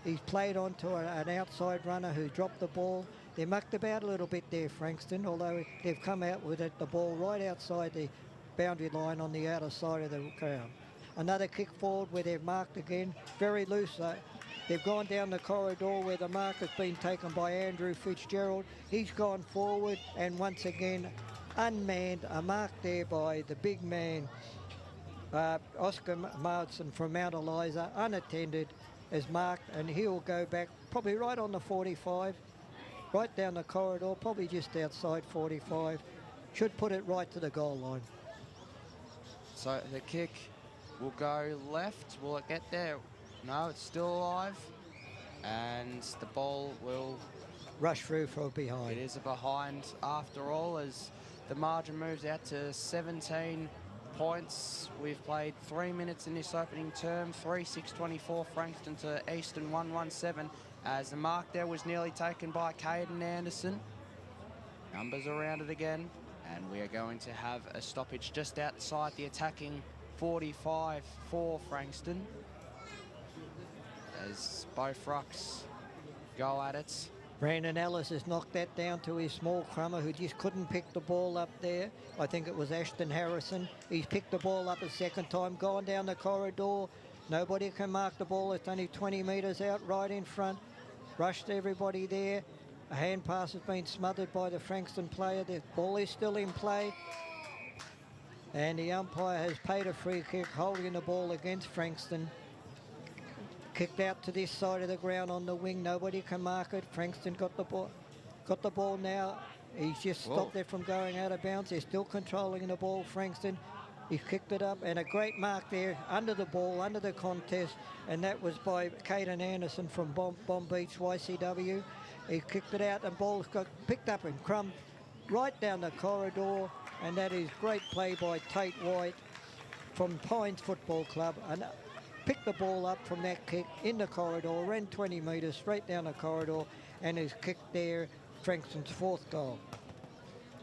he's played onto an outside runner who dropped the ball. They mucked about a little bit there, Frankston, although they've come out with the ball right outside the boundary line on the outer side of the crowd. Another kick forward where they've marked again, very loose. They've gone down the corridor where the mark has been taken by Andrew Fitzgerald. He's gone forward, and once again, unmanned, a mark there by the big man, Oscar Marsden from Mount Eliza, unattended, is marked, and he'll go back probably right on the 45, right down the corridor, probably just outside 45. Should put it right to the goal line. So the kick will go left. Will it get there? No, it's still alive. And the ball will rush through from behind. It is a behind after all, as the margin moves out to 17 points. We've played 3 minutes in this opening term. 3-6-24 Frankston to Easton 1-1-7. As the mark there was nearly taken by Caden Anderson. Numbers around it again. And we are going to have a stoppage just outside the attacking 45 for Frankston. As both rucks go at it. Brandon Ellis has knocked that down to his small crummer who just couldn't pick the ball up there. I think it was Ashton Harrison. He's picked the ball up a second time, gone down the corridor. Nobody can mark the ball. It's only 20 metres out right in front. Rushed everybody there. A hand pass has been smothered by the Frankston player. The ball is still in play. And the umpire has paid a free kick, holding the ball against Frankston. Kicked out to this side of the ground on the wing. Nobody can mark it. Frankston got the ball now. He's just stopped it from going out of bounds. They're still controlling the ball, Frankston. He's kicked it up, and a great mark there under the ball, under the contest, and that was by Caden Anderson from Bomb Beach YCW. He kicked it out, and ball's got picked up and crumbed right down the corridor, and that is great play by Tate White from Pines Football Club, and picked the ball up from that kick in the corridor, ran 20 metres straight down the corridor, and is kicked there, Frankston's 4th goal.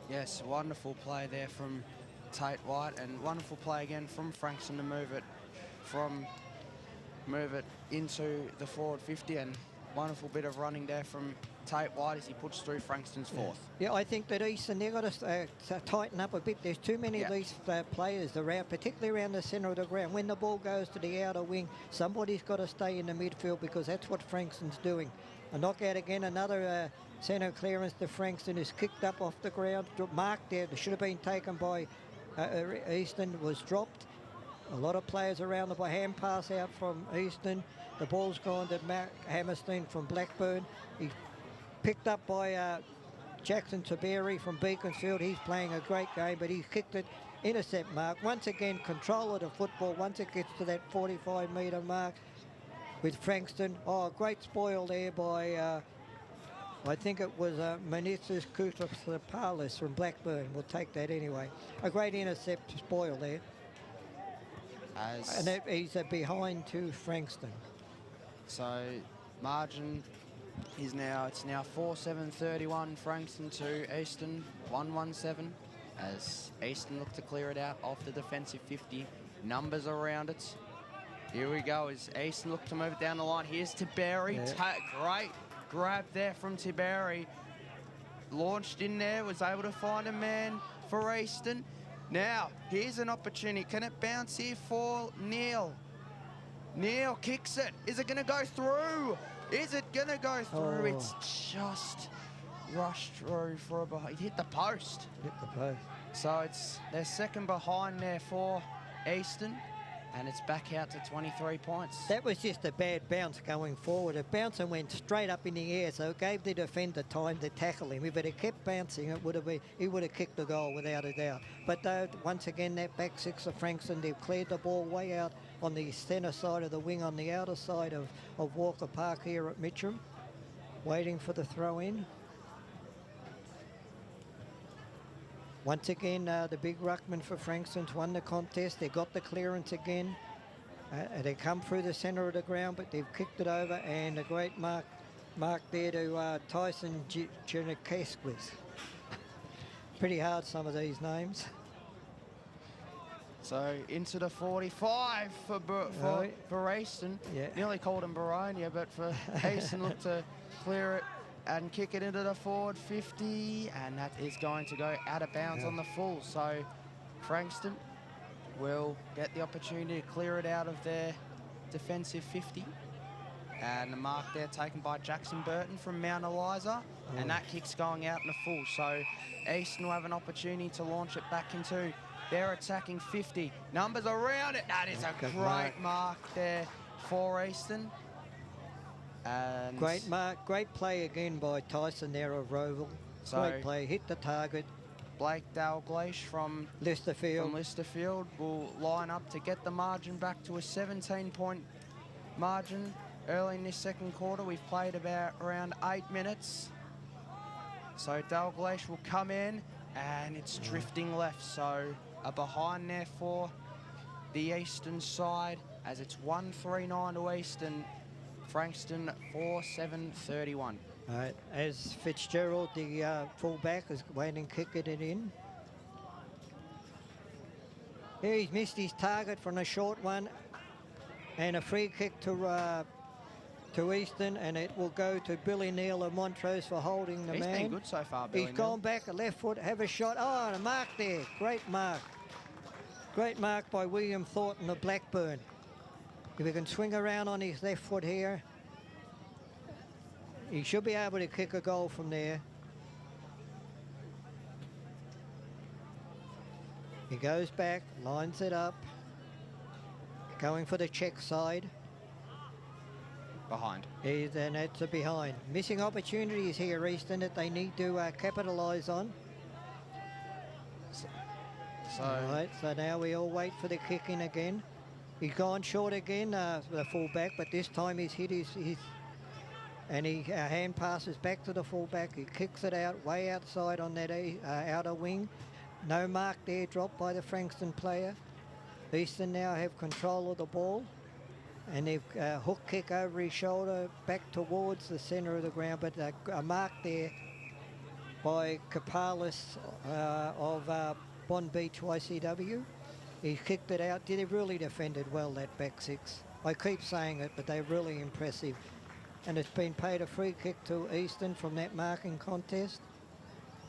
Yes, wonderful play there from Tate White, and wonderful play again from Frankston to move it into the forward 50, and wonderful bit of running there from Tate White as he puts through Frankston's 4th. Yeah, I think that Easton, they've got to tighten up a bit. There's too many of these players around, particularly around the centre of the ground. When the ball goes to the outer wing, somebody's got to stay in the midfield because that's what Frankston's doing. A knockout again, another centre clearance to Frankston is kicked up off the ground, marked there. It should have been taken by Easton, was dropped. A lot of players around the hand pass out from Easton. The ball's gone to Matt Hammerstein from Blackburn. He's picked up by Jackson Taberi from Beaconsfield. He's playing a great game, but he's kicked it, intercept mark. Once again, control of the football once it gets to that 45-metre mark with Frankston. Oh, great spoil there by, I think it was Manitzis Koutosapalis from Blackburn. We'll take that anyway. A great intercept spoil there. And he's behind to Frankston. So margin is it's now 4-7-31 Frankston to Easton 1-1-7 as Easton look to clear it out off the defensive 50. Numbers around it. Here we go as Easton look to move it down the line. Here's Taberi. Great grab there from Taberi. Launched in there, was able to find a man for Easton. Now, here's an opportunity. Can it bounce here for Neil? Neil kicks it. Is it going to go through? Is it going to go through? It's just rushed through for a behind. It hit the post. Hit the post. So it's their second behind there for Easton. And it's back out to 23 points. That was just a bad bounce going forward. It bounced and went straight up in the air, so it gave the defender time to tackle him. If it had kept bouncing, he would have kicked the goal without a doubt. But once again, that back six of Frankston, they've cleared the ball way out on the centre side of the wing, on the outer side of Walker Park here at Mitcham, waiting for the throw in. Once again, the big ruckman for Frankston's won the contest. They got the clearance again. They come through the centre of the ground, but they've kicked it over, and a great mark there to Tyson Chernikesquis. Pretty hard, some of these names. So into the 45 for Easton. Yeah. Nearly called him Baronia, but for Easton look to clear it and kick it into the forward 50, and that is going to go out of bounds on the full. So Frankston will get the opportunity to clear it out of their defensive 50. And the mark there taken by Jackson Burton from Mount Eliza, and that kick's going out in the full. So Easton will have an opportunity to launch it back into their attacking 50. Numbers around it. That is a great mark there for Easton. And great mark, great play again by Tyson there of Roval. So great play, hit the target. Blake Dalgleish from Listerfield will line up to get the margin back to a 17-point margin. Early in this second quarter, we've played around 8 minutes. So Dalgleish will come in, and it's drifting left. So a behind there for the Eastern side, as it's 1-3-9 to Eastern. Frankston 4-7-31. All right, as Fitzgerald, the fullback, is waiting, kicking it in. Here he's missed his target from a short one, and a free kick to Easton, and it will go to Billy Neal of Montrose for holding the man. He's been good so far, Billy He's Neal. gone back, a left foot, have a shot. Oh, and a mark there. Great mark. Great mark by William Thornton of Blackburn. If he can swing around on his left foot here, he should be able to kick a goal from there. He goes back, lines it up, going for the check side. Behind. And that's a behind. Missing opportunities here, Easton, that they need to capitalise on. All right, so now we all wait for the kick in again. He's gone short again, the fullback, but this time he's hit his and he hand passes back to the fullback. He kicks it out, way outside on that outer wing. No mark there, dropped by the Frankston player. Easton now have control of the ball, and they've hook kick over his shoulder back towards the centre of the ground, but a mark there by Kapalis of Bond Beach YCW. He kicked it out. Did he really defended well, that back six? I keep saying it, but they're really impressive. And it's been paid a free kick to Easton from that marking contest.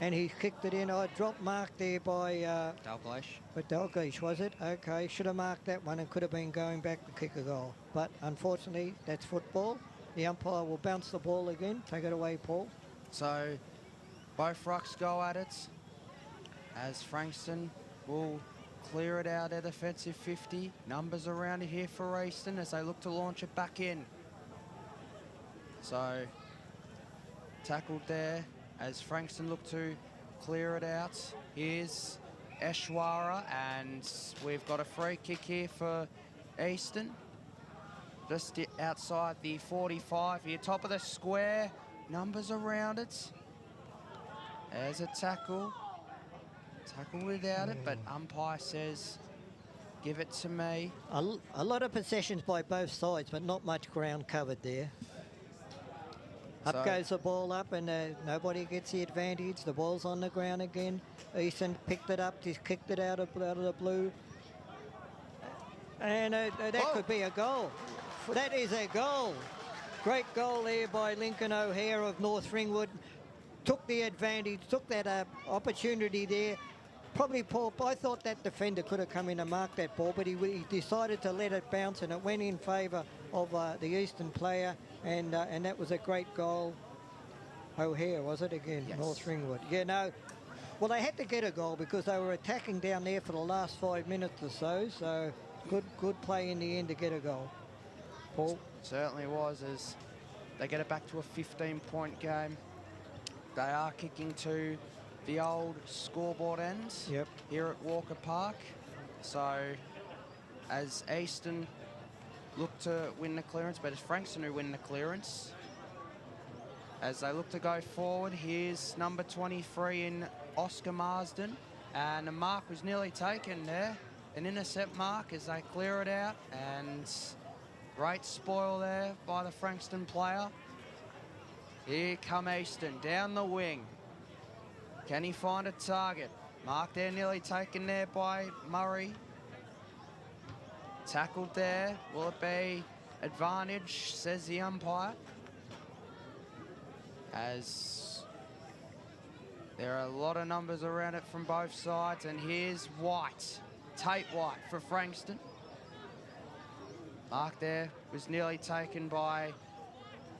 And he kicked it in. I dropped mark there by Dalgleish. But Dalgleish, was it? Okay, should have marked that one and could have been going back to kick a goal. But unfortunately, that's football. The umpire will bounce the ball again. Take it away, Paul. So both rucks go at it, as Frankston will clear it out at offensive 50. Numbers around here for Easton as they look to launch it back in. So tackled there as Frankston look to clear it out. Here's Eshwara, and we've got a free kick here for Easton. Just outside the 45 here, top of the square. Numbers around it. There's a tackle. Tackle without it, but umpire says, give it to me. A lot of possessions by both sides, but not much ground covered there. Up goes the ball up, and nobody gets the advantage. The ball's on the ground again. Easton picked it up, just kicked it out of the blue. And that could be a goal. That is a goal. Great goal there by Lincoln O'Hare of North Ringwood. Took the advantage, took that opportunity there. Probably, Paul, I thought that defender could have come in and marked that ball, but he decided to let it bounce, and it went in favour of the Eastern player, and that was a great goal. O'Hare, was it again? Yes. North Ringwood. Yeah, no. Well, they had to get a goal because they were attacking down there for the last 5 minutes or so. So good play in the end to get a goal. Paul? Certainly was, as they get it back to a 15-point game. They are kicking to the old scoreboard ends here at Walker Park. So as Easton look to win the clearance, but it's Frankston who win the clearance. As they look to go forward, here's number 23 in Oscar Marsden, and the mark was nearly taken there. An intercept mark as they clear it out, and great spoil there by the Frankston player. Here come Easton down the wing. Can he find a target? Mark there, nearly taken there by Murray. Tackled there. Will it be advantage, says the umpire? As there are a lot of numbers around it from both sides. And here's White, Tate White for Frankston. Mark there was nearly taken by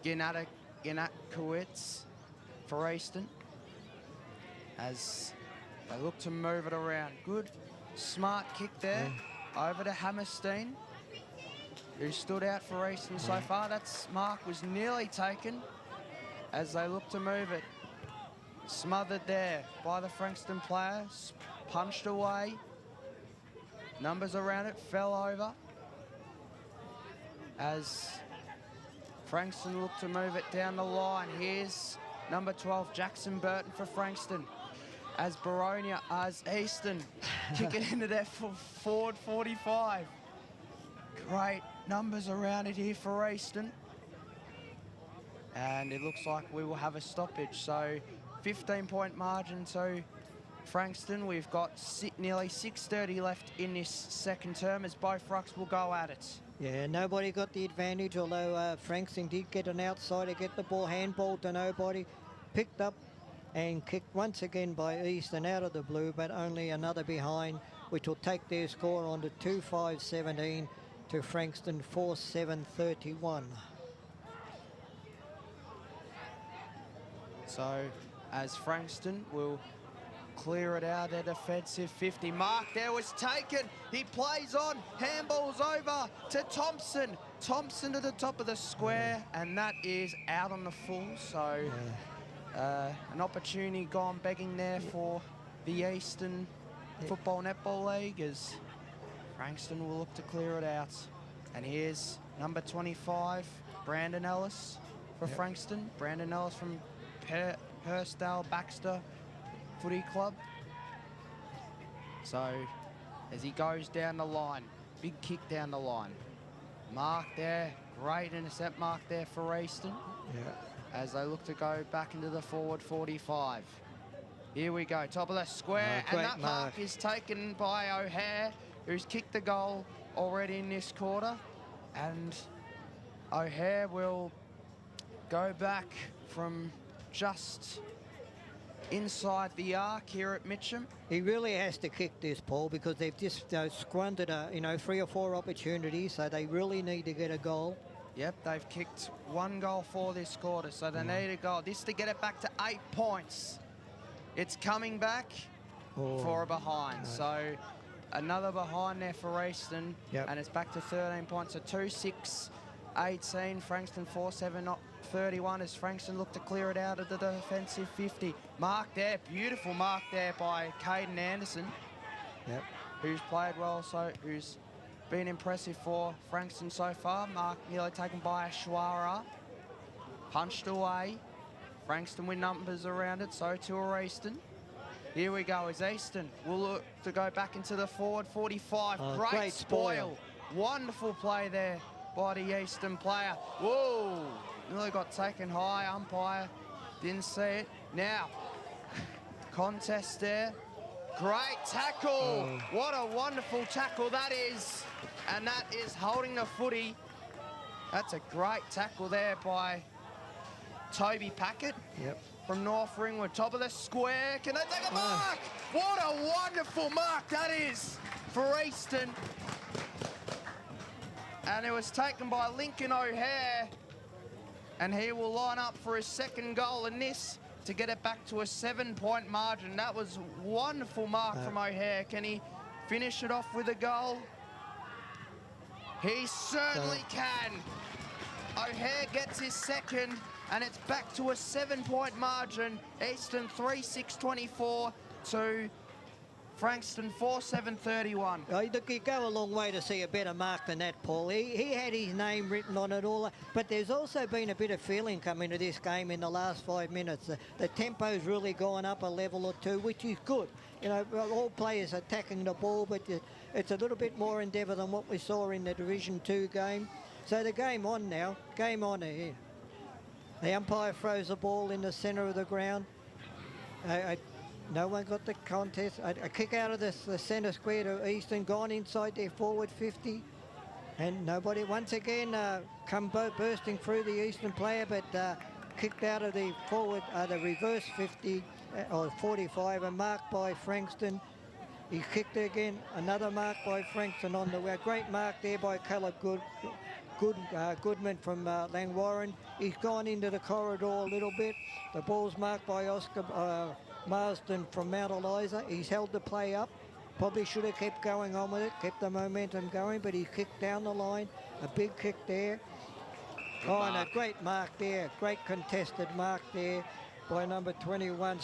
Ginatkowicz for Easton. As they look to move it around. Good, smart kick there over to Hammerstein, who stood out for Easton so far. That mark was nearly taken as they look to move it. Smothered there by the Frankston player, punched away. Numbers around it, fell over. As Frankston look to move it down the line. Here's number 12, Jackson Burton for Frankston. as Easton kick it into their forward 45. Great numbers around it here for Easton. And it looks like we will have a stoppage. So 15-point margin to Frankston. We've got nearly 6:30 left in this second term as both rucks will go at it. Yeah, nobody got the advantage, although Frankston did get an outsider, get the ball handball to nobody, picked up and kicked once again by Easton out of the blue, but only another behind, which will take their score on to 2-5-17 to Frankston 4-7-31. So as Frankston will clear it out at offensive 50. Mark there was taken. He plays on. Handball's over to Thompson. Thompson to the top of the square, and that is out on the full. So an opportunity gone begging there for the Eastern Football Netball League as Frankston will look to clear it out. And here's number 25, Brandon Ellis for Frankston. Brandon Ellis from Hurstdale Baxter Footy Club. So as he goes down the line, big kick down the line. Mark there, great intercept mark there for Easton. As they look to go back into the forward 45. Here we go, top of the square, and that mark is taken by O'Hare, who's kicked the goal already in this quarter. And O'Hare will go back from just inside the arc here at Mitcham. He really has to kick this, Paul, because they've just squandered 3 or 4 opportunities, so they really need to get a goal. Yep, they've kicked 1 goal for this quarter, so they need a goal. This to get it back to 8 points. It's coming back for a behind. So another behind there for Easton, and it's back to 13 points. So 2-6-18, Frankston 4-7-31 as Frankston look to clear it out of the defensive 50. Mark there, beautiful mark there by Caden Anderson, who's played well, so who's been impressive for Frankston so far. Mark nearly taken by Ashwara, punched away. Frankston win numbers around it, so too are Easton. Here we go as Easton will look to go back into the forward 45. Great spoil. Wonderful play there by the Easton player. Whoa, nearly got taken high. Umpire didn't see it. Now, contest there. Great tackle. What a wonderful tackle that is. And that is holding the footy. That's a great tackle there by Toby Packett from North Ringwood. Top of the square. Can they take a mark? What a wonderful mark that is for Easton. And it was taken by Lincoln O'Hare. And he will line up for his second goal in this to get it back to a 7-point margin. That was a wonderful mark from O'Hare. Can he finish it off with a goal? He certainly can. O'Hare gets his second, and it's back to a 7-point margin. Easton 3-6-24 to Frankston 4-7-31. Look, you go a long way to see a better mark than that, Paul. He had his name written on it all, but there's also been a bit of feeling coming to this game in the last 5 minutes. The tempo's really gone up a level or two, which is good. You know, all players attacking the ball, but it's a little bit more endeavour than what we saw in the Division 2 game. So the game on now, game on here. The umpire throws the ball in the centre of the ground. No one got the contest. A kick out of the centre square to Easton, gone inside their forward 50. And nobody, once again, come bursting through the Eastern player, but kicked out of the forward, the reverse 50 or 45, and marked by Frankston. He kicked again, another mark by Frankston on the way. Great mark there by Caleb Goodman from Langwarren. He's gone into the corridor a little bit. The ball's marked by Oscar Marsden from Mount Eliza. He's held the play up. Probably should have kept going on with it, kept the momentum going, but he kicked down the line. A big kick there. And a great mark there. Great contested mark there by number 21,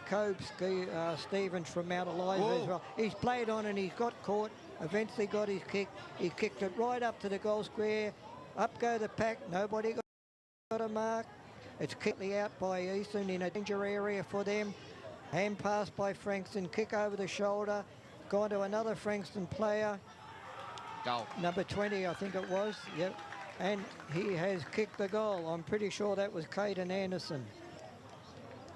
Cobes Stevens from Mount Eliza as well. He's played on and he's got caught. Eventually got his kick. He kicked it right up to the goal square. Up go the pack. Nobody got a mark. It's kicked out by Easton in a danger area for them. Hand pass by Frankston, kick over the shoulder, gone to another Frankston player. Goal. Number 20, I think it was, yep. And he has kicked the goal. I'm pretty sure that was Caden Anderson.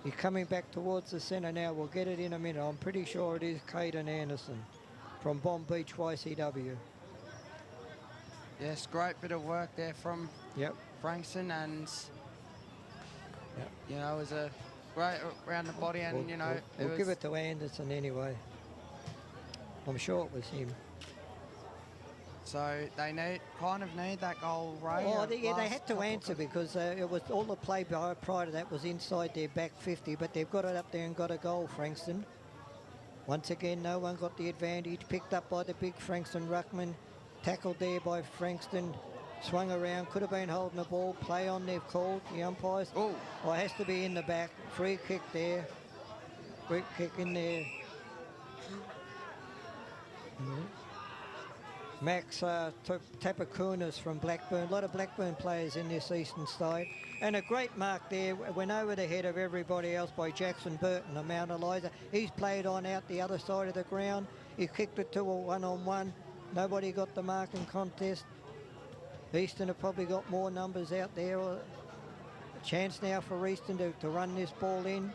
He's coming back towards the centre now. We'll get it in a minute. I'm pretty sure it is Caden Anderson from Bomb Beach YCW. Yes, great bit of work there from Frankston, and you know, it was a great round the body, and you know, we'll give it to Anderson anyway. I'm sure it was him. So they kind of need that goal, Ray. Oh, they had to answer because it was all the play prior to that was inside their back 50, but they've got it up there and got a goal, Frankston. Once again, no one got the advantage. Picked up by the big Frankston ruckman. Tackled there by Frankston. Swung around, could have been holding the ball. Play on, they've called, the umpires. Oh, it has to be in the back. Free kick there. Free kick in there. Max Tapakunas from Blackburn. A lot of Blackburn players in this eastern side. And a great mark there. Went over the head of everybody else by Jackson Burton, a Mount Eliza. He's played on out the other side of the ground. He kicked it to a one-on-one. Nobody got the marking contest. Easton have probably got more numbers out there. A chance now for Easton to run this ball in.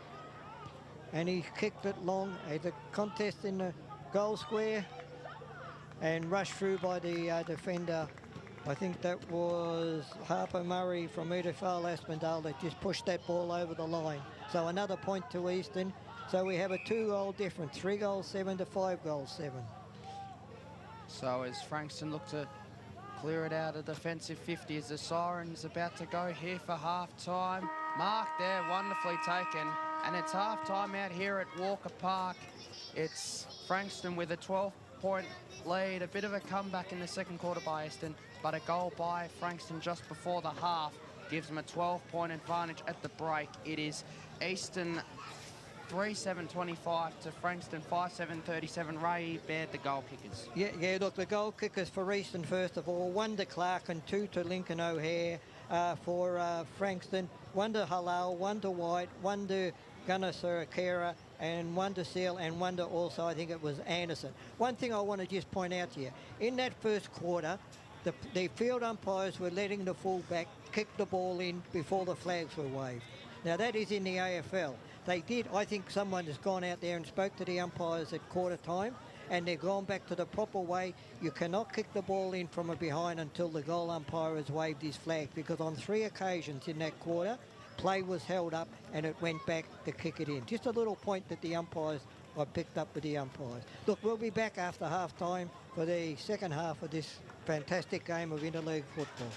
And he kicked it long. The contest in the goal square. And rushed through by the defender. I think that was Harper Murray from Edithvale Aspendale that just pushed that ball over the line. So another point to Easton. So we have a 2-goal difference, 3 goals 7 to 5 goals 7. So as Frankston look to clear it out of defensive 50 as the siren's about to go here for half-time. Mark there, wonderfully taken. And it's half-time out here at Walker Park. It's Frankston with a 12-point lead, a bit of a comeback in the second quarter by Easton, but a goal by Frankston just before the half gives them a 12-point advantage at the break. It is Easton 3-7-25 to Frankston 5-7-37. Ray Baird, the goal kickers. Yeah, look, the goal kickers for Easton, first of all, 1 to Clark and 2 to Lincoln O'Hare. For Frankston, 1 to Halal, 1 to White, 1 to Gunnar Surakera, and 1 to Seal, and 1 to also, I think it was Anderson. One thing I want to just point out to you, in that first quarter, the field umpires were letting the fullback kick the ball in before the flags were waved. Now that is in the AFL. They did, I think someone has gone out there and spoke to the umpires at quarter time, and they've gone back to the proper way. You cannot kick the ball in from a behind until the goal umpire has waved his flag, because on 3 occasions in that quarter, play was held up and it went back to kick it in. Just a little point that the umpires, I picked up with the umpires. Look, we'll be back after half-time for the second half of this fantastic game of interleague football.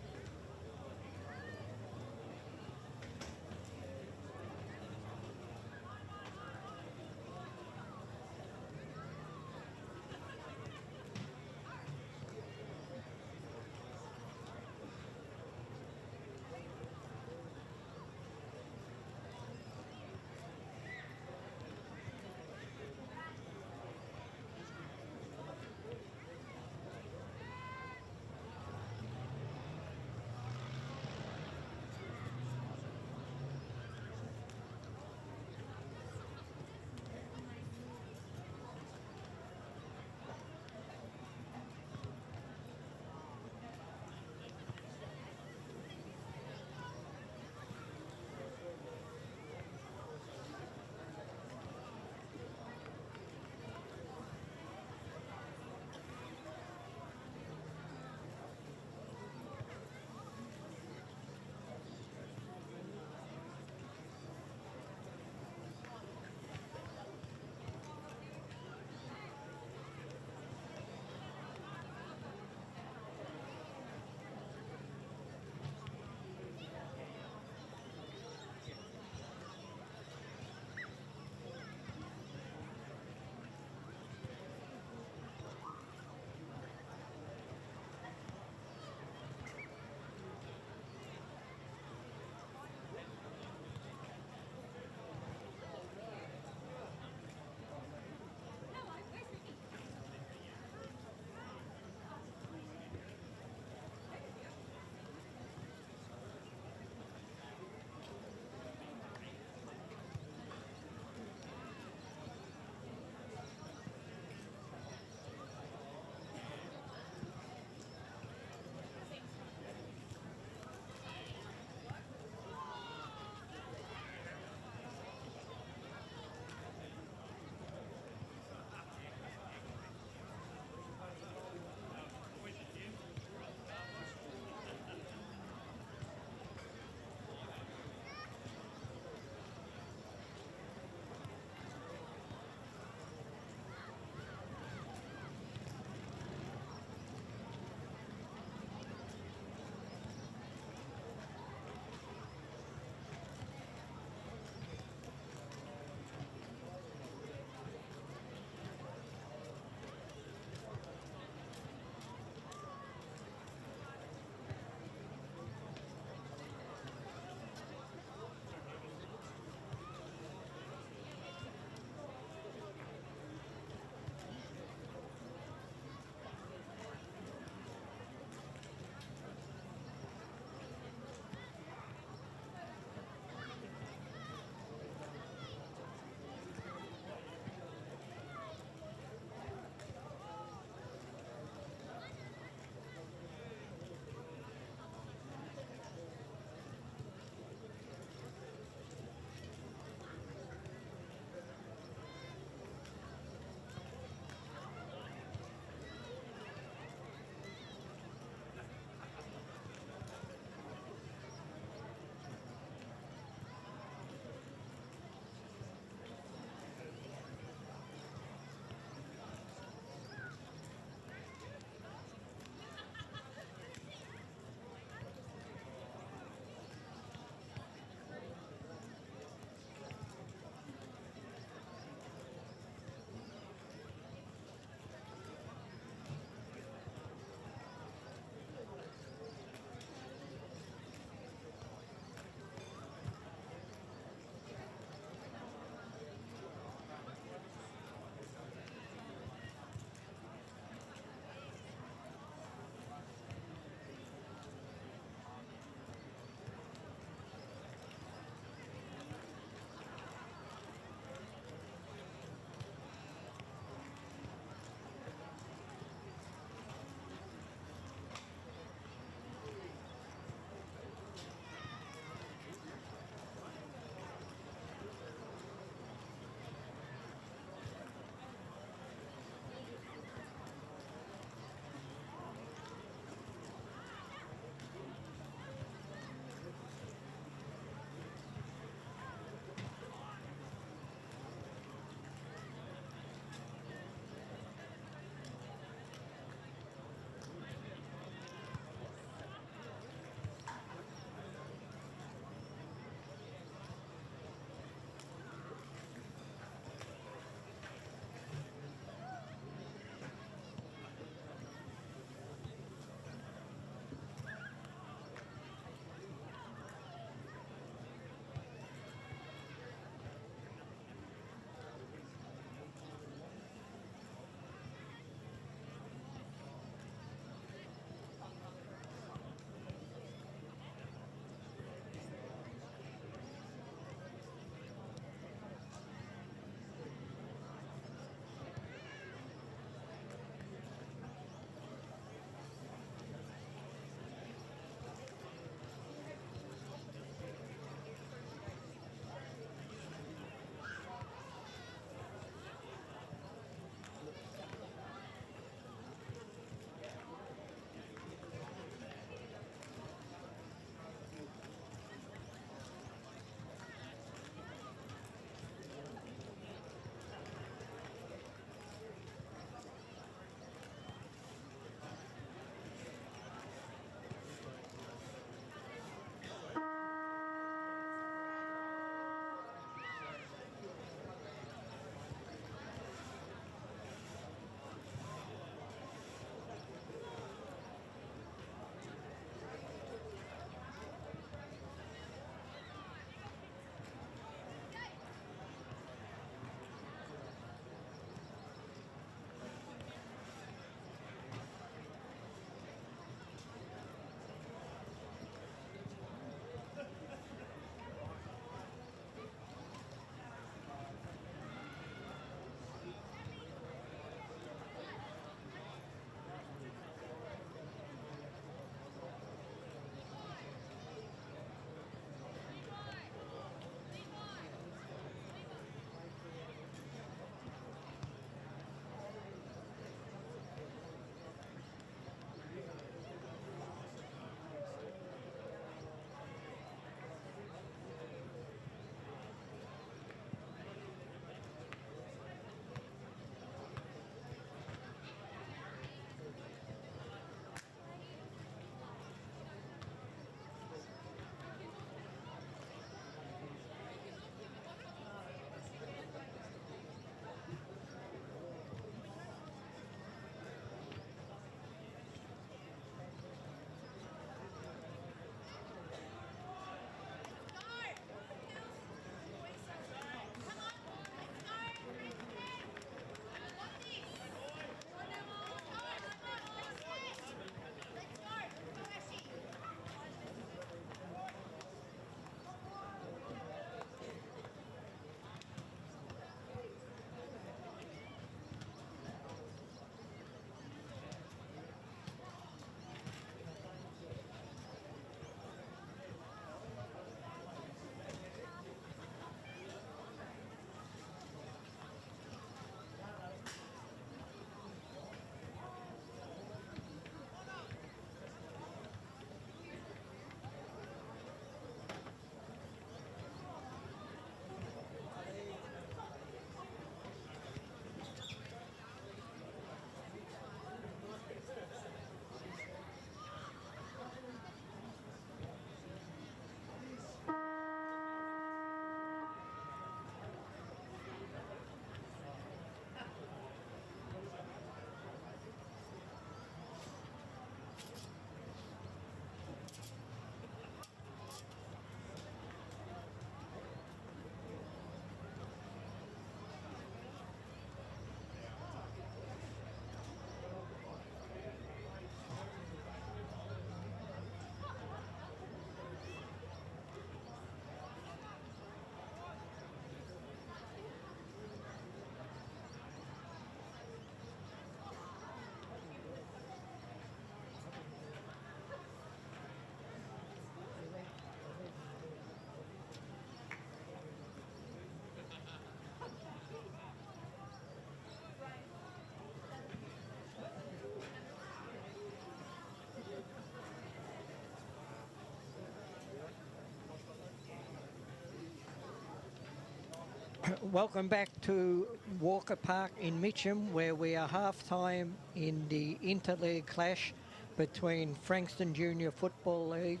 Welcome back to Walker Park in Mitcham, where we are half-time in the Interleague clash between Frankston Junior Football League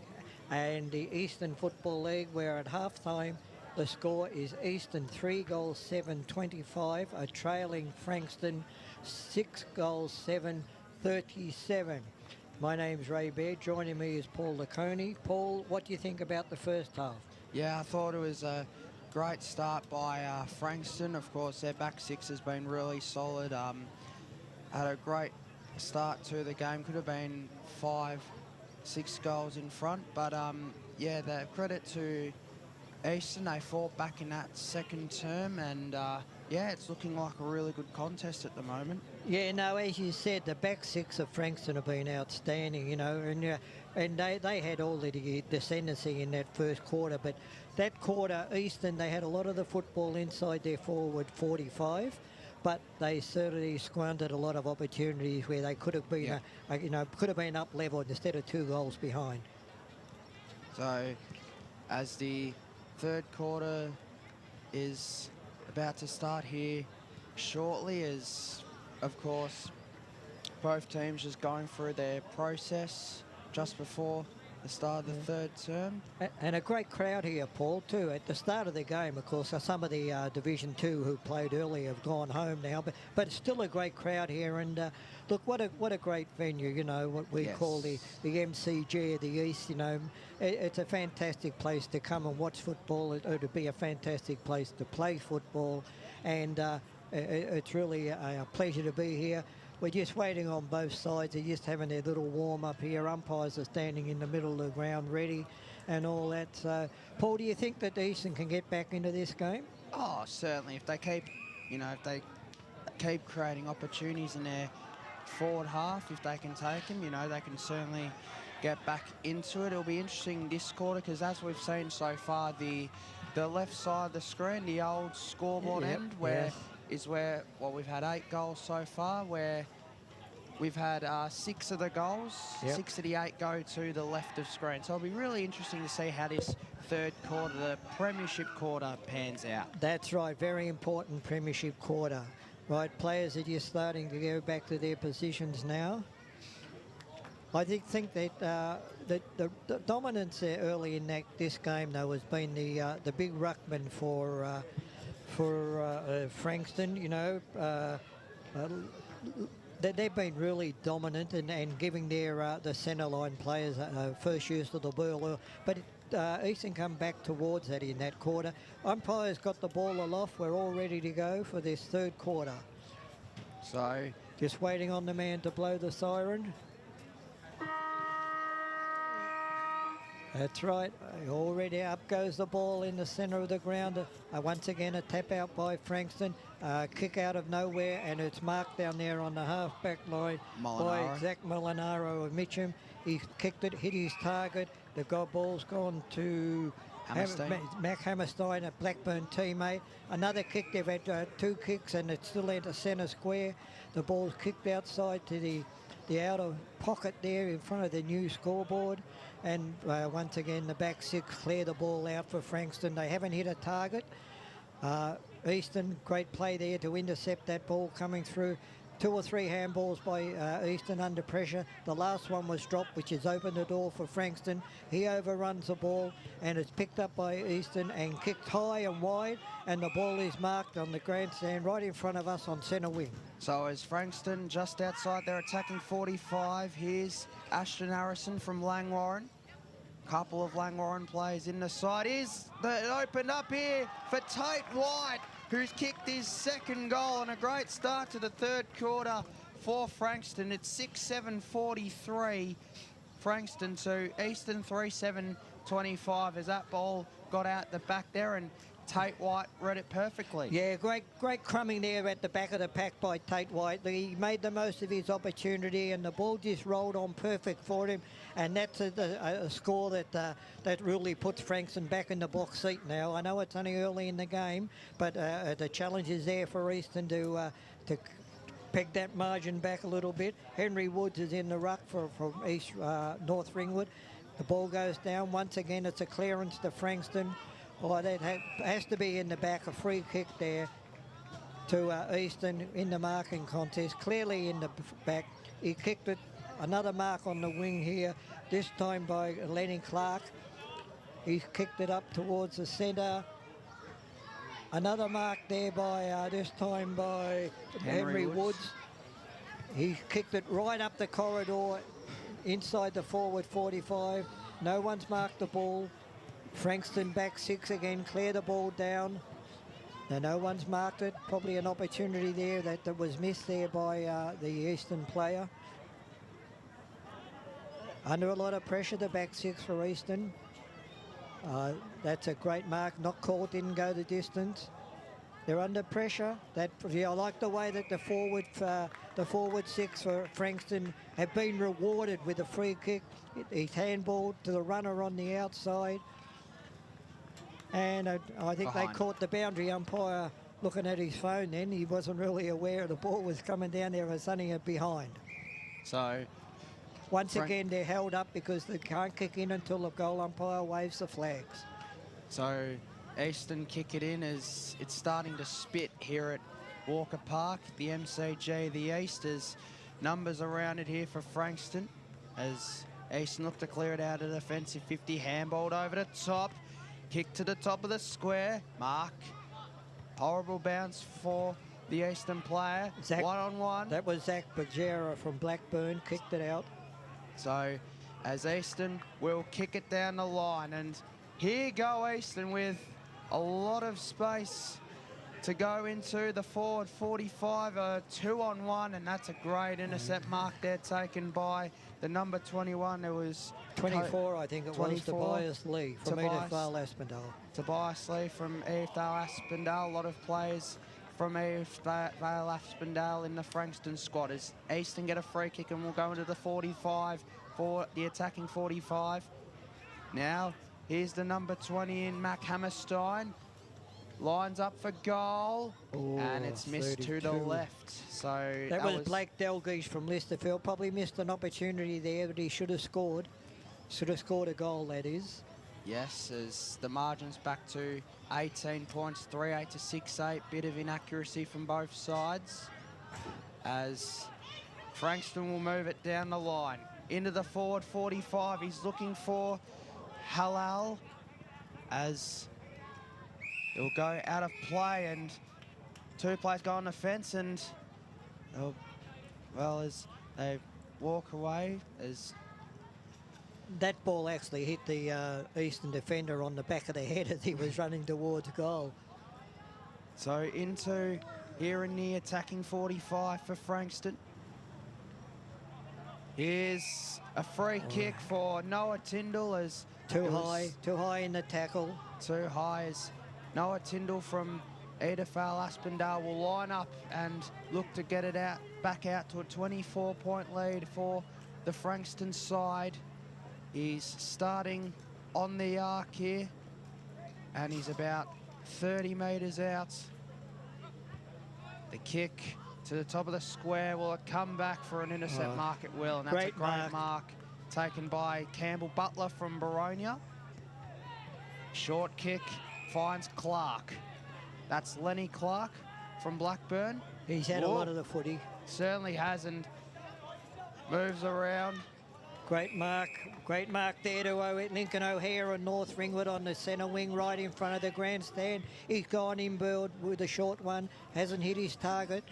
and the Eastern Football League, where at half-time the score is Eastern 3 goals 7-25, a trailing Frankston 6 goals 7-37. My name's Ray Baird. Joining me is Paul Laconi. Paul, what do you think about the first half? Yeah, I thought it was a great start by Frankston. Of course, their back six has been really solid. Had a great start to the game. Could have been 5-6 goals in front. But, yeah, the credit to Eastern, they fought back in that second term. And, yeah, it's looking like a really good contest at the moment. Yeah, no, as you said, the back six of Frankston have been outstanding, you know, and they had all the ascendancy in that first quarter. But that quarter, Eastern, they had a lot of the football inside their forward 45, but they certainly squandered a lot of opportunities where they could have been, could have been up level instead of 2 goals behind. So, as the third quarter is about to start here shortly, as of course both teams just going through their process just before the start of the third term. And a great crowd here, Paul, too. At the start of the game, of course, some of the Division 2 who played earlier have gone home now, but it's still a great crowd here. And look, what a great venue, you know, what we call the MCG of the East, you know. It's a fantastic place to come and watch football. It would be a fantastic place to play football. And it's really a pleasure to be here. We're just waiting on both sides. They're just having their little warm-up here. Umpires are standing in the middle of the ground ready and all that. So, Paul, do you think that Eastern can get back into this game? Oh, certainly. If they keep, if they keep creating opportunities in their forward half, if they can take them, they can certainly get back into it. It'll be interesting this quarter because as we've seen so far, the left side of the screen, the old scoreboard end, is where, we've had 8 goals so far, where we've had 6 of the goals, 6 of the 8 go to the left of screen. So it'll be really interesting to see how this third quarter, the premiership quarter, pans out. That's right, very important premiership quarter. Right, players are just starting to go back to their positions now. I think that the dominance there early in this game, though, has been the big ruckman for Frankston. They've been really dominant and giving the centre line players first use of the ball. But Eastern come back towards that in that quarter. Umpires got the ball aloft. We're all ready to go for this third quarter. So just waiting on the man to blow the siren. That's right. Already up goes the ball in the centre of the ground. Once again, a tap out by Frankston. Kick out of nowhere, and it's marked down there on the half-back line by Zach Molinaro of Mitcham. He kicked it, hit his target. The ball's gone to Mac Hammerstein, a Blackburn teammate. Another kick. They've had 2 kicks, and it's still into centre square. The ball's kicked outside to the outer pocket there in front of the new scoreboard. And once again, the back six clear the ball out for Frankston. They haven't hit a target. Eastern, great play there to intercept that ball coming through. 2 or 3 handballs by Eastern under pressure. The last one was dropped, which has opened the door for Frankston. He overruns the ball, and it's picked up by Eastern and kicked high and wide, and the ball is marked on the grandstand right in front of us on centre wing. So as Frankston just outside their attacking 45, here's Ashton Harrison from Langwarren. Couple of Langwarren players in the side. It opened up here for Tate White, who's kicked his second goal, and a great start to the third quarter for Frankston. It's 6-7-43. Frankston to Eastern 3-7-25 as that ball got out the back there, and Tate White read it perfectly. Yeah, great crumbing there at the back of the pack by Tate White. He made the most of his opportunity, and the ball just rolled on perfect for him. And that's a score that really puts Frankston back in the box seat now. I know it's only early in the game, but the challenge is there for Eastern to peg that margin back a little bit. Henry Woods is in the ruck from North Ringwood. The ball goes down. Once again, it's a clearance to Frankston. Oh, that has to be in the back. A free kick there to Easton in the marking contest. Clearly in the back. He kicked it. Another mark on the wing here. This time by Lenny Clark. He's kicked it up towards the centre. Another mark there by, this time by Henry Woods. He kicked it right up the corridor inside the forward 45. No one's marked the ball. Frankston back 6 again, clear the ball down. Now no one's marked it. Probably an opportunity there that was missed there by the Eastern player. Under a lot of pressure, the back 6 for Eastern. That's a great mark. Not caught, didn't go the distance. They're under pressure. I like the way that the forward 6 for Frankston have been rewarded with a free kick. He's handballed to the runner on the outside. And I think they caught the boundary umpire looking at his phone then. He wasn't really aware the ball was coming down there as something behind. So once again, they're held up because they can't kick in until the goal umpire waves the flags. So Eastern kick it in as it's starting to spit here at Walker Park. The MCG, the Easters, numbers around it here for Frankston as Eastern look to clear it out of defensive 50, handballed over the top. Kick to the top of the square. Mark. Horrible bounce for the Eastern player. One-on-one. That was Zach Bajera from Blackburn. Kicked it out. So as Eastern will kick it down the line. And here go Eastern with a lot of space to go into the forward 45. A 2-on-1. And that's a great intercept mark there taken by the number 21. There was 24, I think it was, Tobias Lee from EFNL Aspendale. Tobias Lee from EFNL Aspendale. A lot of players from EFNL Aspendale in the Frankston squad as Eastern get a free kick and will go into the 45 for the attacking 45. Now, here's the number 20 in Mac Hammerstein. Lines up for goal, and it's missed 32. To the left. So that was Blake Delgeesh from Listerfield. Probably missed an opportunity there, but he should have scored. Should have scored a goal, that is. Yes, as the margin's back to 18 points, 3-8 to 6-8. Bit of inaccuracy from both sides. As Frankston will move it down the line. Into the forward 45. He's looking for Halal as it will go out of play, and 2 players go on the fence, and well, as they walk away, as that ball actually hit the Eastern defender on the back of the head as he was running towards goal. So into here in the attacking 45 for Frankston. Here's a free kick for Noah Tyndall as too high in the tackle. Too high as Noah Tyndall from EFNL Aspendale will line up and look to get it back out to a 24-point lead for the Frankston side. He's starting on the arc here, and he's about 30 metres out. The kick to the top of the square. Will it come back for an intercept mark? It will, and that's a great mark taken by Campbell Butler from Baronia. Short kick finds Clark. That's Lenny Clark from Blackburn. He's had a lot of the footy. Certainly has, and moves around. Great mark there to Lincoln O'Hare and North Ringwood on the centre wing right in front of the grandstand. He's gone inboard with a short one, hasn't hit his target.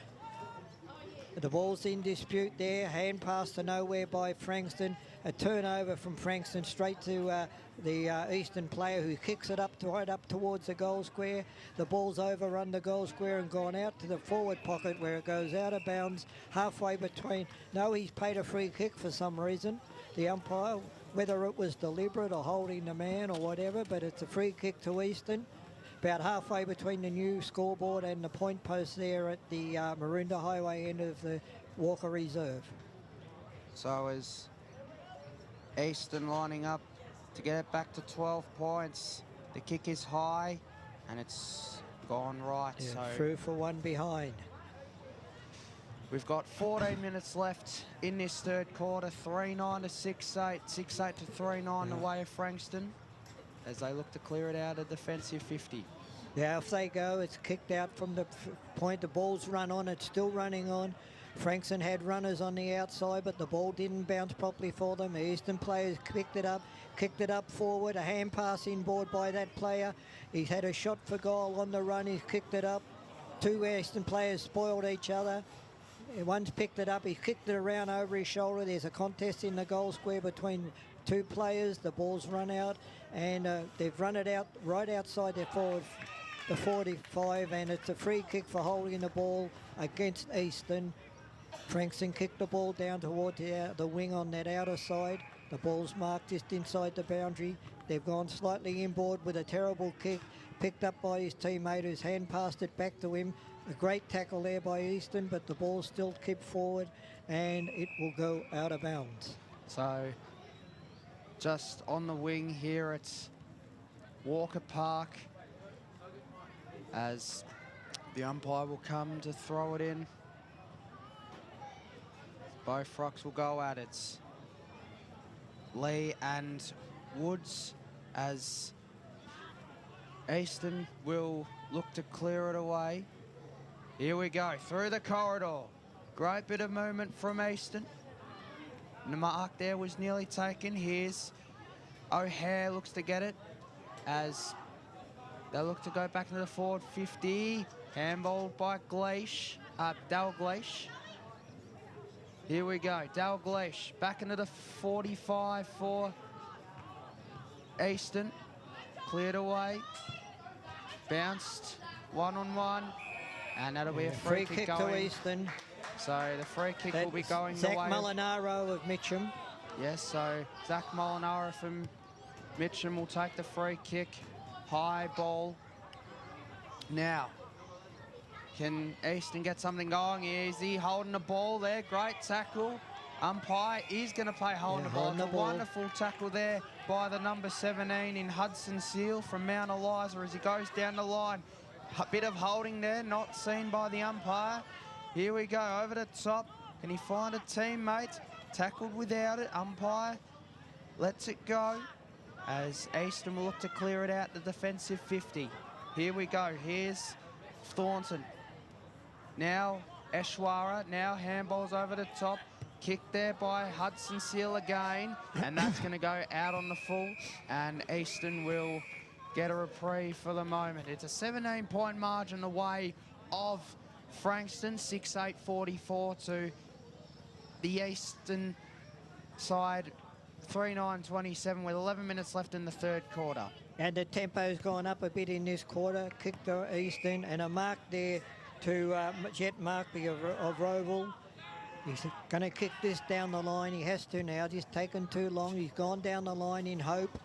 The ball's in dispute there, hand pass to nowhere by Frankston. A turnover from Frankston straight to the Eastern player who kicks it up right up towards the goal square. The ball's overrun the goal square and gone out to the forward pocket where it goes out of bounds halfway between. No, he's paid a free kick for some reason. The umpire, whether it was deliberate or holding the man or whatever, but it's a free kick to Eastern. About halfway between the new scoreboard and the point post there at the Maroondah Highway end of the Walker Reserve. So as Eastern lining up to get it back to 12 points. The kick is high, and it's gone right. Yeah, so through for one behind. We've got 14 minutes left in this third quarter. 3-9 to 6-8, 6-8 to 3-9 away of Frankston. as they look to clear it out of defensive 50. Yeah, if they go, it's kicked out from the point. The ball's run on. It's still running on. Frankston had runners on the outside, but the ball didn't bounce properly for them. The Eastern players kicked it up forward. A hand pass inboard by that player. He's had a shot for goal on the run. He's kicked it up. Two Eastern players spoiled each other. One's picked it up. He's kicked it around over his shoulder. There's a contest in the goal square between two players. The ball's run out, and they've run it out right outside their forward, the 45, and it's a free kick for holding the ball against Eastern. Frankston kicked the ball down toward the wing on that outer side. The ball's marked just inside the boundary. They've gone slightly inboard with a terrible kick, picked up by his teammate who's hand passed it back to him. A great tackle there by Eastern, but the ball still kept forward and it will go out of bounds. So just on the wing here at Walker Park, as the umpire will come to throw it in. Both rocks will go at it. Lee and Woods, as Easton will look to clear it away. Here we go, through the corridor. Great bit of movement from Easton. The mark there was nearly taken. Here's O'Hare, looks to get it as they look to go back into the forward 50. Handballed by Dalgleish. Here we go, Dalgleish back into the 45 for Easton. Cleared away. Bounced one-on-one. And that'll be a free kick going. To Easton. So the free kick will be going the Zach way Molinaro of Mitcham. Yes, so Zach Molinaro from Mitcham will take the free kick. High ball. Now, can Easton get something going? Is he holding the ball there? Great tackle. Umpire is going to play holding the ball. It's a wonderful tackle there by the number 17 in Hudson Seal from Mount Eliza as he goes down the line. A bit of holding there, not seen by the umpire. Here we go, over the top. Can he find a teammate? Tackled without it. Umpire lets it go as Easton will look to clear it out the defensive 50. Here we go. Here's Thornton. Now Eshwara. Now handballs over the top. Kicked there by Hudson Seal again. And that's going to go out on the full. And Easton will get a reprieve for the moment. It's a 17-point margin away of Frankston, 6-8-44 to the Eastern side, 3-9-27 with 11 minutes left in the third quarter. And the tempo's gone up a bit in this quarter. Kick to Eastern and a mark there to Jet Markby of Roval. He's going to kick this down the line. He has to now. Just taken too long. He's gone down the line in hope.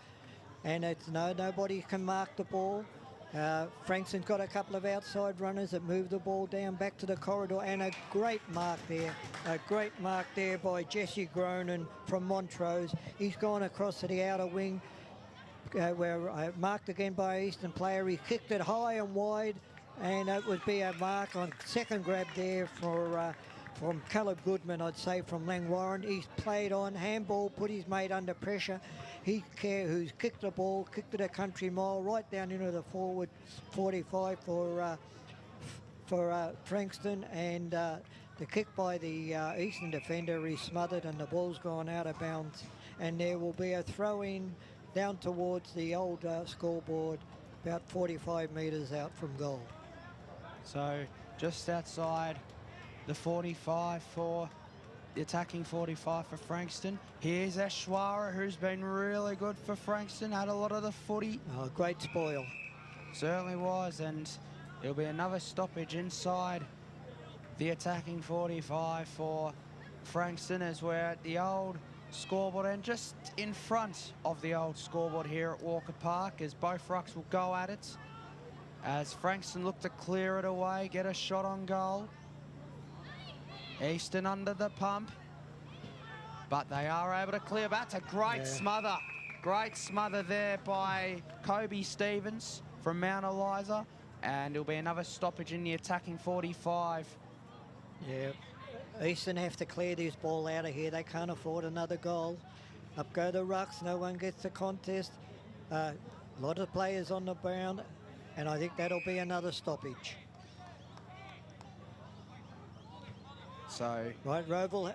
And it's nobody can mark the ball. Frankston's got a couple of outside runners that move the ball down back to the corridor, and a great mark there. A great mark there by Jesse Gronin from Montrose. He's gone across to the outer wing where marked again by Eastern player. He kicked it high and wide, and it would be a mark on second grab there for from Caleb Goodman, I'd say, from Langwarren. He's played on, handball, put his mate under pressure. Who's kicked the ball, kicked it a country mile right down into the forward 45 for Frankston, and the kick by the Eastern defender is smothered and the ball's gone out of bounds. And there will be a throw-in down towards the old scoreboard, about 45 metres out from goal. So just outside the 45 for the attacking 45 for Frankston. Here's Eshwara, who's been really good for Frankston, had a lot of the footy. Oh, great spoil. Certainly was, and it'll be another stoppage inside the attacking 45 for Frankston as we're at the old scoreboard and just in front of the old scoreboard here at Walker Park as both rucks will go at it. As Frankston look to clear it away, get a shot on goal. Easton under the pump, but they are able to clear. That's a great smother. Great smother there by Kobe Stevens from Mount Eliza. And it'll be another stoppage in the attacking 45. Yeah, Eastern have to clear this ball out of here. They can't afford another goal. Up go the rucks. No one gets the contest. A lot of players on the ground, and I think that'll be another stoppage. So Right, Roval.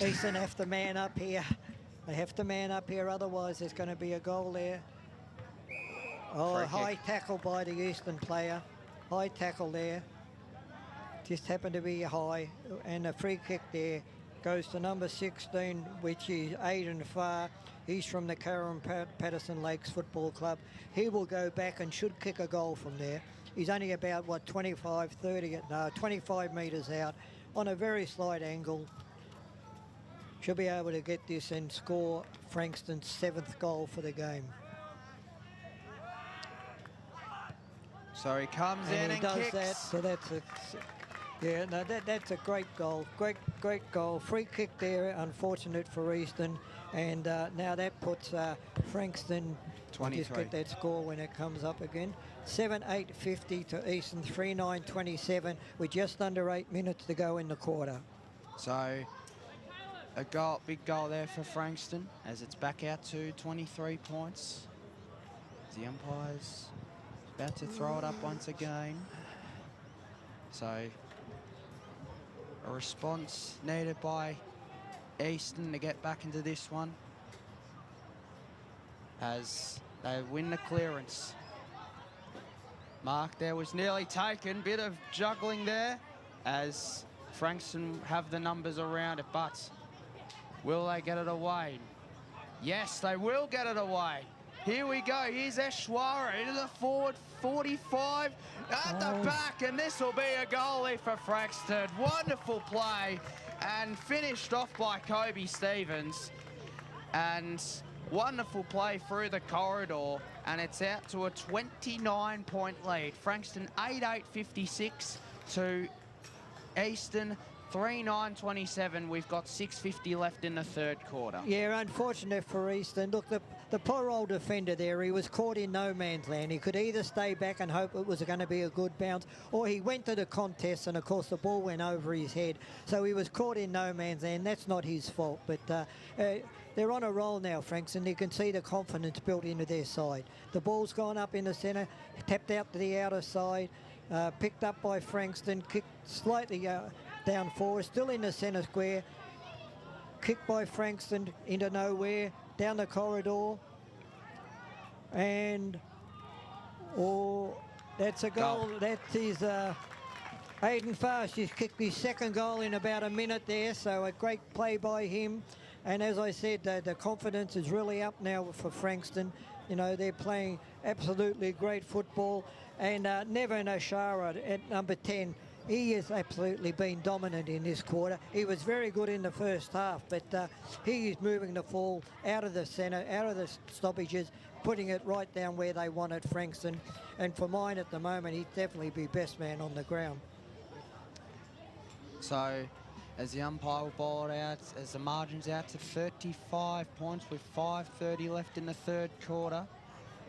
Eastern have to man up here. They have to man up here, otherwise there's going to be a goal there. Oh, Free a high kick. tackle by the Eastern player. High tackle there. Just happened to be high. And a free kick there goes to number 16, which is Aidan Farr. He's from the Karen Patterson Lakes Football Club. He will go back and should kick a goal from there. He's only about, what, 25 metres out on a very slight angle. Should be able to get this and score Frankston's 7th goal for the game. So he comes in And and he does kicks. that, so that's a... Yeah, no, that's a great goal. Great goal. Free kick there, unfortunate for Easton. And now that puts Frankston... 23. Just get that score when it comes up again. 7-8-50 to Easton, 3-9-27 with just under 8 minutes to go in the quarter. So a goal, big goal there for Frankston as it's back out to 23 points. The umpire's about to throw it up once again. So a response needed by Easton to get back into this one as they win the clearance. Mark there was nearly taken, bit of juggling there as Frankston have the numbers around it, but will they get it away? Yes, they will get it away. Here we go, here's Eshwara into the forward 45 at the back, and this will be a goalie for Frankston. Wonderful play and finished off by Kobe Stevens, and wonderful play through the corridor, and it's out to a 29-point lead. Frankston 8-8-56 to Easton 3-9-27. We've got 6:50 left in the third quarter. Yeah, unfortunate for Easton. Look, the poor old defender there, he was caught in no man's land. He could either stay back and hope it was going to be a good bounce, or he went to the contest and, of course, the ball went over his head. So he was caught in no man's land. That's not his fault. But they're on a roll now, Frankston. You can see the confidence built into their side. The ball's gone up in the centre, tapped out to the outer side, picked up by Frankston, kicked slightly down forward, still in the centre square. Kicked by Frankston into nowhere, down the corridor. And, that's a goal. That's his Aidan Farr. He's kicked his second goal in about a minute there, so a great play by him. And as I said, the confidence is really up now for Frankston. You know, they're playing absolutely great football. And Nevin O'Shara at number 10, he has absolutely been dominant in this quarter. He was very good in the first half, but he is moving the ball out of the centre, out of the stoppages, putting it right down where they want it, Frankston. And for mine at the moment, he'd definitely be best man on the ground. So as the umpire will ball it out, as the margin's out to 35 points with 5:30 left in the third quarter.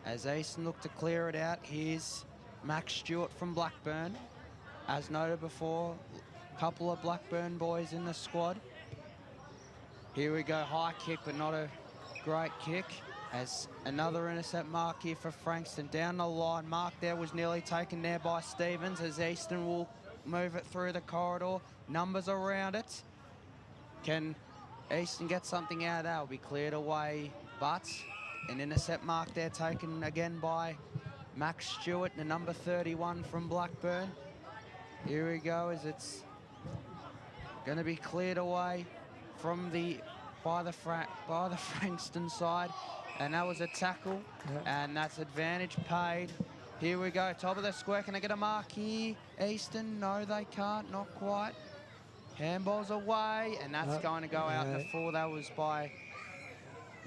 As Easton look to clear it out, here's Max Stewart from Blackburn. As noted before, a couple of Blackburn boys in the squad. Here we go, high kick, but not a great kick. As another intercept mark here for Frankston down the line. Mark there was nearly taken there by Stevens as Easton will move it through the corridor. Numbers around it. Can Easton get something out of that? Will be cleared away, but an intercept mark there taken again by Max Stewart, the number 31 from Blackburn. Here we go, as it's going to be cleared away from by the Frankston side, and that was a tackle, and that's advantage paid. Here we go, top of the square. Can I get a mark here? Easton, no, they can't, not quite. Handball's away, and that's going to go out in the full. That was by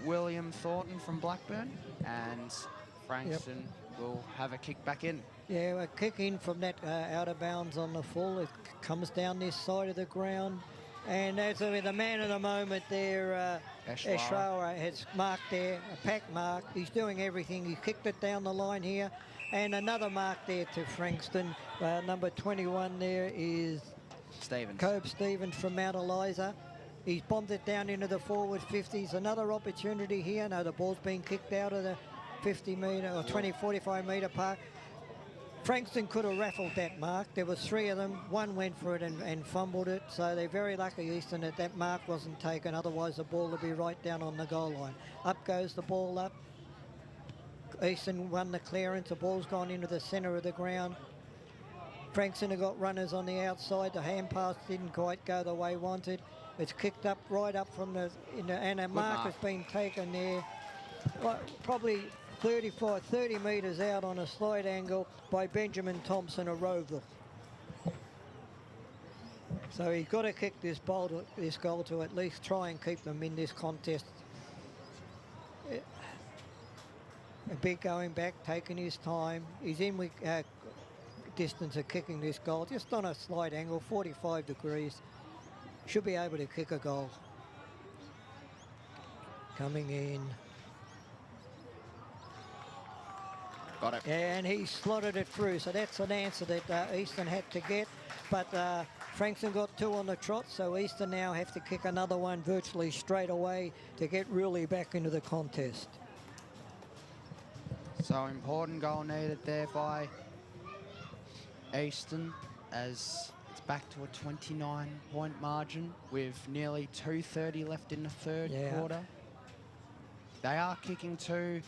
William Thornton from Blackburn, and Frankston will have a kick back in. Yeah, a kick in from that out of bounds on the full. It comes down this side of the ground. And that's the man of the moment there, Eshwara has marked there, a pack mark. He's doing everything. He kicked it down the line here. And another mark there to Frankston. Number 21 there is Stevens. Cobe Stevens from Mount Eliza. He's bombed it down into the forward 50s. Another opportunity here. No, the ball's been kicked out of the 50 metre or 20, 45 metre park. Frankston could have raffled that mark. There was 3 of them. One went for it and fumbled it. So they're very lucky, Eastern, that that mark wasn't taken. Otherwise, the ball would be right down on the goal line. Up goes the ball up. Eastern won the clearance. The ball's gone into the centre of the ground. Frankston have got runners on the outside. The hand pass didn't quite go the way wanted. It's kicked up right up from the, and a mark has been taken there. Probably 30 metres out on a slide angle by Benjamin Thompson of Rowville. So he's got to kick this goal to at least try and keep them in this contest. A bit going back, taking his time. He's in with distance of kicking this goal, just on a slight angle, 45 degrees. Should be able to kick a goal. Coming in. Got it. And he slotted it through, so that's an answer that Eastern had to get. But Frankston got 2 on the trot, so Eastern now have to kick another one virtually straight away to get really back into the contest. So important goal needed there by Eastern, as it's back to a 29-point margin with nearly 2:30 left in the third quarter. They are kicking to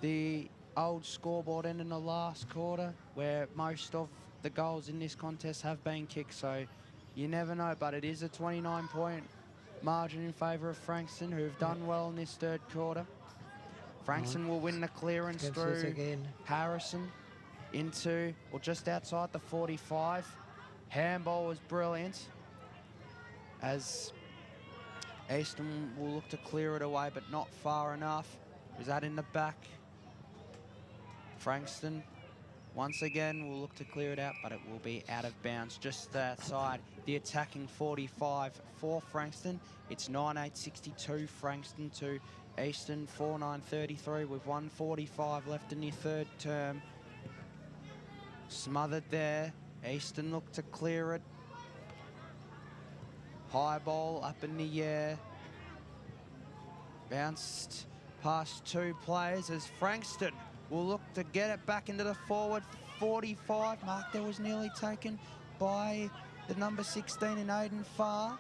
the old scoreboard end in the last quarter, where most of the goals in this contest have been kicked, so you never know, but it is a 29-point margin in favour of Frankston, who've done well in this third quarter. Frankston will win the clearance through Harrison into, or just outside the 45. Handball was brilliant, as Eastern will look to clear it away, but not far enough. Is that in the back? Frankston, once again, will look to clear it out, but it will be out of bounds just outside the attacking 45 for Frankston. It's 9:8.62 Frankston to Eastern 4:9.33 with 1:45 left in the third term. Smothered there. Eastern look to clear it. High ball up in the air. Bounced past 2 players as Frankston will look to get it back into the forward 45 mark. That was nearly taken by the number 16 in Aidan Farr.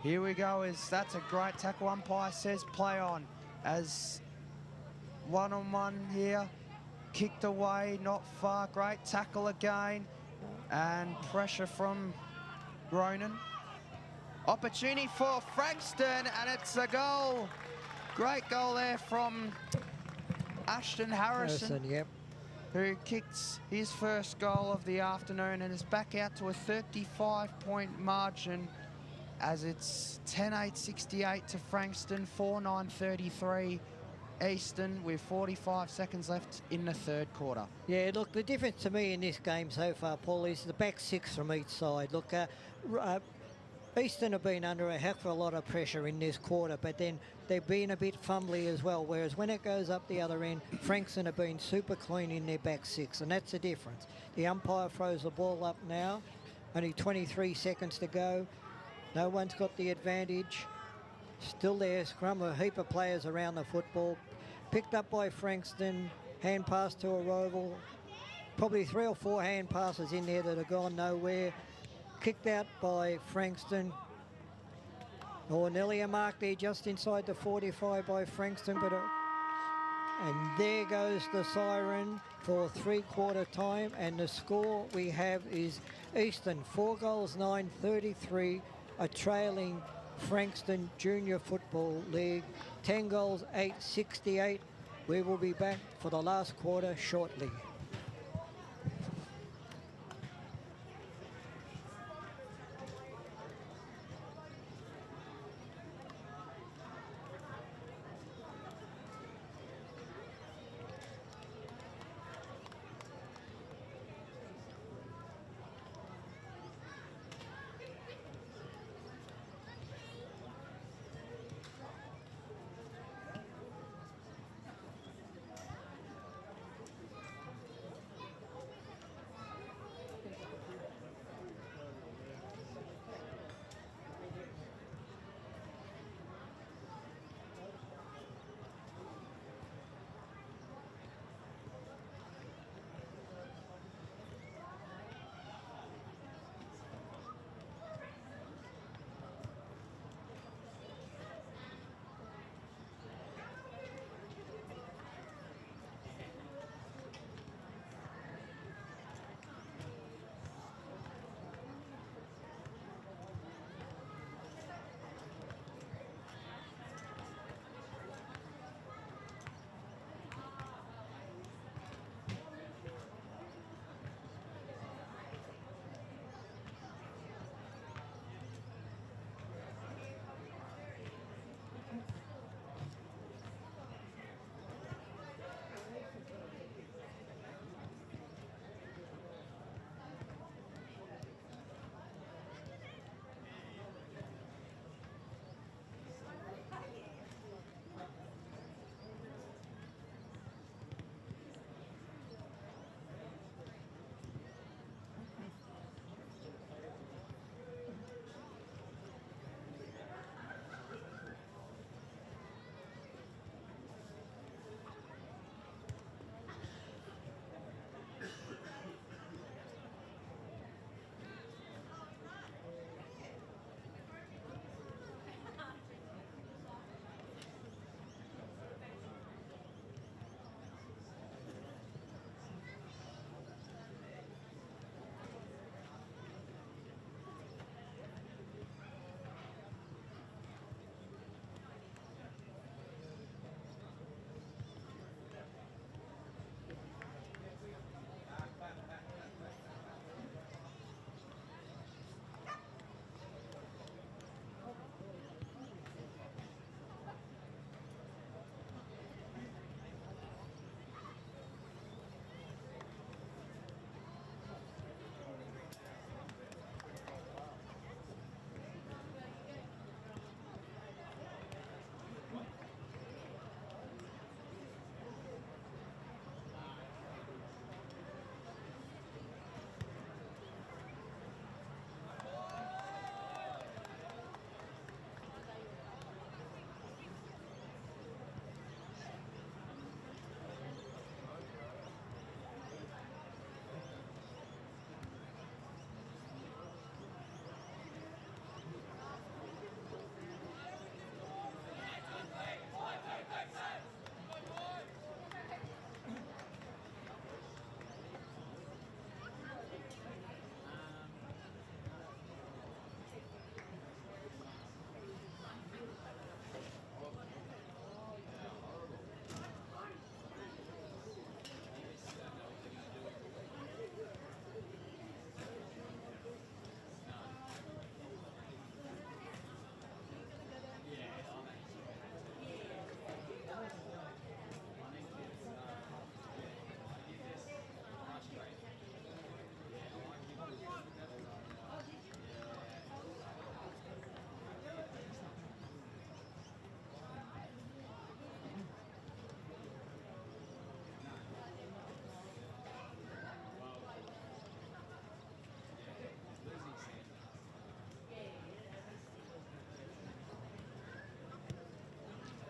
Here we go, that's a great tackle. Umpire says play on, as one-on-one here. Kicked away, not far. Great tackle again. And pressure from Ronan. Opportunity for Frankston, and it's a goal. Great goal there from Ashton Harrison, who kicked his first goal of the afternoon and is back out to a 35-point margin, as it's 10:8.68 to Frankston, 4:9.33 Eastern, with 45 seconds left in the third quarter. Yeah, look, the difference to me in this game so far, Paul, is the back 6 from each side. Look, Eastern have been under a heck of a lot of pressure in this quarter, but then they've been a bit fumbly as well, whereas when it goes up the other end, Frankston have been super clean in their back 6, and that's the difference. The umpire throws the ball up now, only 23 seconds to go. No one's got the advantage. Still there, scrum, a heap of players around the football. Picked up by Frankston, hand pass to a Rowville. Probably 3 or 4 hand passes in there that have gone nowhere. Kicked out by Frankston. Or nearly a mark there just inside the 45 by Frankston, but and there goes the siren for 3/4 time, and the score we have is Eastern 4 goals 9-33, a trailing Frankston Junior Football League 10 goals 8-68. We will be back for the last quarter shortly.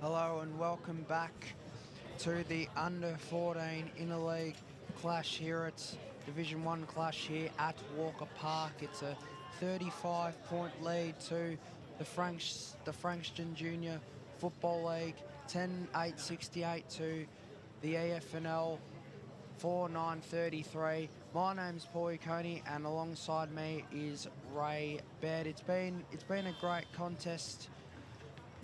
Hello and welcome back to the under-14 Interleague clash here. It's Division 1 clash here at Walker Park. It's a 35-point lead to the Frankston Junior Football League, 10-8-68 to the EFNL, 4-9-33. My name's Paul Coney, and alongside me is Ray Baird. It's been a great contest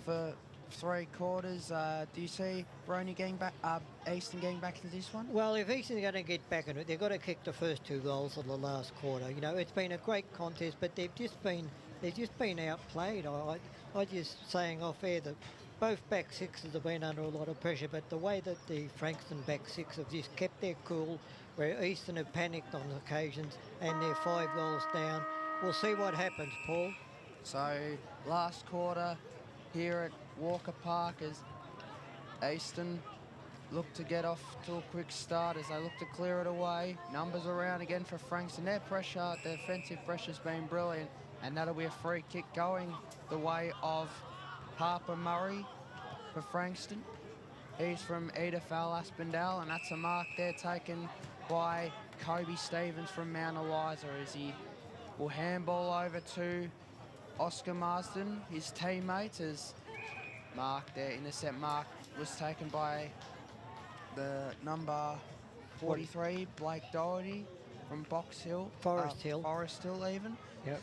for 3 quarters. Do you see Brony getting back, Easton getting back into this one? Well, if Easton's going to get back into it, they've got to kick the first 2 goals of the last quarter. You know, it's been a great contest, but they've just been outplayed. I just saying off air that both back sixes have been under a lot of pressure, but the way that the Frankston back six have just kept their cool, where Easton have panicked on occasions and they're 5 goals down. We'll see what happens, Paul. So last quarter here at Walker Park as Easton look to get off to a quick start as they look to clear it away. Numbers around again for Frankston. Their defensive pressure's been brilliant, and that'll be a free kick going the way of Harper Murray for Frankston. He's from EFNL Aspendale, and that's a mark there taken by Kobe Stevens from Mount Eliza as he will handball over to Oscar Marsden, his teammate, as their intercept mark was taken by the number 43, Blake Doherty from Box Hill. Forest Hill. Forest Hill even. Yep.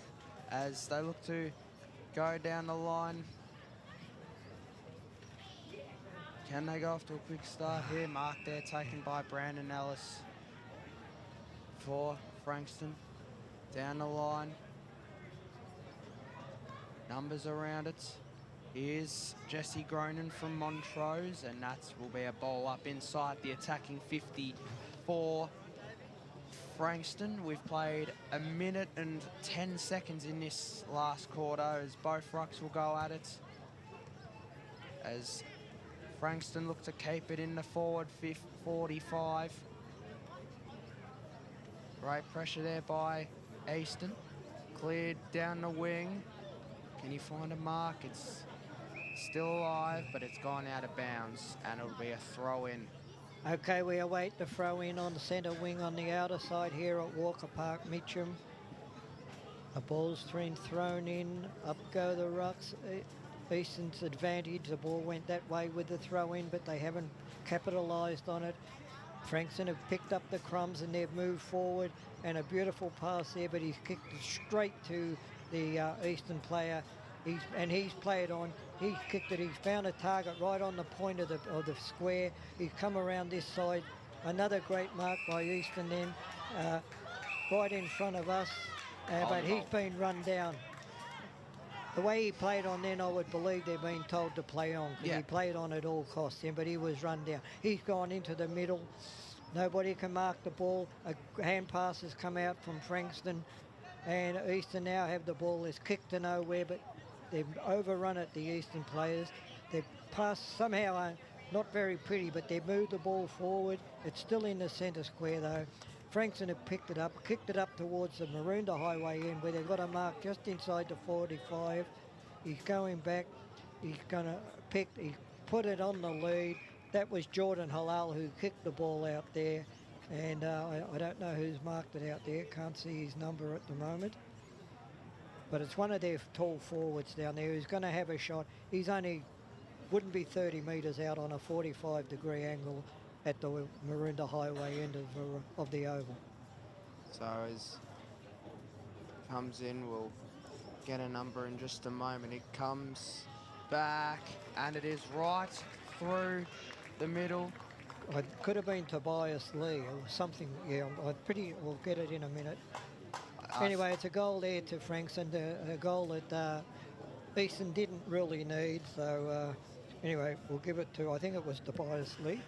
As they look to go down the line. Can they go off to a quick start here? Mark there taken by Brandon Ellis for Frankston. Down the line. Numbers around it. Here's Jesse Gronin from Montrose, and that will be a ball up inside the attacking 50 for Frankston. We've played 1 minute and 10 seconds in this last quarter as both rucks will go at it. As Frankston look to keep it in the forward 45. Great pressure there by Easton. Cleared down the wing. Can he find a mark? It's still alive, but it's gone out of bounds, and it'll be a throw-in. Okay, we await the throw-in on the centre wing on the outer side here at Walker Park, Mitcham. A ball's been thrown in, up go the rucks. Easton's advantage, the ball went that way with the throw-in, but they haven't capitalised on it. Frankston have picked up the crumbs and they've moved forward, and a beautiful pass there, but he's kicked it straight to the Easton player. He's played on. He's kicked it. He's found a target right on the point of the square. He's come around this side. Another great mark by Easton then, right in front of us. But he's been run down. The way he played on then, I would believe they've been told to play on, because he played on at all costs then, but he was run down. He's gone into the middle. Nobody can mark the ball. A hand pass has come out from Frankston, and Easton now have the ball. It's kicked to nowhere, but they've overrun it, the Easton players. They've passed somehow, not very pretty, but they've moved the ball forward. It's still in the centre square though. Frankston have picked it up, kicked it up towards the Maroondah Highway end, where they've got a mark just inside the 45. He's going back. He's going to he put it on the lead. That was Jordan Halal who kicked the ball out there. And I don't know who's marked it out there. Can't see his number at the moment. But it's one of their tall forwards down there who's going to have a shot. He's wouldn't be 30 metres out on a 45-degree angle at the Maroondah Highway end of the oval. So as comes in, we'll get a number in just a moment. It comes back, and it is right through the middle. It could have been Tobias Lee or something. Yeah, we'll get it in a minute. Anyway, it's a goal there to Frankston, a goal that Easton didn't really need. So anyway, we'll give it to, I think it was Tobias Lee.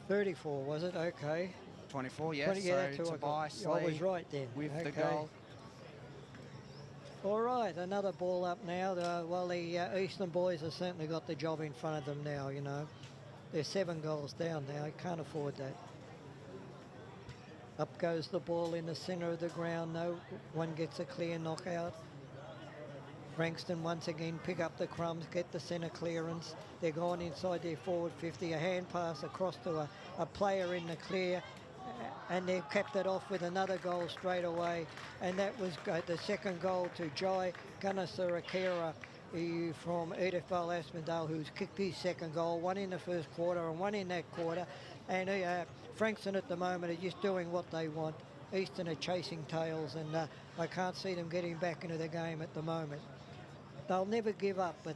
34, was it? Okay. 24, yes. 20, yeah, so Tobias Lee I was right then. with the goal. All right, another ball up now. Well, the Eastern boys have certainly got the job in front of them now, you know. They're 7 goals down now. I can't afford that. Up goes the ball in the centre of the ground. No one gets a clear knockout. Frankston once again pick up the crumbs, get the centre clearance. They're gone inside their forward 50. A hand pass across to a player in the clear. And they've kept it off with another goal straight away. And that was the second goal to Jai Gunnasarakira from EFNL Aspendale, who's kicked his second goal, one in the first quarter and one in that quarter. And Frankston at the moment are just doing what they want. Eastern are chasing tails, and I can't see them getting back into the game at the moment. They'll never give up, but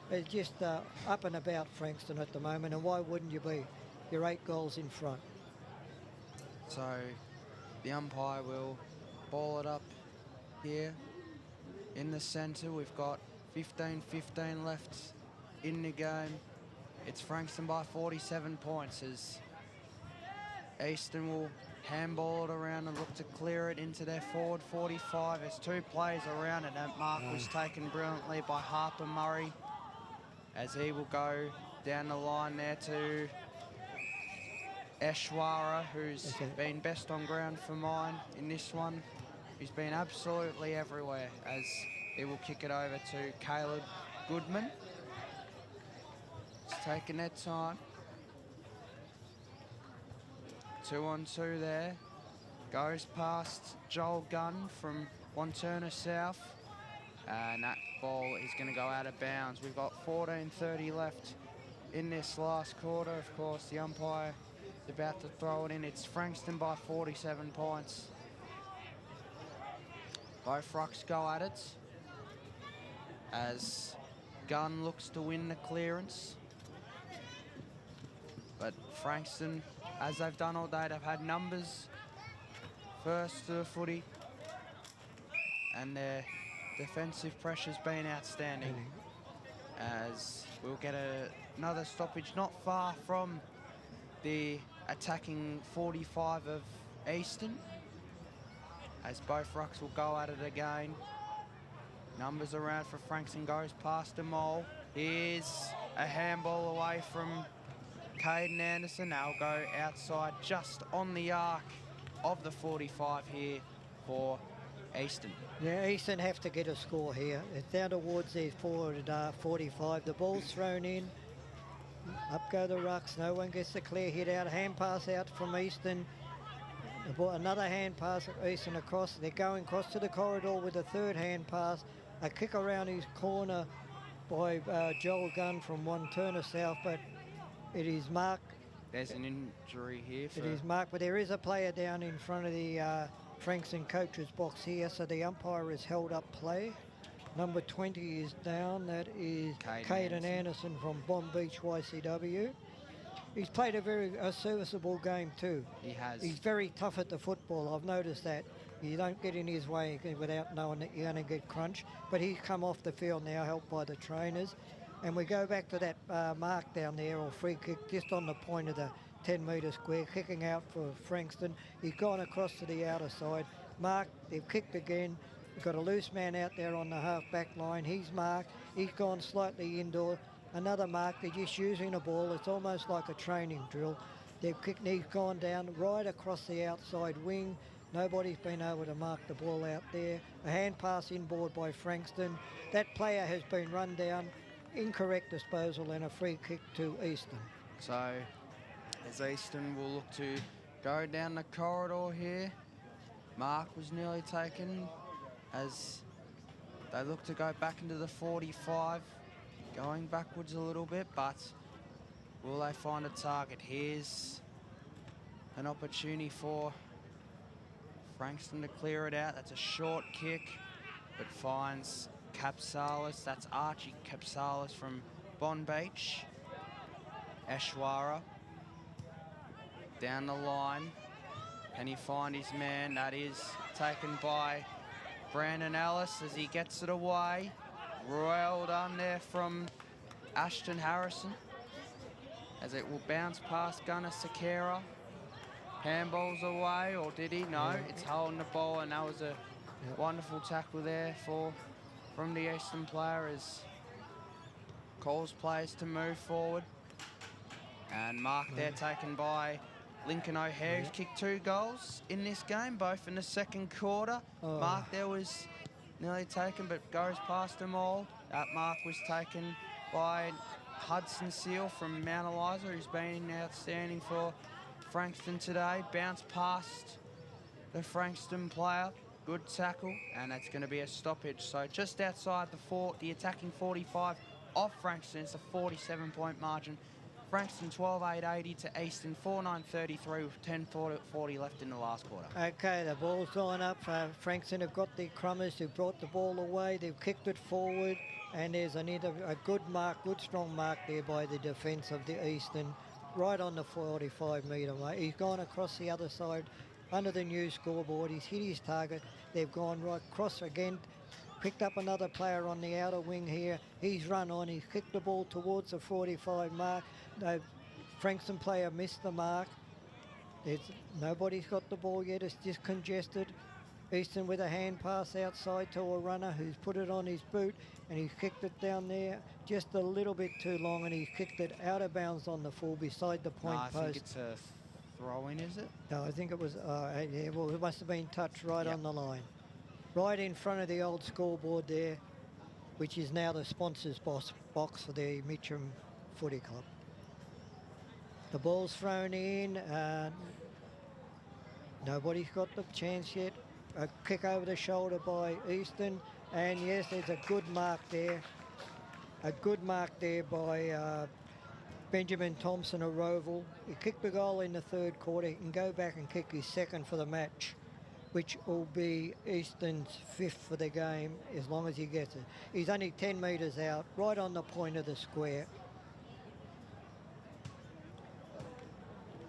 it's just up and about Frankston at the moment, and why wouldn't you be? You're 8 goals in front. So the umpire will ball it up here in the centre. We've got 15-15 left in the game. It's Frankston by 47 points as Eastern will handball it around and look to clear it into their forward 45. There's 2 players around it. That mark was taken brilliantly by Harper Murray as he will go down the line there to Eshwara, who's been best on ground for mine in this one. He's been absolutely everywhere as he will kick it over to Caleb Goodman. He's taking their time. 2 on 2 there. Goes past Joel Gunn from Wanturna South. And that ball is going to go out of bounds. We've got 14:30 left in this last quarter. Of course, the umpire is about to throw it in. It's Frankston by 47 points. Both rucks go at it as Gunn looks to win the clearance. But Frankston, as they've done all day, they've had numbers first to the footy, and their defensive pressure's been outstanding. As we'll get another stoppage not far from the attacking 45 of Eastern, as both rucks will go at it again. Numbers around for Frankston, goes past them all. Here's a handball away from Caden Anderson. They'll go outside just on the arc of the 45 here for Eastern. Yeah, Eastern have to get a score here. It's down towards their forward 45. The ball's thrown in. Up go the rucks. No one gets the clear hit out. Hand pass out from Eastern. Another hand pass at Eastern across. They're going across to the corridor with a third hand pass. A kick around his corner by Joel Gunn from Wanturna South, but it is marked. There's an injury here. It is marked, but there is a player down in front of the Frankston coach's box here, so the umpire has held up play. Number 20 is down. That is Caden Anderson from Bomb Beach YCW. He's played a very serviceable game too. He has. He's very tough at the football. I've noticed that. You don't get in his way without knowing that you're going to get crunched. But he's come off the field now, helped by the trainers. And we go back to that mark down there, or free kick, just on the point of the 10-metre square, kicking out for Frankston. He's gone across to the outer side. Marked, they've kicked again. We've got a loose man out there on the half-back line. He's marked. He's gone slightly indoor. Another mark. They're just using the ball. It's almost like a training drill. They've kicked. He's gone down right across the outside wing. Nobody's been able to mark the ball out there. A hand pass inboard by Frankston. That player has been run down. Incorrect disposal and a free kick to Eastern. So as Eastern will look to go down the corridor here. Mark was nearly taken as they look to go back into the 45. Going backwards a little bit, but will they find a target? Here's an opportunity for Frankston to clear it out. That's a short kick, but finds Capsalis. That's Archie Capsalis from Bon Beach. Eshwara down the line. Can he find his man? That is taken by Brandon Ellis as he gets it away. Well done there from Ashton Harrison as it will bounce past Gunnar Sakera. Handballs away, or did he? No, it's holding the ball, and that was a wonderful tackle there from the Eastern player as calls players to move forward. And mark there taken by Lincoln O'Hare, who's kicked 2 goals in this game, both in the second quarter. Mark there was nearly taken, but goes past them all. That mark was taken by Hudson Seal from Mount Eliza, who's been outstanding for Frankston today. Bounced past the Frankston player. Good tackle, and that's going to be a stoppage. So just outside the attacking 45 of Frankston, it's a 47-point margin. Frankston 12-8-80 to Easton 4-9-33 with 10:40 left in the last quarter. Okay, the ball's gone up. Frankston have got the Crummers who brought the ball away. They've kicked it forward, and there's a good mark, good strong mark there by the defence of the Easton, right on the 45-metre mark. He's gone across the other side under the new scoreboard. He's hit his target. They've gone right across again. Picked up another player on the outer wing here. He's run on. He's kicked the ball towards the 45 mark. The Frankston player missed the mark. Nobody's got the ball yet. It's just congested. Easton with a hand pass outside to a runner who's put it on his boot, and he's kicked it down there just a little bit too long, and he's kicked it out of bounds on the full beside the point post. I think it's a throw-in, is it? No, I think it was, yeah, well, it must have been touched right on the line. Right in front of the old scoreboard there, which is now the sponsors box for the Mitcham Footy Club. The ball's thrown in. Nobody's got the chance yet. A kick over the shoulder by Easton. And yes, there's a good mark there. A good mark there by Benjamin Thompson of Roval. He kicked the goal in the third quarter. He can go back and kick his second for the match, which will be Easton's fifth for the game as long as he gets it. He's only 10 metres out, right on the point of the square.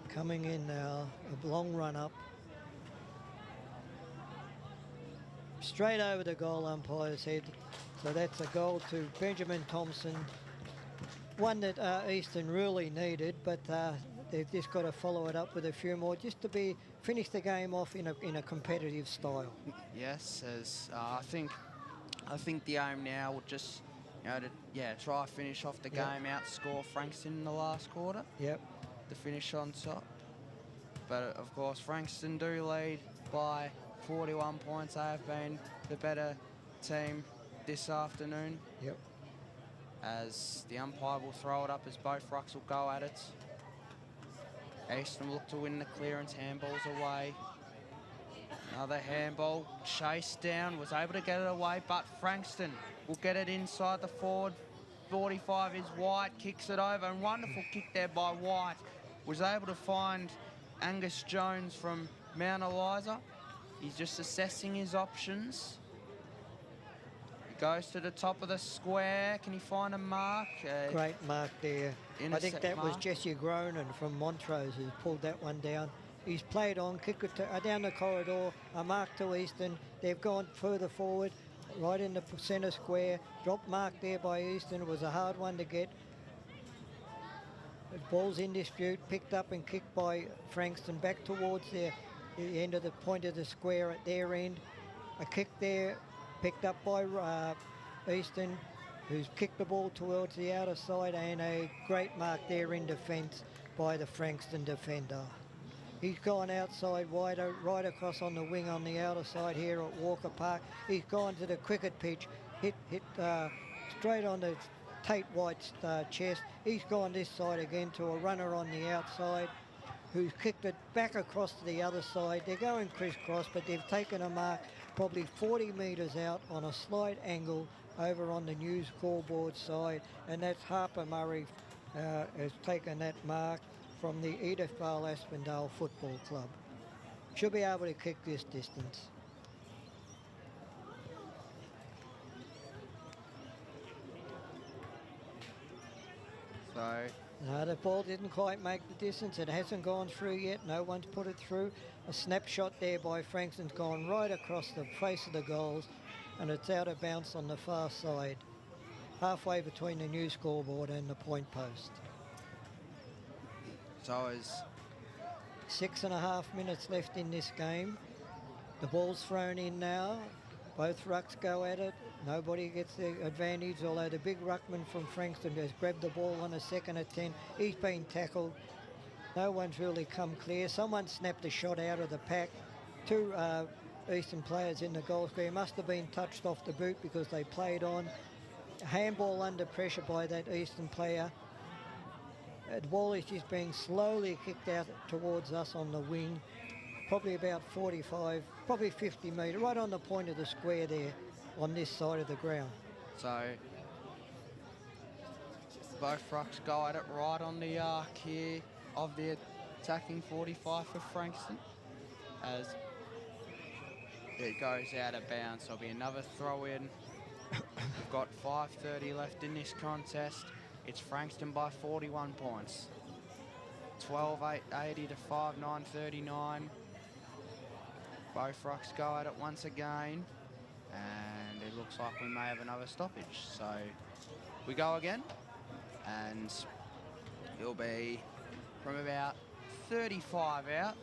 Coming in now, a long run up. Straight over the goal umpire's head. So that's a goal to Benjamin Thompson. One that Easton really needed, but they've just got to follow it up with a few more just to finish the game off in a competitive style. Yes, as I think the aim now will just try to finish off the game, outscore Frankston in the last quarter. Yep. To finish on top. But of course Frankston do lead by 41 points. They have been the better team this afternoon. Yep. As the umpire will throw it up as both rucks will go at it. Easton will look to win the clearance, handballs away. Another handball, chased down, was able to get it away, but Frankston will get it inside the forward. 45 is White, kicks it over, and wonderful kick there by White. Was able to find Angus Jones from Mount Eliza. He's just assessing his options. He goes to the top of the square. Can he find a mark? Great mark there. I think that was Jesse Gronin from Montrose who pulled that one down. He's played on, kicked it down the corridor, a mark to Easton. They've gone further forward, right in the centre square. Drop mark there by Easton. It was a hard one to get. The ball's in dispute, picked up and kicked by Frankston back towards the end of the point of the square at their end. A kick there, picked up by Easton, who's kicked the ball towards the outer side, and a great mark there in defence by the Frankston defender. He's gone outside wider, right across on the wing on the outer side here at Walker Park. He's gone to the cricket pitch, hit straight on the Tate White's chest. He's gone this side again to a runner on the outside who's kicked it back across to the other side. They're going crisscross, but they've taken a mark probably 40 metres out on a slight angle over on the new scoreboard side, and that's Harper Murray has taken that mark from the Edith Vale Aspendale Football Club. Should be able to kick this distance. So no, the ball didn't quite make the distance. It hasn't gone through yet. No one's put it through. A snapshot there by Frankston's gone right across the face of the goals, and it's out of bounds on the far side, halfway between the new scoreboard and the point post. So is 6.5 minutes left in this game. The ball's thrown in now. Both rucks go at it. Nobody gets the advantage, although the big ruckman from Frankston has grabbed the ball on a second at 10. He's been tackled. No one's really come clear. Someone snapped a shot out of the pack to Eastern players in the goal square. Must have been touched off the boot because they played on. Handball under pressure by that Eastern player. Wallish is being slowly kicked out towards us on the wing. Probably about 45, probably 50 metre, right on the point of the square there on this side of the ground. So both rucks go at it right on the arc here of the attacking 45 for Frankston. As it goes out of bounds, so it'll be another throw in. We've got 5:30 left in this contest. It's Frankston by 41 points. 12-8-80 to 5-9-39. Both rucks go at it once again. And it looks like we may have another stoppage. So we go again. And it'll be from about 35 out.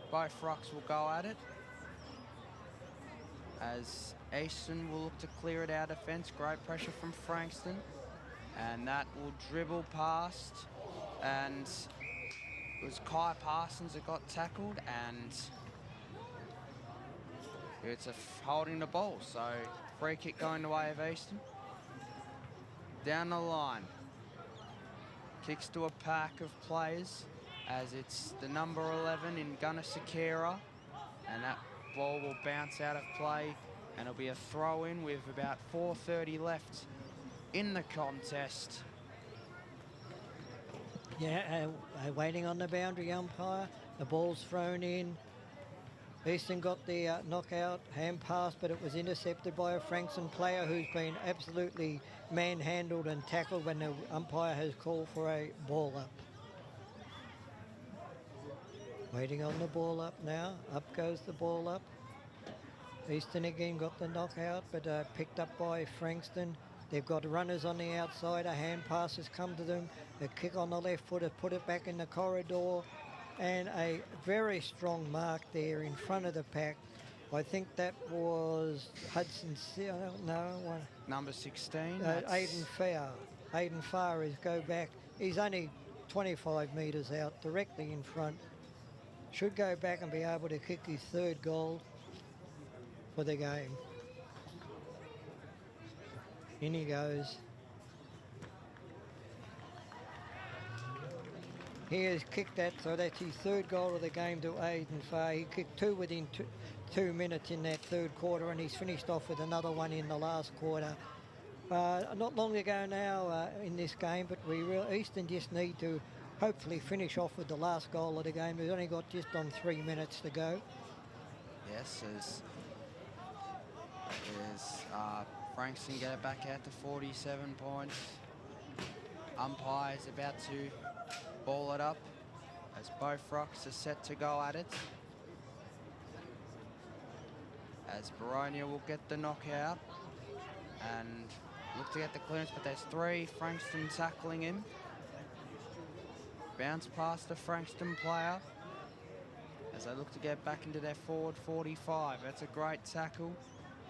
Both rucks will go at it. As Easton will look to clear it out of defence. Great pressure from Frankston. And that will dribble past. And it was Kai Parsons that got tackled. And it's holding the ball. So free kick going the way of Easton. Down the line. Kicks to a pack of players. As it's the number 11 in Gunnar Sakira. And that ball will bounce out of play. And it'll be a throw in with about 4:30 left in the contest. Yeah, waiting on the boundary umpire. The ball's thrown in. Easton got the knockout hand pass, but it was intercepted by a Frankston player who's been absolutely manhandled and tackled when the umpire has called for a ball up. Waiting on the ball up now. Up goes the ball up. Easton again got the knockout, but picked up by Frankston. They've got runners on the outside. A hand pass has come to them. A kick on the left foot has put it back in the corridor. And a very strong mark there in front of the pack. I think that was Hudson. No. Number 16. Aidan Farr. Aidan Farr is go back. He's only 25 metres out, directly in front. Should go back and be able to kick his third goal for the game. In he goes. He has kicked that, so that's his third goal of the game to Aidan Farr. He kicked two within 2 minutes in that third quarter, and he's finished off with another one in the last quarter. Not long to go now in this game, but Easton just need to hopefully finish off with the last goal of the game. We've only got just on 3 minutes to go. Yes, as Frankston get it back out to 47 points. Umpire's about to ball it up as both rucks are set to go at it. As Baronia will get the knockout and look to get the clearance, but there's three Frankston tackling him. Bounce past the Frankston player as they look to get back into their forward 45. That's a great tackle.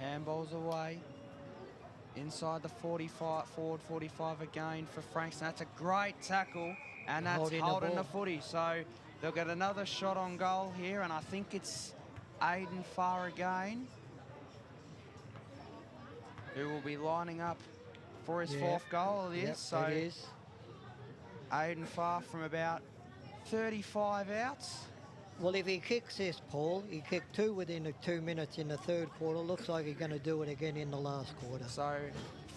Handballs away. Inside the 45, forward 45 again for Frankston. That's a great tackle. And that's holding the footy. So they'll get another shot on goal here. And I think it's Aidan Farr again, who will be lining up for his fourth goal. It is. Yep, so it is. Aidan Farr from about 35 outs. Well, if he kicks this, Paul, he kicked two within the 2 minutes in the third quarter. Looks like he's going to do it again in the last quarter. So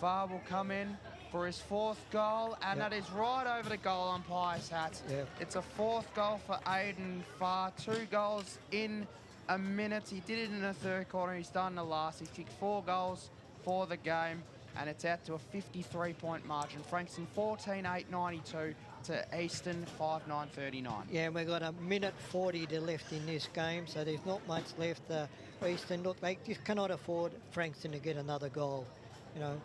Farr will come in for his fourth goal, and that is right over the goal umpire's hat. Yep. It's a fourth goal for Aidan Farr. 2 goals in a minute. He did it in the third quarter. He's done the last. He's kicked 4 goals for the game, and it's out to a 53-point margin. Frankston 14-8-92 to Easton 5-9-39. Yeah, and we've got a minute 40 to left in this game, so there's not much left. Easton, look, they just cannot afford Frankston to get another goal. You know,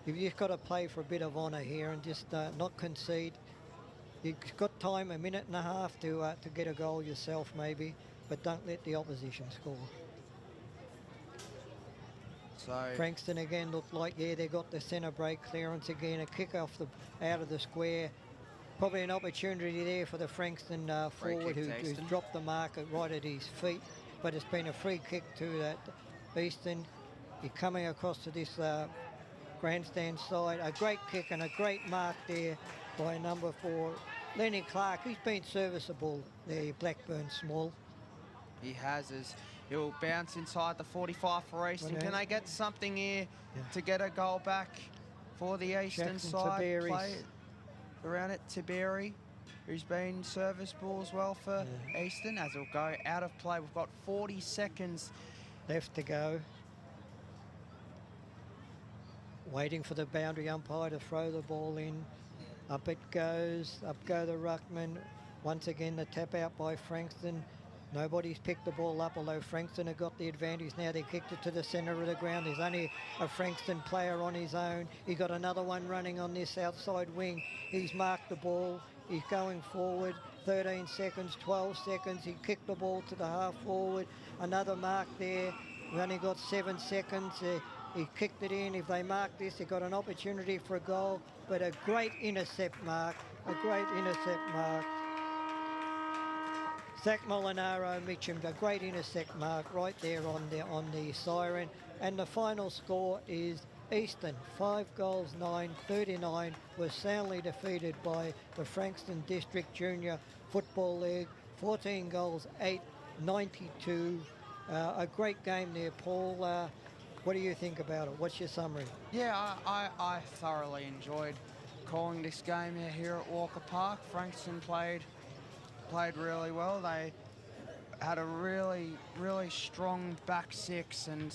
you've just got to play for a bit of honour here and just not concede. You've got time, a minute and a half to get a goal yourself maybe, but don't let the opposition score. So Frankston again looked like, yeah, they got the centre break clearance again, a kick off out of the square. Probably an opportunity there for the Frankston forward who's dropped the marker right at his feet, but it's been a free kick to Easton. You're coming across to this grandstand side. A great kick and a great mark there by number 4, Lenny Clark. He's been serviceable there, Blackburn Small. He has, as he'll bounce inside the 45 for Easton. Can they get something here to get a goal back for the Easton Jackson side? Tiberi's. Play around it, Tiberi, who's been serviceable as well for Easton, as he'll go out of play. We've got 40 seconds left to go. Waiting for the boundary umpire to throw the ball in. Up it goes. Up go the ruckman. Once again, the tap out by Frankston. Nobody's picked the ball up, although Frankston have got the advantage now. They kicked it to the centre of the ground. There's only a Frankston player on his own. He's got another one running on this outside wing. He's marked the ball. He's going forward. 13 seconds, 12 seconds. He kicked the ball to the half forward. Another mark there. We only got 7 seconds. He kicked it in. If they mark this, they've got an opportunity for a goal. But a great intercept mark. A great intercept mark. Zach Molinaro, Mitcham, a great intercept mark right there on the siren. And the final score is Easton, 5 goals, 9-39, was soundly defeated by the Frankston District Junior Football League. 14 goals, 8-92. A great game there, Paul. What do you think about it? What's your summary? Yeah, I thoroughly enjoyed calling this game here at Walker Park. Frankston played really well. They had a really strong back six, and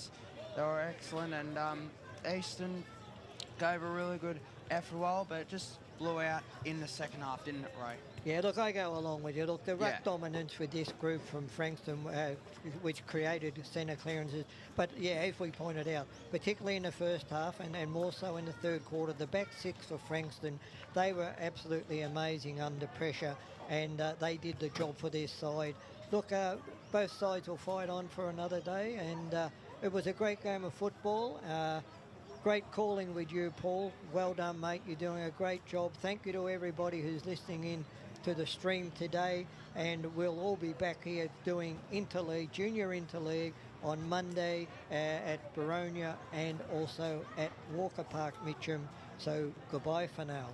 they were excellent. And Easton gave a really good effort well, but it just blew out in the second half, didn't it, Ray? Yeah, look, I go along with you. Look, the ruck dominance with this group from Frankston, which created centre clearances. But, yeah, as we pointed out, particularly in the first half and more so in the third quarter, the back six for Frankston, they were absolutely amazing under pressure, and they did the job for their side. Look, both sides will fight on for another day, and it was a great game of football. Great calling with you, Paul. Well done, mate. You're doing a great job. Thank you to everybody who's listening in to the stream today, and we'll all be back here doing Interleague, Junior Interleague on Monday at Baronia and also at Walker Park, Mitcham. So goodbye for now.